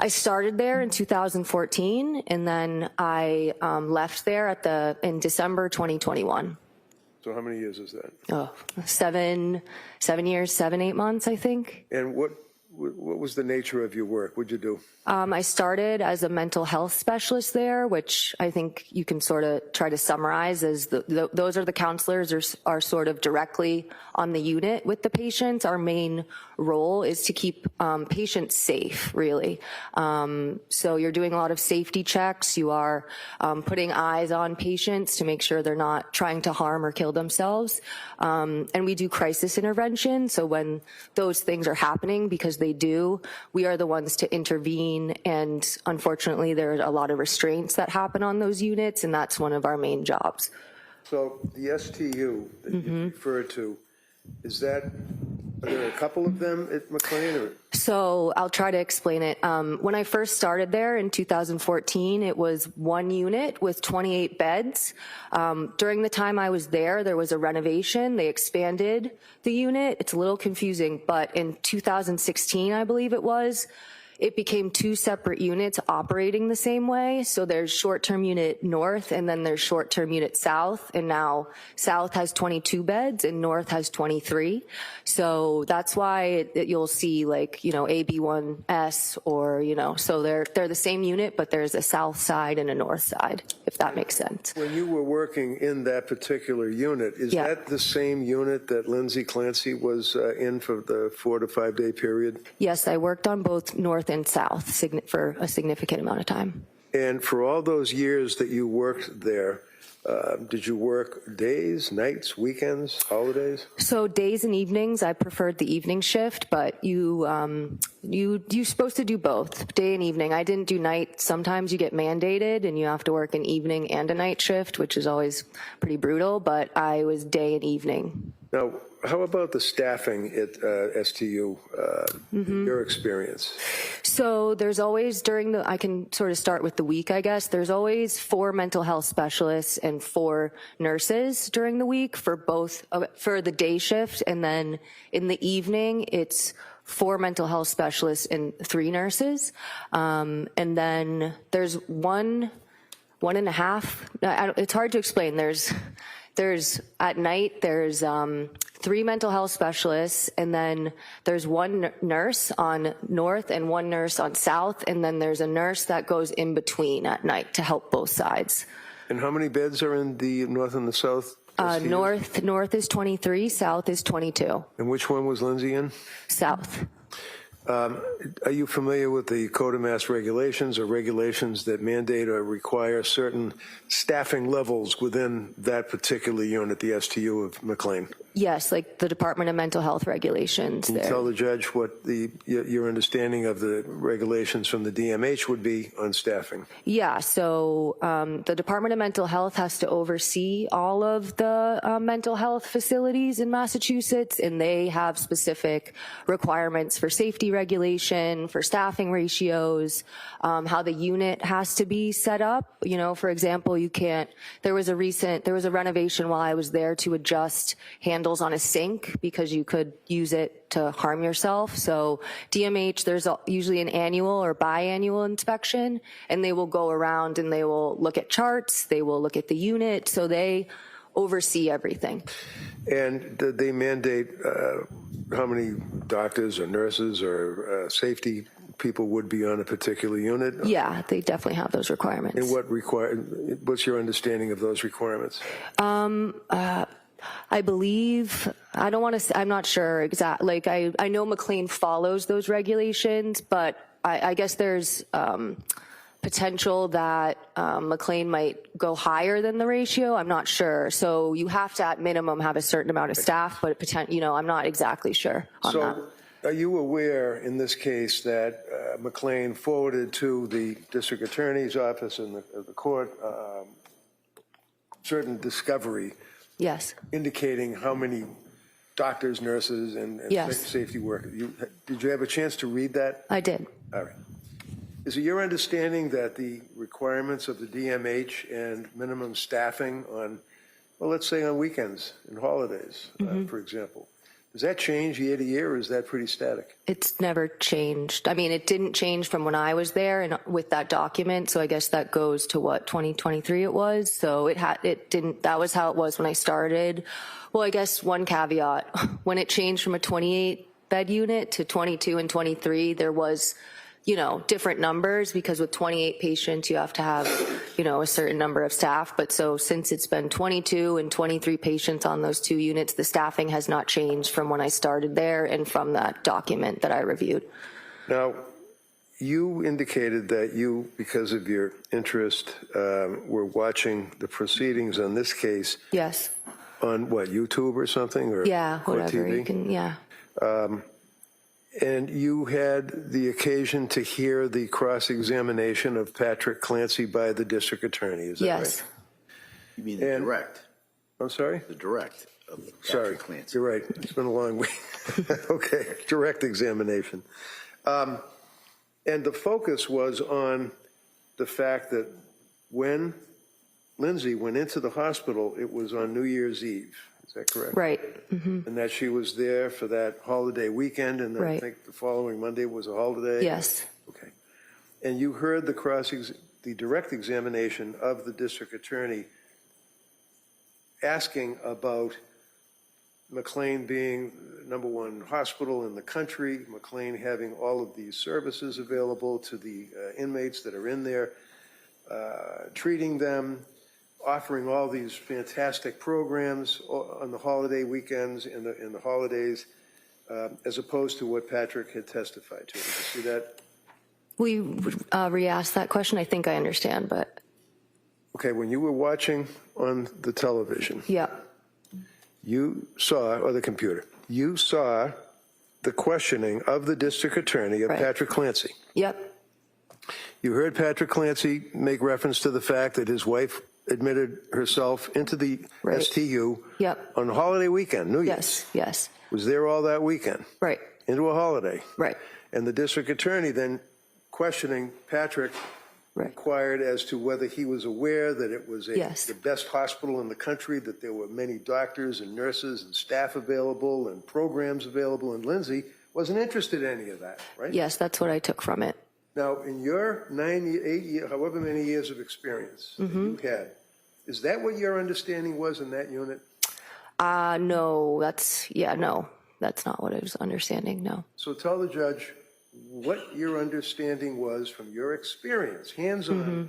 I started there in 2014, and then I left there in December 2021. So how many years is that? Oh, 7 years, 8 months, I think. And what was the nature of your work? What'd you do? I started as a mental health specialist there, which I think you can sort of try to summarize as those are the counselors are sort of directly on the unit with the patients. Our main role is to keep patients safe, really. So you're doing a lot of safety checks. You are putting eyes on patients to make sure they're not trying to harm or kill themselves. And we do crisis intervention. So when those things are happening, because they do, we are the ones to intervene. And unfortunately, there are a lot of restraints that happen on those units, and that's one of our main jobs. So the STU that you referred to, are there a couple of them at McLean? Or? So I'll try to explain it. When I first started there in 2014, it was one unit with 28 beds. During the time I was there was a renovation. They expanded the unit. It's a little confusing, but in 2016, I believe it became two separate units operating the same way. So there's short-term unit north, and then there's short-term unit south. And now south has 22 beds and north has 23. So that's why you'll see like, AB1S or, so they're the same unit, but there's a south side and a north side, if that makes sense. When you were working in that particular unit, is that the same unit that Lindsay Clancy was in for the 4 to 5 day period? Yes, I worked on both north and south for a significant amount of time. And for all those years that you worked there, did you work days, nights, weekends, holidays? So days and evenings, I preferred the evening shift, but you're supposed to do both, day and evening. I didn't do night. Sometimes you get mandated and you have to work an evening and a night shift, which is always pretty brutal, but I was day and evening. Now, how about the staffing at STU, your experience? So there's always I can sort of start with the week, I guess. There's always 4 mental health specialists and 4 nurses during the week for the day shift. And then in the evening, it's 4 mental health specialists and 3 nurses. And then there's one and a half. It's hard to explain. There's at night, there's 3 mental health specialists, and then there's 1 nurse on north and 1 nurse on south, and then there's a nurse that goes in between at night to help both sides. And how many beds are in the north and the south? North is 23, south is 22. And which one was Lindsay in? South. Are you familiar with the Code of Mass Regulations or regulations that mandate or require certain staffing levels within that particular unit, the STU of McLean? Yes, like the Department of Mental Health regulations. Can you tell the judge what your understanding of the regulations from the DMH would be on staffing? Yeah, so the Department of Mental Health has to oversee all of the mental health facilities in Massachusetts, and they have specific requirements for safety regulation, for staffing ratios, how the unit has to be set up. For example, there was a renovation while I was there to adjust handles on a sink because you could use it to harm yourself. So DMH, there's usually an annual or biannual inspection, and they will go around and they will look at charts, they will look at the unit, so they oversee everything. And they mandate how many doctors or nurses or safety people would be on a particular unit? Yeah, they definitely have those requirements. And what's your understanding of those requirements? I believe, I don't want to say, I'm not sure exactly. Like, I know McLean follows those regulations, but I guess there's potential that McLean might go higher than the ratio. I'm not sure. So you have to, at minimum, have a certain amount of staff, but I'm not exactly sure on that. Are you aware in this case that McLean forwarded to the district attorney's office and the court certain discovery? Yes. Indicating how many doctors, nurses, and Yes. safety workers. Did you have a chance to read that? I did. All right. Is it your understanding that the requirements of the DMH and minimum staffing on, well, let's say on weekends and holidays, for example, does that change year to year, or is that pretty static? It's never changed. I mean, it didn't change from when I was there and with that document. So I guess that goes to what, 2023 it was. So it didn't, that was how it was when I started. Well, I guess one caveat, when it changed from a 28 bed unit to 22 and 23, there was, different numbers, because with 28 patients, you have to have, a certain number of staff. But so since it's been 22 and 23 patients on those two units, the staffing has not changed from when I started there and from that document that I reviewed. Now, you indicated that you, because of your interest, were watching the proceedings on this case. Yes. On what, YouTube or something? Or, yeah, whatever. TV? You can, yeah. And you had the occasion to hear the cross-examination of Patrick Clancy by the district attorney, is that Yes. right? You mean the direct? I'm sorry? The direct of Sorry, Patrick Clancy. you're right. It's been a long week. Okay, direct examination. And the focus was on the fact that when Lindsay went into the hospital, it was on New Year's Eve. Is that correct? Right. And that she was there for that holiday weekend, and then I Right. think the following Monday was a holiday? Yes. Okay. And you heard the direct examination of the district attorney asking about McLean being number one hospital in the country, McLean having all of these services available to the inmates that are in there, treating them, offering all these fantastic programs on the holiday weekends and the holidays, as opposed to what Patrick had testified to. Did you see that? Will you re-ask that question? I think I understand, but. Okay, when you were watching on the television, Yeah. you saw, or the computer, you saw the questioning of the district attorney of Right. Patrick Clancy. Yep. You heard Patrick Clancy make reference to the fact that his wife admitted herself into the Right. STU Yep. on holiday weekend, New Year's. Yes. Yes. Was there all that weekend, Right. into a holiday. Right. And the district attorney then questioning Patrick Right. inquired as to whether he was aware that it was Yes. the best hospital in the country, that there were many doctors and nurses and staff available and programs available, and Lindsay wasn't interested in any of that, right? Yes, that's what I took from it. Now, in your 8 years, however many years of experience that Mm-hmm. you had, is that what your understanding was in that unit? No, that's not what I was understanding, no. So tell the judge what your understanding was from your experience, hands-on, Mm-hmm.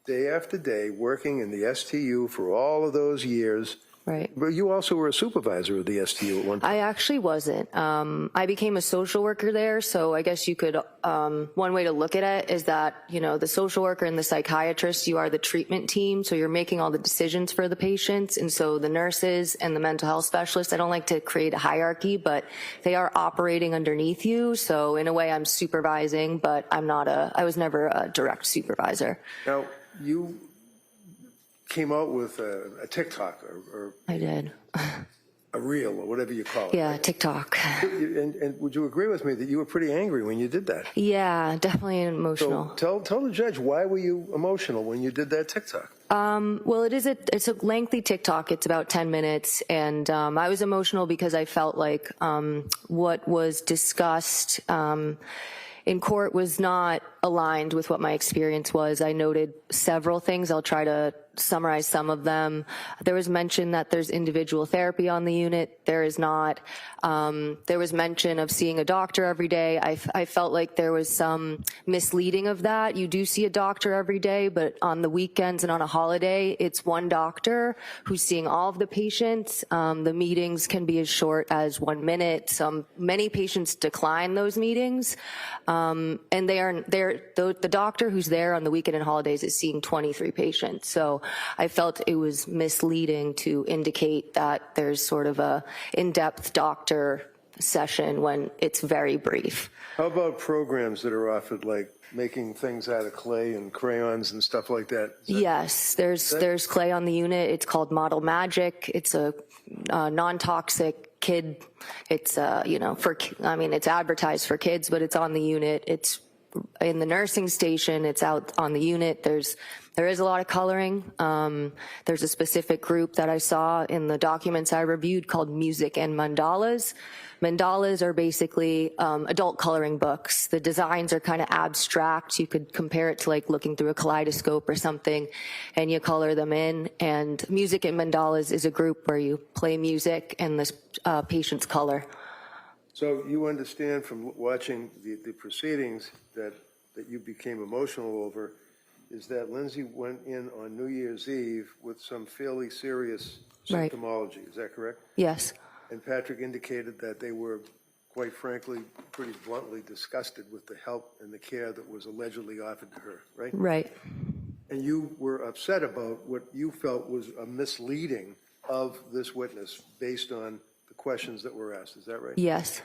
day after day, working in the STU for all of those years. Right. But you also were a supervisor of the STU at one time. I actually wasn't. I became a social worker there, so I guess you could, one way to look at it is that, the social worker and the psychiatrist, you are the treatment team, so you're making all the decisions for the patients, and so the nurses and the mental health specialists, I don't like to create a hierarchy, but they are operating underneath you, so in a way I'm supervising, but I was never a direct supervisor. Now, you came out with a TikTok or I did. a reel or whatever you call it. Yeah, TikTok. And would you agree with me that you were pretty angry when you did that? Yeah, definitely emotional. So tell the judge, why were you emotional when you did that TikTok? Well, it's a lengthy TikTok. It's about 10 minutes. And I was emotional because I felt like what was discussed in court was not aligned with what my experience was. I noted several things. I'll try to summarize some of them. There was mention that there's individual therapy on the unit. There is not. There was mention of seeing a doctor every day. I felt like there was some misleading of that. You do see a doctor every day, but on the weekends and on a holiday, it's one doctor who's seeing all of the patients. The meetings can be as short as 1 minute. Many patients decline those meetings, and the doctor who's there on the weekend and holidays is seeing 23 patients. So I felt it was misleading to indicate that there's sort of a in-depth doctor session when it's very brief. How about programs that are offered, like making things out of clay and crayons and stuff like that? Yes, there's clay on the unit. It's called Model Magic. It's a non-toxic kid. It's it's advertised for kids, but it's on the unit. It's in the nursing station. It's out on the unit. There is a lot of coloring. There's a specific group that I saw in the documents I reviewed called Music and Mandalas. Mandalas are basically adult coloring books. The designs are kind of abstract. You could compare it to like looking through a kaleidoscope or something, and you color them in. And Music and Mandalas is a group where you play music and the patients color. So you understand from watching the proceedings that you became emotional over is that Lindsay went in on New Year's Eve with some fairly serious Right. symptomology. Is that correct? Yes. And Patrick indicated that they were, quite frankly, pretty bluntly disgusted with the help and the care that was allegedly offered to her, right? Right. And you were upset about what you felt was a misleading of this witness based on the questions that were asked. Is that right? Yes.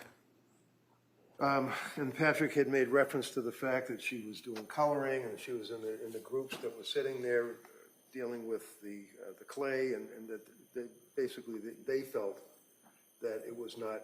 And Patrick had made reference to the fact that she was doing coloring and she was in the groups that were sitting there dealing with the clay, and that basically they felt that it was not,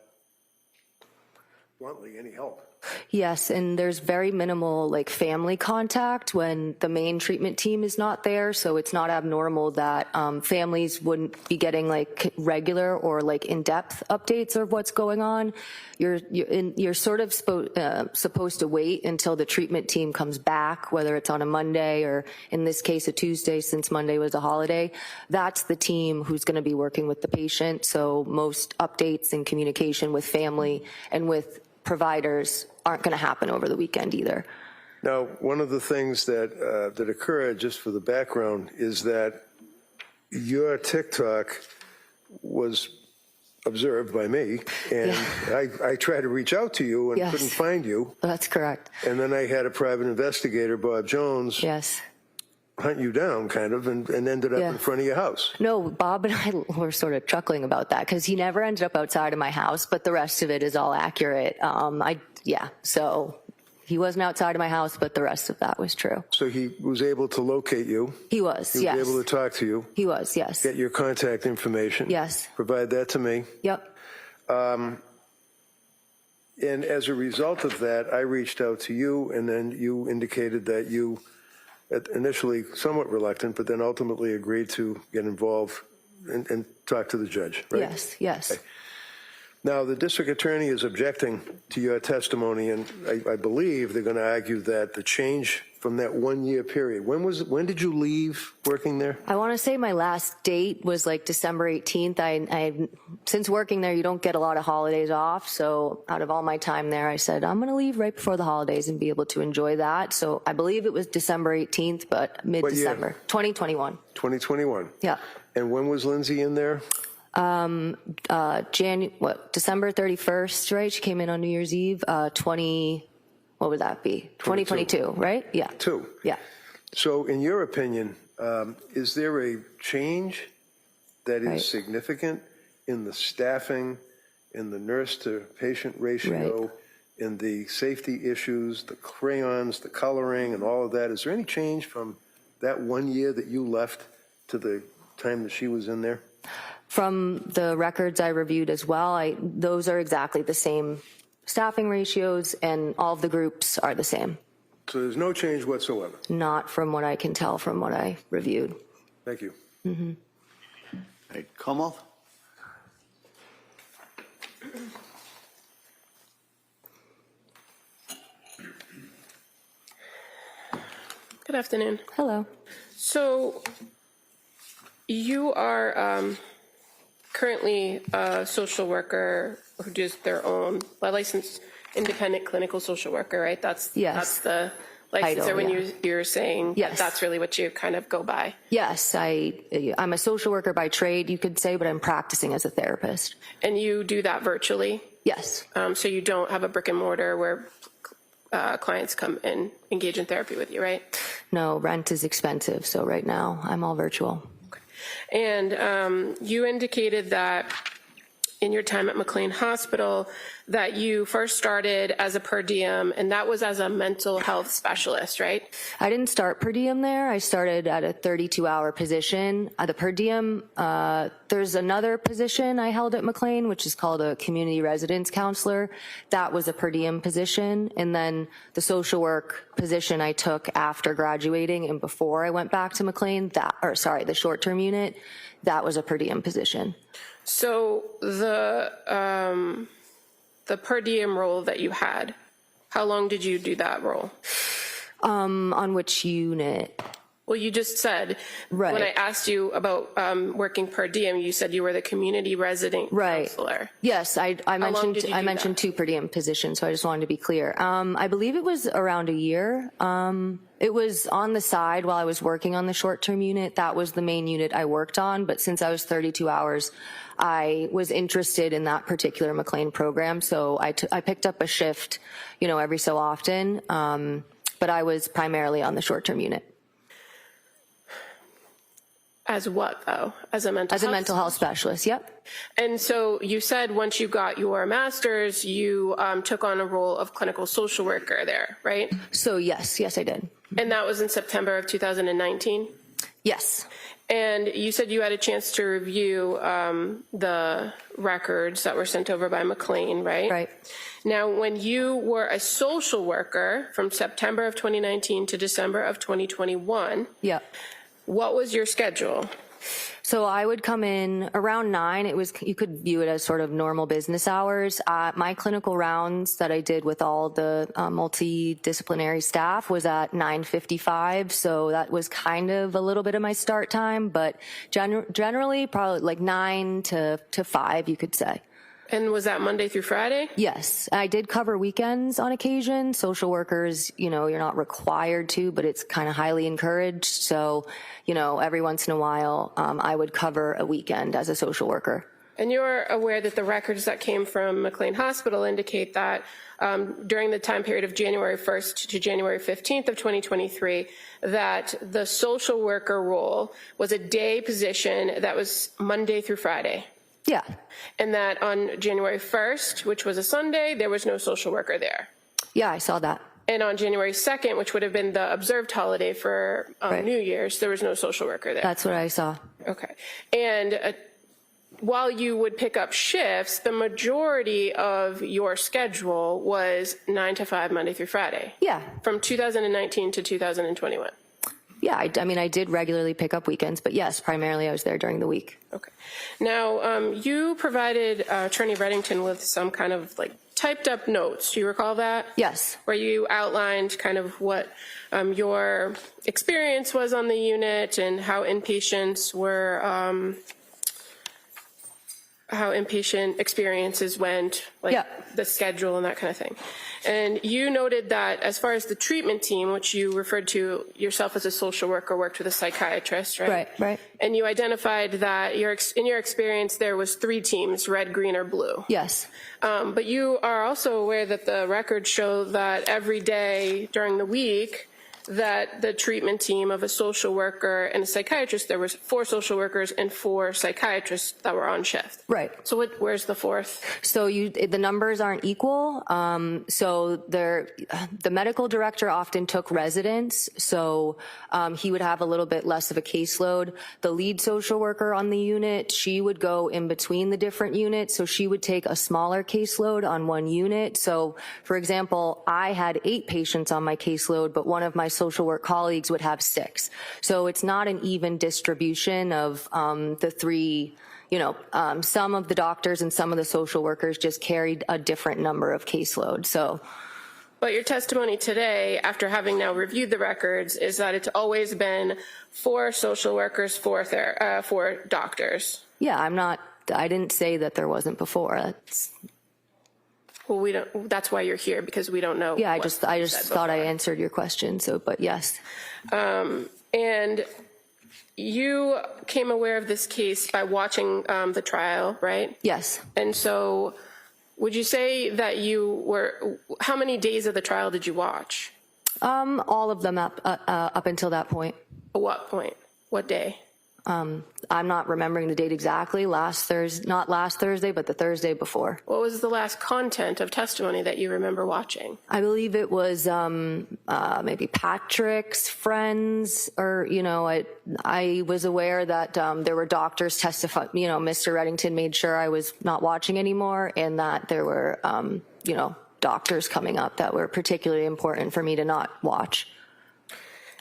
bluntly, any help. Yes, and there's very minimal like family contact when the main treatment team is not there, so it's not abnormal that families wouldn't be getting like regular or like in-depth updates of what's going on. You're sort of supposed to wait until the treatment team comes back, whether it's on a Monday or in this case a Tuesday, since Monday was a holiday. That's the team who's going to be working with the patient, so most updates and communication with family and with providers aren't going to happen over the weekend either. Now, one of the things that occurred, just for the background, is that your TikTok was observed by me, and I tried to reach out to you and Yes. couldn't find you. That's correct. And then I had a private investigator, Bob Jones, Yes. hunt you down, kind of, and ended up Yeah. in front of your house. No, Bob and I were sort of chuckling about that because he never ended up outside of my house, but the rest of it is all accurate. So he wasn't outside of my house, but the rest of that was true. So he was able to locate you. He was, He was yes. able to talk to you, He was, yes. get your contact information. Yes. Provide that to me. Yep. And as a result of that, I reached out to you, and then you indicated that you, initially somewhat reluctant, but then ultimately agreed to get involved and talk to the judge, right? Yes, yes. Okay. Now, the district attorney is objecting to your testimony, and I believe they're going to argue that the change from that 1 year period, when did you leave working there? I want to say my last date was like December 18th. Since working there, you don't get a lot of holidays off. So out of all my time there, I said, I'm going to leave right before the holidays and be able to enjoy that. So I believe it was December 18th, but mid-December, 2021. 2021. Yeah. And when was Lindsay in there? December 31st, right? She came in on New Year's Eve, what would that be? 2022, right? Yeah. 2. Yeah. So in your opinion, is there a change that is Right. significant in the staffing, in the nurse-to-patient ratio, Right. in the safety issues, the crayons, the coloring, and all of that? Is there any change from that 1 year that you left to the time that she was in there? From the records I reviewed as well, those are exactly the same staffing ratios, and all of the groups are the same. So there's no change whatsoever? Not from what I can tell from what I reviewed. Thank you. All right, Kamal? Good afternoon. Hello. So You are currently a social worker who does their own, a licensed independent clinical social worker, right? That's the license. Title, when you're saying that's really what you kind of go by. Yes, I'm a social worker by trade, you could say, but I'm practicing as a therapist. And you do that virtually? Yes. So you don't have a brick and mortar where clients come and engage in therapy with you, right? No, rent is expensive, so right now I'm all virtual. Okay. And you indicated that in your time at McLean Hospital that you first started as a per diem, and that was as a mental health specialist, right? I didn't start per diem there. I started at a 32-hour position. The per diem, there's another position I held at McLean, which is called a community residence counselor. That was a per diem position. And then the social work position I took after graduating and before I went back to McLean, the short-term unit, that was a per diem position. So the per diem role that you had, how long did you do that role? On which unit? Well, you just said, when I asked you about working per diem, you said you were the community resident counselor. Yes, I mentioned two per diem positions, so I just wanted to be clear. I believe it was around a year. It was on the side while I was working on the short-term unit. That was the main unit I worked on, but since I was 32 hours, I was interested in that particular McLean program, so I picked up a shift, every so often, but I was primarily on the short-term unit. As what, though? As a mental health specialist, yep. And so you said once you got your master's, you took on a role of clinical social worker there, right? So yes, I did. And that was in September of 2019? Yes. And you said you had a chance to review the records that were sent over by McLean, right? Right. Now, when you were a social worker from September of 2019 to December of 2021, what was your schedule? So I would come in around 9. You could view it as sort of normal business hours. My clinical rounds that I did with all the multidisciplinary staff was at 9:55. So that was kind of a little bit of my start time, but generally probably like 9 to 5, you could say. And was that Monday through Friday? Yes. I did cover weekends on occasion. Social workers, you're not required to, but it's kind of highly encouraged. So, every once in a while, I would cover a weekend as a social worker. And you're aware that the records that came from McLean Hospital indicate that during the time period of January 1st to January 15th of 2023, that the social worker role was a day position that was Monday through Friday. Yeah. And that on January 1st, which was a Sunday, there was no social worker there. Yeah, I saw that. And on January 2nd, which would have been the observed holiday for New Year's, there was no social worker there. That's what I saw. Okay. And while you would pick up shifts, the majority of your schedule was 9 to 5, Monday through Friday. Yeah. From 2019 to 2021. Yeah, I did regularly pick up weekends, but yes, primarily I was there during the week. Okay. Now, you provided Attorney Reddington with some kind of typed up notes. Do you recall that? Yes. Where you outlined kind of what your experience was on the unit and how inpatients were, how inpatient experiences went, the schedule and that kind of thing. And you noted that as far as the treatment team, which you referred to yourself as a social worker, worked with a psychiatrist, right? Right. And you identified that in your experience there was 3 teams, red, green, or blue. Yes. But you are also aware that the records show that every day during the week that the treatment team of a social worker and a psychiatrist, there was 4 social workers and 4 psychiatrists that were on shift. Right. So where's the 4th? So the numbers aren't equal. So the medical director often took residents, so he would have a little bit less of a caseload. The lead social worker on the unit, she would go in between the different units, so she would take a smaller caseload on one unit. So, for example, I had 8 patients on my caseload, but one of my social work colleagues would have 6. So it's not an even distribution of the 3. Some of the doctors and some of the social workers just carried a different number of caseload. So But your testimony today, after having now reviewed the records, is that it's always been 4 social workers, 4 doctors. Yeah, I didn't say that there wasn't before. Well, we don't. That's why you're here, because we don't know. Yeah, I what just you said thought I before. answered your question. So, but yes. And you came aware of this case by watching the trial, right? Yes. And so, would you say that you were? How many days of the trial did you watch? All of them up until that point. At what point? What day? I'm not remembering the date exactly. Not last Thursday, but the Thursday before. What was the last content of testimony that you remember watching? I believe it was maybe Patrick's friends, or I was aware that there were doctors testifying. Mr. Reddington made sure I was not watching anymore, and that there were doctors coming up that were particularly important for me to not watch.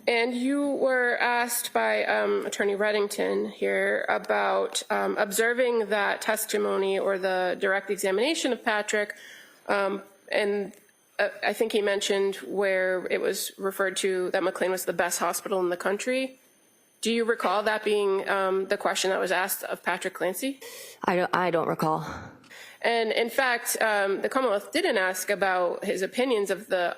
And you were asked by Attorney Reddington here about observing that testimony or the direct examination of Patrick, and I think he mentioned where it was referred to that McLean was the best hospital in the country. Do you recall that being the question that was asked of Patrick Clancy? I don't recall. And in fact, the Commonwealth didn't ask about his opinions of the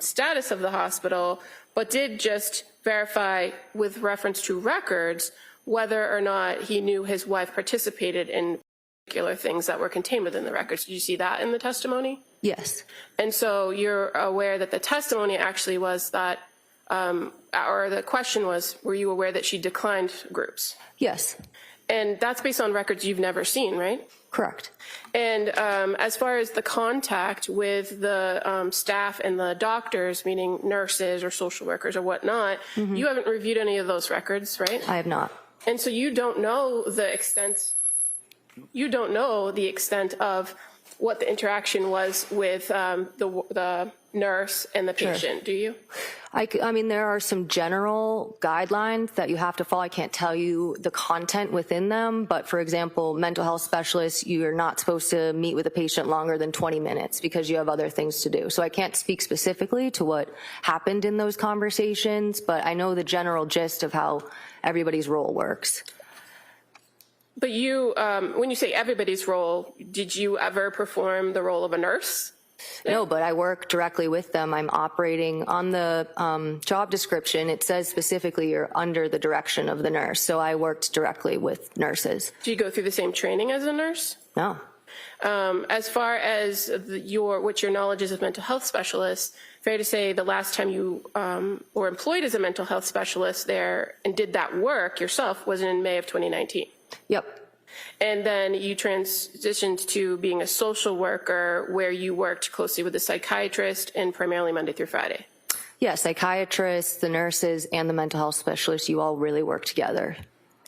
status of the hospital, but did just verify with reference to records whether or not he knew his wife participated in particular things that were contained within the records. Did you see that in the testimony? Yes. And so you're aware that the testimony actually was that, or the question was, were you aware that she declined groups? Yes. And that's based on records you've never seen, right? Correct. And as far as the contact with the staff and the doctors, meaning nurses or social workers or whatnot, you haven't reviewed any of those records, right? I have not. And so you don't know the extent. You don't know the extent of what the interaction was with the nurse and the patient, do you? I mean, there are some general guidelines that you have to follow. I can't tell you the content within them, but for example, mental health specialists, you're not supposed to meet with a patient longer than 20 minutes because you have other things to do. So I can't speak specifically to what happened in those conversations, but I know the general gist of how everybody's role works. But you, when you say everybody's role, did you ever perform the role of a nurse? No, but I work directly with them. I'm operating on the job description. It says specifically you're under the direction of the nurse. So I worked directly with nurses. Do you go through the same training as a nurse? No. As far as what your knowledge is of mental health specialists, fair to say the last time you were employed as a mental health specialist there and did that work yourself was in May of 2019. Yep. And then you transitioned to being a social worker where you worked closely with the psychiatrist and primarily Monday through Friday. Yeah, psychiatrists, the nurses, and the mental health specialists, you all really work together.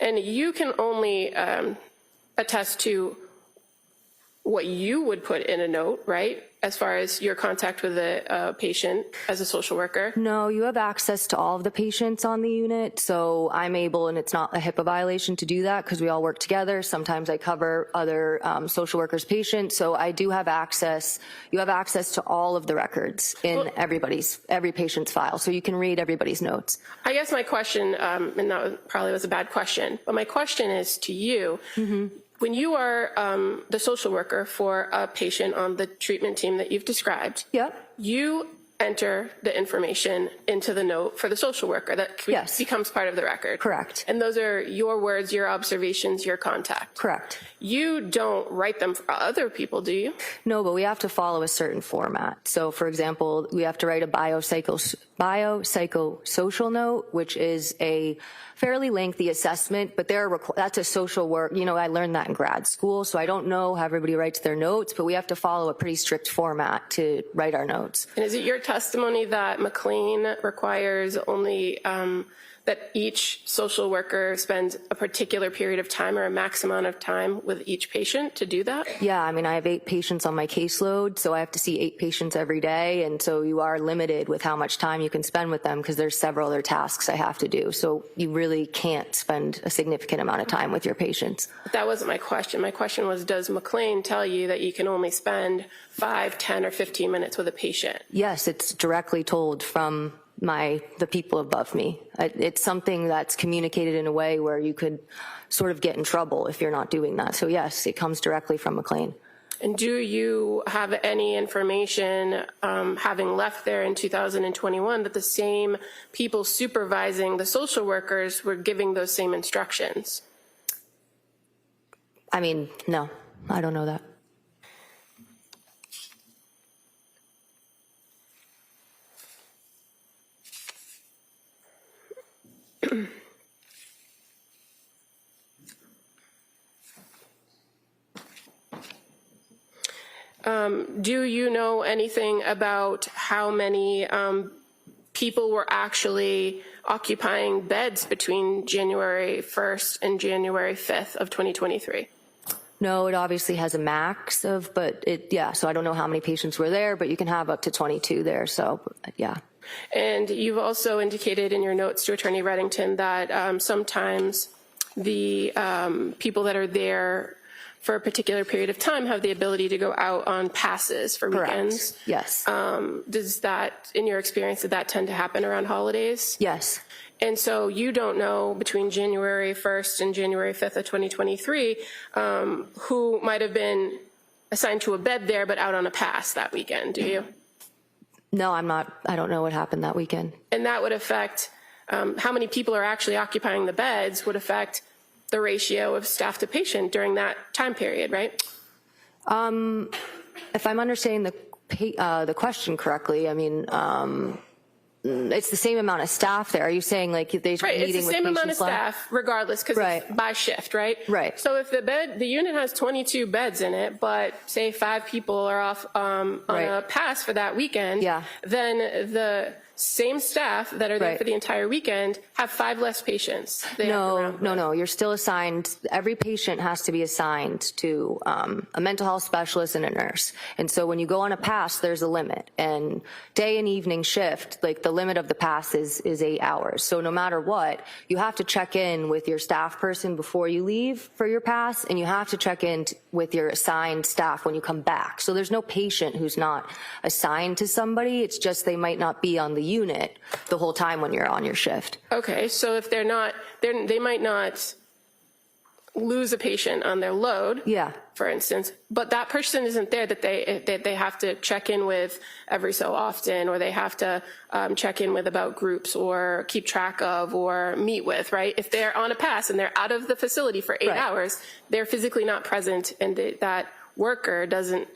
And you can only attest to what you would put in a note, right? As far as your contact with a patient as a social worker? No, you have access to all of the patients on the unit, so I'm able, and it's not a HIPAA violation to do that because we all work together. Sometimes I cover other social workers' patients, so I do have access. You have access to all of the records in every patient's file, so you can read everybody's notes. I guess my question, and that probably was a bad question, but my question is to you. When you are the social worker for a patient on the treatment team that you've described, Yep. you enter the information into the note for the social worker that becomes part of the record. Correct. And those are your words, your observations, your contact. Correct. You don't write them for other people, do you? No, but we have to follow a certain format. So, for example, we have to write a biopsychosocial note, which is a fairly lengthy assessment, but that's a social work. I learned that in grad school, so I don't know how everybody writes their notes, but we have to follow a pretty strict format to write our notes. And is it your testimony that McLean requires only the that each social worker spends a particular period of time or a max amount of time with each patient to do that? Yeah, I mean, I have 8 patients on my caseload, so I have to see 8 patients every day, and so you are limited with how much time you can spend with them because there's several other tasks I have to do. So you really can't spend a significant amount of time with your patients. But that wasn't my question. My question was, does McLean tell you that you can only spend 5, 10, or 15 minutes with a patient? Yes, it's directly told from the people above me. It's something that's communicated in a way where you could sort of get in trouble if you're not doing that. So yes, it comes directly from McLean. And do you have any information, having left there in 2021, that the same people supervising the social workers were giving those same instructions? I mean, no, I don't know that. Do you know anything about how many people were actually occupying beds between January 1st and January 5th of 2023? No, it obviously has a max of, but so I don't know how many patients were there, but you can have up to 22 there, so yeah. And you've also indicated in your notes to Attorney Reddington that sometimes the people that are there for a particular period of time have the ability to go out on passes for weekends. Correct. Yes. Does that, in your experience, did that tend to happen around holidays? Yes. And so you don't know between January 1st and January 5th of 2023 who might have been assigned to a bed there but out on a pass that weekend, do you? No, I don't know what happened that weekend. And that would affect how many people are actually occupying the beds would affect the ratio of staff to patient during that time period, right? If I'm understanding the question correctly, I mean, it's the same amount of staff there. Are you saying like they're right, meeting with patients? It's the same amount of staff regardless because it's by shift, right? Right. So if the unit has 22 beds in it, but say 5 people are off on a pass for that weekend, then the same staff that are there for the entire weekend have 5 less patients. No. You're still assigned. Every patient has to be assigned to a mental health specialist and a nurse. And so when you go on a pass, there's a limit. And day and evening shift, like the limit of the pass is 8 hours. So no matter what, you have to check in with your staff person before you leave for your pass, and you have to check in with your assigned staff when you come back. So there's no patient who's not assigned to somebody. It's just they might not be on the unit the whole time when you're on your shift. Okay, so if they're not, they might not lose a patient on their load, for instance, but that person isn't there that they have to check in with every so often, or they have to check in with about groups or keep track of or meet with, right? If they're on a pass and they're out of the facility for 8 hours, they're physically not present, and that worker doesn't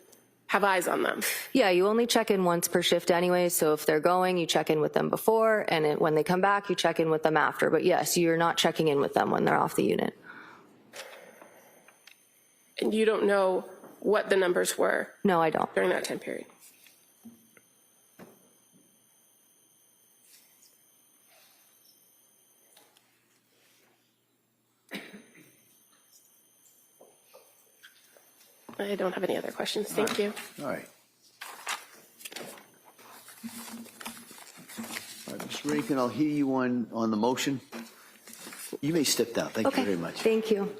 have eyes on them. Yeah, you only check in once per shift anyway, so if they're going, you check in with them before, and when they come back, you check in with them after. But yes, you're not checking in with them when they're off the unit. And you don't know what the numbers were? No, I don't. During that time period? I don't have any other questions. Thank you. All right. All right, Mr. Rankin, I'll hear you on the motion. You may step down. Thank you very much. Thank you.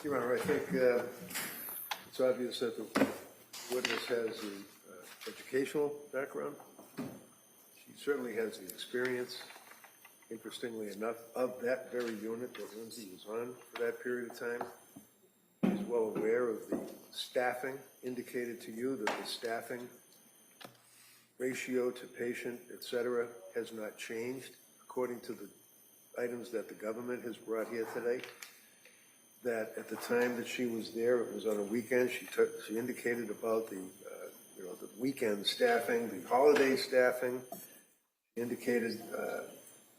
Your Honor, I think it's obvious that the witness has the educational background. She certainly has the experience, interestingly enough, of that very unit that Lindsay was on for that period of time. She's well aware of the staffing, indicated to you that the staffing ratio to patient, et cetera, has not changed according to the items that the government has brought here today. That at the time that she was there, it was on a weekend. She indicated about the the weekend staffing, the holiday staffing. She indicated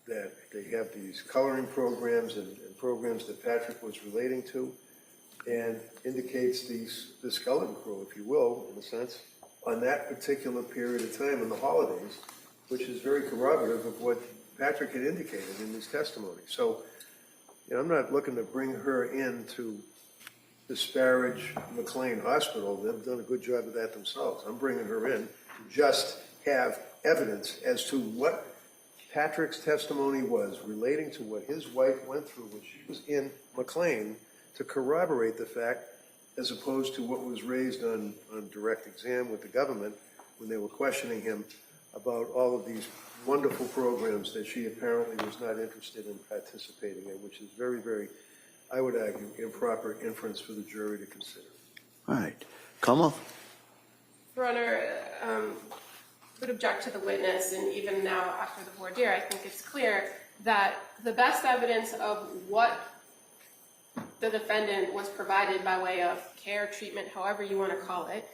that they have these coloring programs and programs that Patrick was relating to, and indicates the skeleton crew, if you will, in a sense, on that particular period of time in the holidays, which is very corroborative of what Patrick had indicated in his testimony. So, you know, I'm not looking to bring her in to disparage McLean Hospital. They've done a good job of that themselves. I'm bringing her in to just have evidence as to what Patrick's testimony was relating to what his wife went through when she was in McLean, to corroborate the fact, as opposed to what was raised on direct exam with the government when they were questioning him about all of these wonderful programs that she apparently was not interested in participating in, which is very, very, I would argue, improper inference for the jury to consider. All right. Kamal? Your Honor, would object to the witness, and even now after the voir dire, I think it's clear that the best evidence of what the defendant was provided by way of care, treatment, however you want to call it,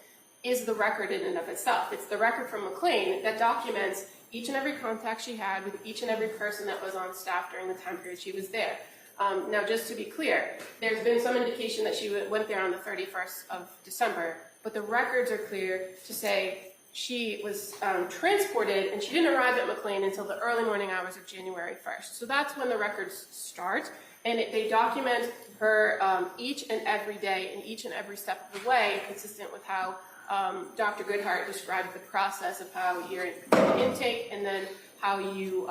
is the record in and of itself. It's the record from McLean that documents each and every contact she had with each and every person that was on staff during the time period she was there. Now, just to be clear, there's been some indication that she went there on the 31st of December, but the records are clear to say she was transported, and she didn't arrive at McLean until the early morning hours of January 1st. So that's when the records start, and they document her each and every day and each and every step of the way, consistent with how Dr. Goodhart described the process of how you're in intake and then how you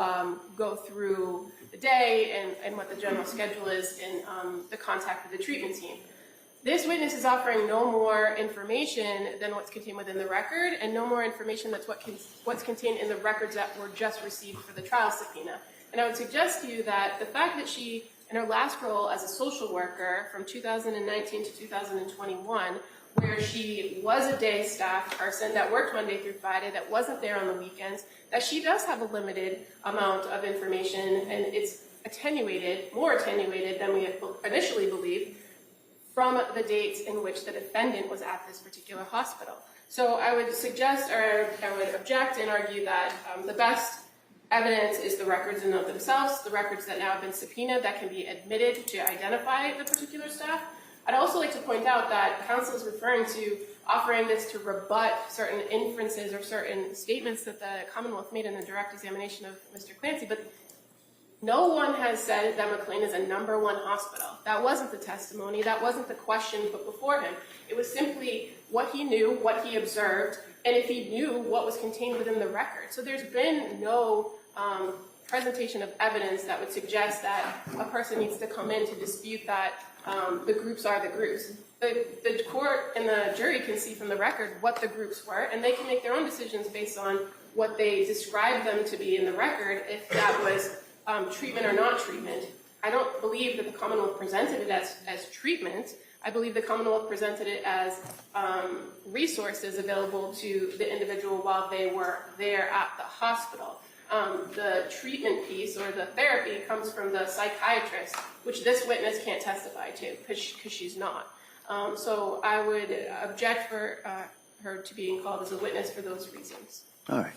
go through the day and what the general schedule is in the contact with the treatment team. This witness is offering no more information than what's contained within the record, and no more information than what's contained in the records that were just received for the trial subpoena. And I would suggest to you that the fact that she, in her last role as a social worker from 2019 to 2021, where she was a day staff person that worked Monday through Friday, that wasn't there on the weekends, that she does have a limited amount of information, and it's attenuated, more attenuated than we initially believed, from the dates in which the defendant was at this particular hospital. So I would suggest, or I would object and argue that the best evidence is the records in and of themselves, the records that now have been subpoenaed that can be admitted to identify the particular staff. I'd also like to point out that counsel is referring to offering this to rebut certain inferences or certain statements that the Commonwealth made in the direct examination of Mr. Clancy, but no one has said that McLean is a #1 hospital. That wasn't the testimony. That wasn't the question put before him. It was simply what he knew, what he observed, and if he knew what was contained within the record. So there's been no presentation of evidence that would suggest that a person needs to come in to dispute that the groups are the groups. The court and the jury can see from the record what the groups were, and they can make their own decisions based on what they described them to be in the record, if that was treatment or not treatment. I don't believe that the Commonwealth presented it as treatment. I believe the Commonwealth presented it as resources available to the individual while they were there at the hospital. The treatment piece or the therapy comes from the psychiatrist, which this witness can't testify to because she's not. So I would object for her to being called as a witness for those reasons. All right.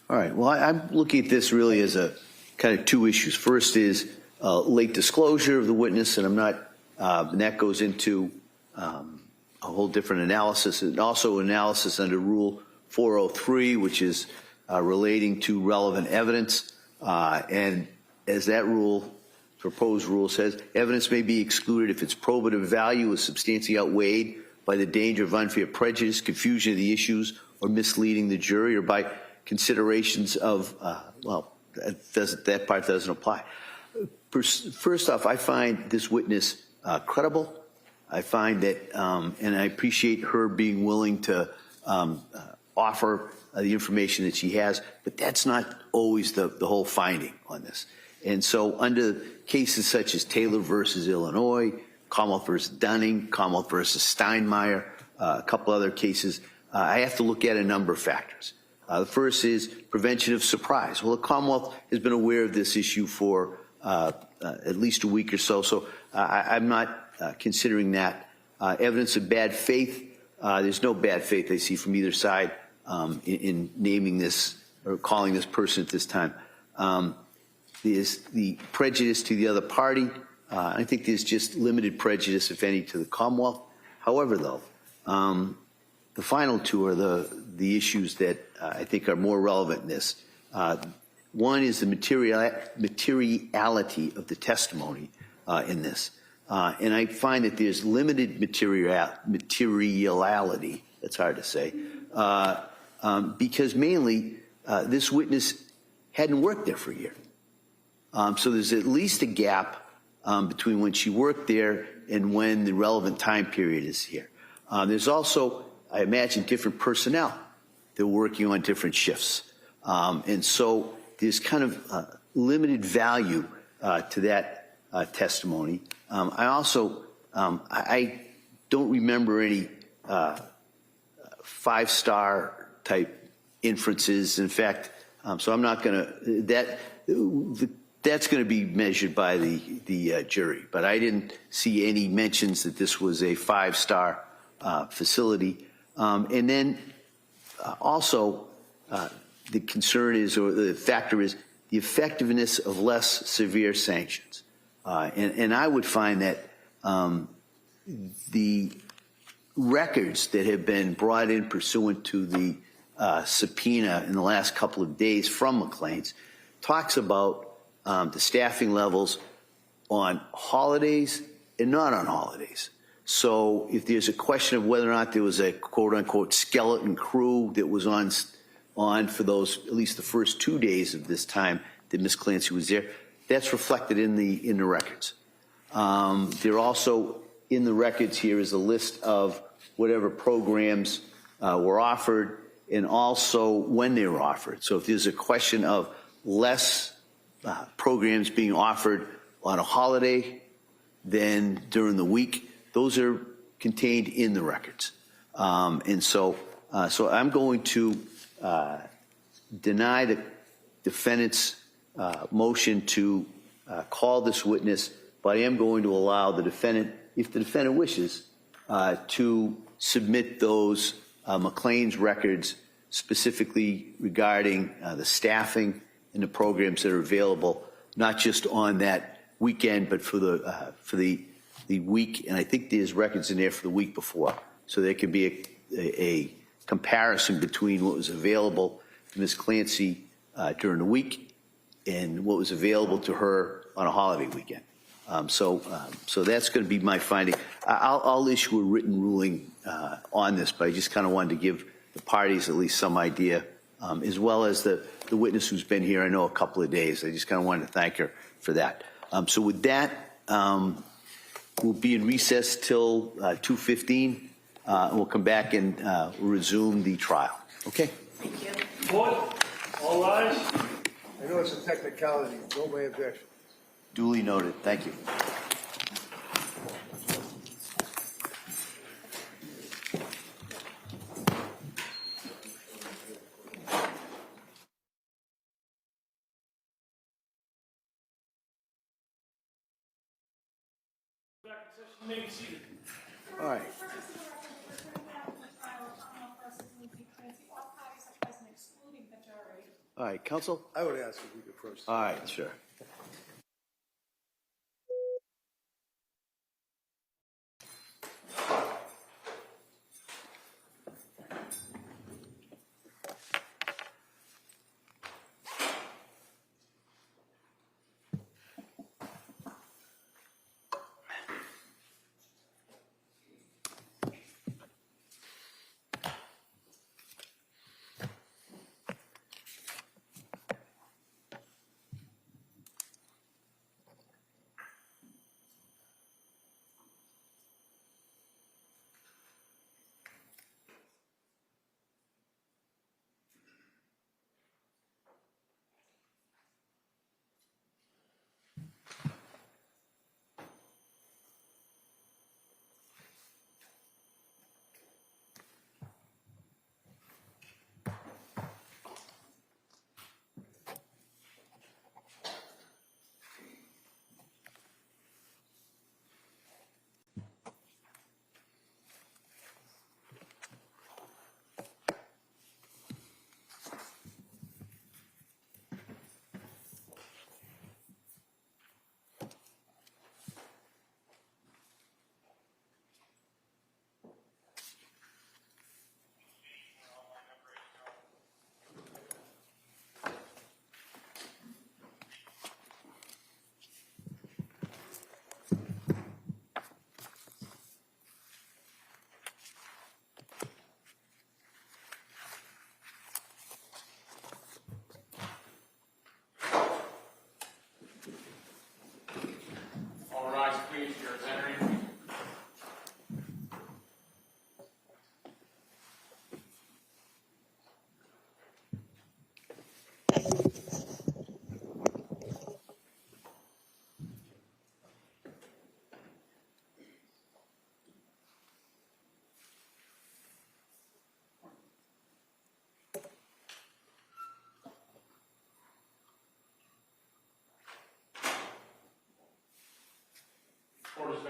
All right. Well, I'm looking at this really as a kind of two issues. First is late disclosure of the witness, and I'm not, and that goes into a whole different analysis, and also analysis under Rule 403, which is relating to relevant evidence. And as that rule, proposed rule says, evidence may be excluded if its probative value is substantially outweighed by the danger of unfair prejudice, confusion of the issues, or misleading the jury, or by considerations of, well, that part doesn't apply. First off, I find this witness credible. I find that, and I appreciate her being willing to offer the information that she has, but that's not always the whole finding on this. And so under cases such as Taylor versus Illinois, Commonwealth versus Dunning, Commonwealth versus Steinmeier, a couple other cases, I have to look at a number of factors. The first is prevention of surprise. Well, the Commonwealth has been aware of this issue for at least a week or so, so I'm not considering that. Evidence of bad faith, there's no bad faith I see from either side in naming this or calling this person at this time. There's the prejudice to the other party. I think there's just limited prejudice, if any, to the Commonwealth. However, though, the final two are the issues that I think are more relevant in this. One is the materiality of the testimony in this. And I find that there's limited materiality, that's hard to say, because mainly this witness hadn't worked there for a year. So there's at least a gap between when she worked there and when the relevant time period is here. There's also, I imagine, different personnel that are working on different shifts. And so there's kind of limited value to that testimony. I also, I don't remember any five-star type inferences. In fact, so I'm not going to, that's going to be measured by the jury. But I didn't see any mentions that this was a five-star facility. And then also, the concern is, or the factor is, the effectiveness of less severe sanctions. And I would find that the records that have been brought in pursuant to the subpoena in the last couple of days from McLean's talks about the staffing levels on holidays and not on holidays. So if there's a question of whether or not there was a quote-unquote skeleton crew that was on for those, at least the first 2 days of this time that Ms. Clancy was there, that's reflected in the records. There also, in the records here, is a list of whatever programs were offered and also when they were offered. So if there's a question of less programs being offered on a holiday than during the week, those are contained in the records. And so I'm going to deny the defendant's motion to call this witness, but I am going to allow the defendant, if the defendant wishes, to submit those McLean's records specifically regarding the staffing and the programs that are available, not just on that weekend, but for the week. And I think there's records in there for the week before, so there can be a comparison between what was available to Ms. Clancy during the week and what was available to her on a holiday weekend. So that's going to be my finding. I'll issue a written ruling on this, but I just kind of wanted to give the parties at least some idea, as well as the witness who's been here, I know, a couple of days. I just kind of wanted to thank her for that. So with that, we'll be in recess till 2:15. And we'll come back and resume the trial. Okay? Thank you. Court, all rise. I know it's a technicality. No my objection. Duly noted. Thank you. Back in session, you may be seated. All right. All right, counsel? I would ask if we could first. All right, sure.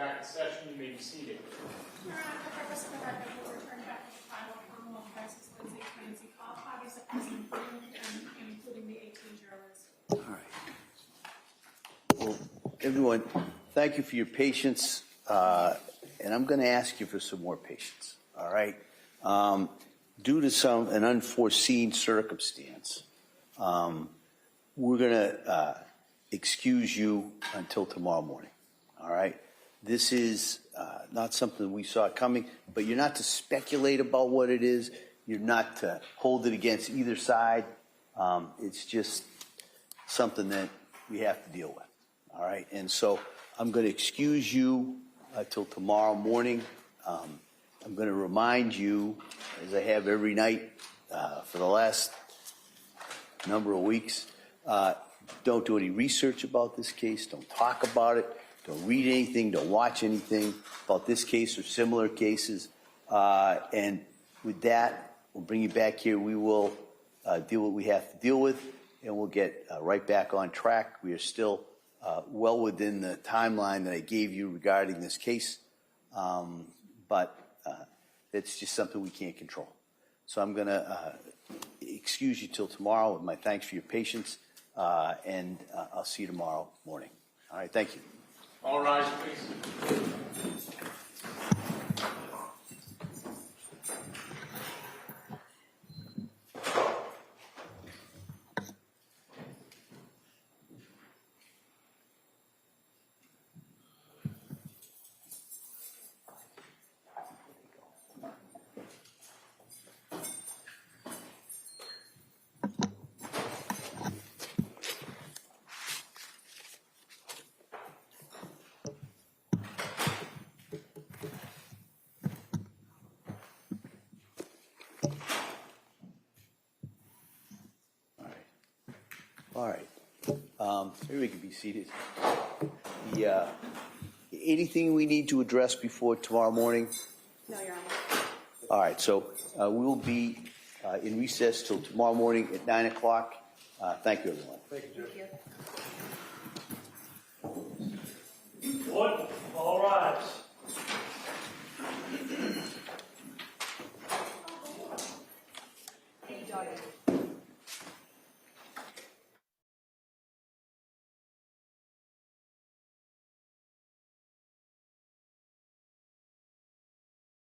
back in session. You may be seated. Your Honor, for purpose of the record, we'll return back to the trial of Commonwealth versus Lindsay Clancy. All parties are present, including the 18 jurors. All right. Well, everyone, thank you for your patience, and I'm going to ask you for some more patience. All right. Due to an unforeseen circumstance, we're going to excuse you until tomorrow morning. All right. This is not something we saw coming, but you're not to speculate about what it is. You're not to hold it against either side. It's just something that we have to deal with. All right. And so I'm going to excuse you till tomorrow morning. I'm going to remind you, as I have every night for the last number of weeks, don't do any research about this case. Don't talk about it. Don't read anything. Don't watch anything about this case or similar cases. And with that, we'll bring you back here. We will deal what we have to deal with, and we'll get right back on track. We are still well within the timeline that I gave you regarding this case, but it's just something we can't control. So I'm going to excuse you till tomorrow with my thanks for your patience, and I'll see you tomorrow morning. All right, thank you. All rise, please. All right. Everybody can be seated. Anything we need to address before tomorrow morning? No, Your Honor. All right. So we will be in recess till tomorrow morning at 9 o'clock. Thank you, everyone. Thank you, Judge. Thank you. Board, all rise.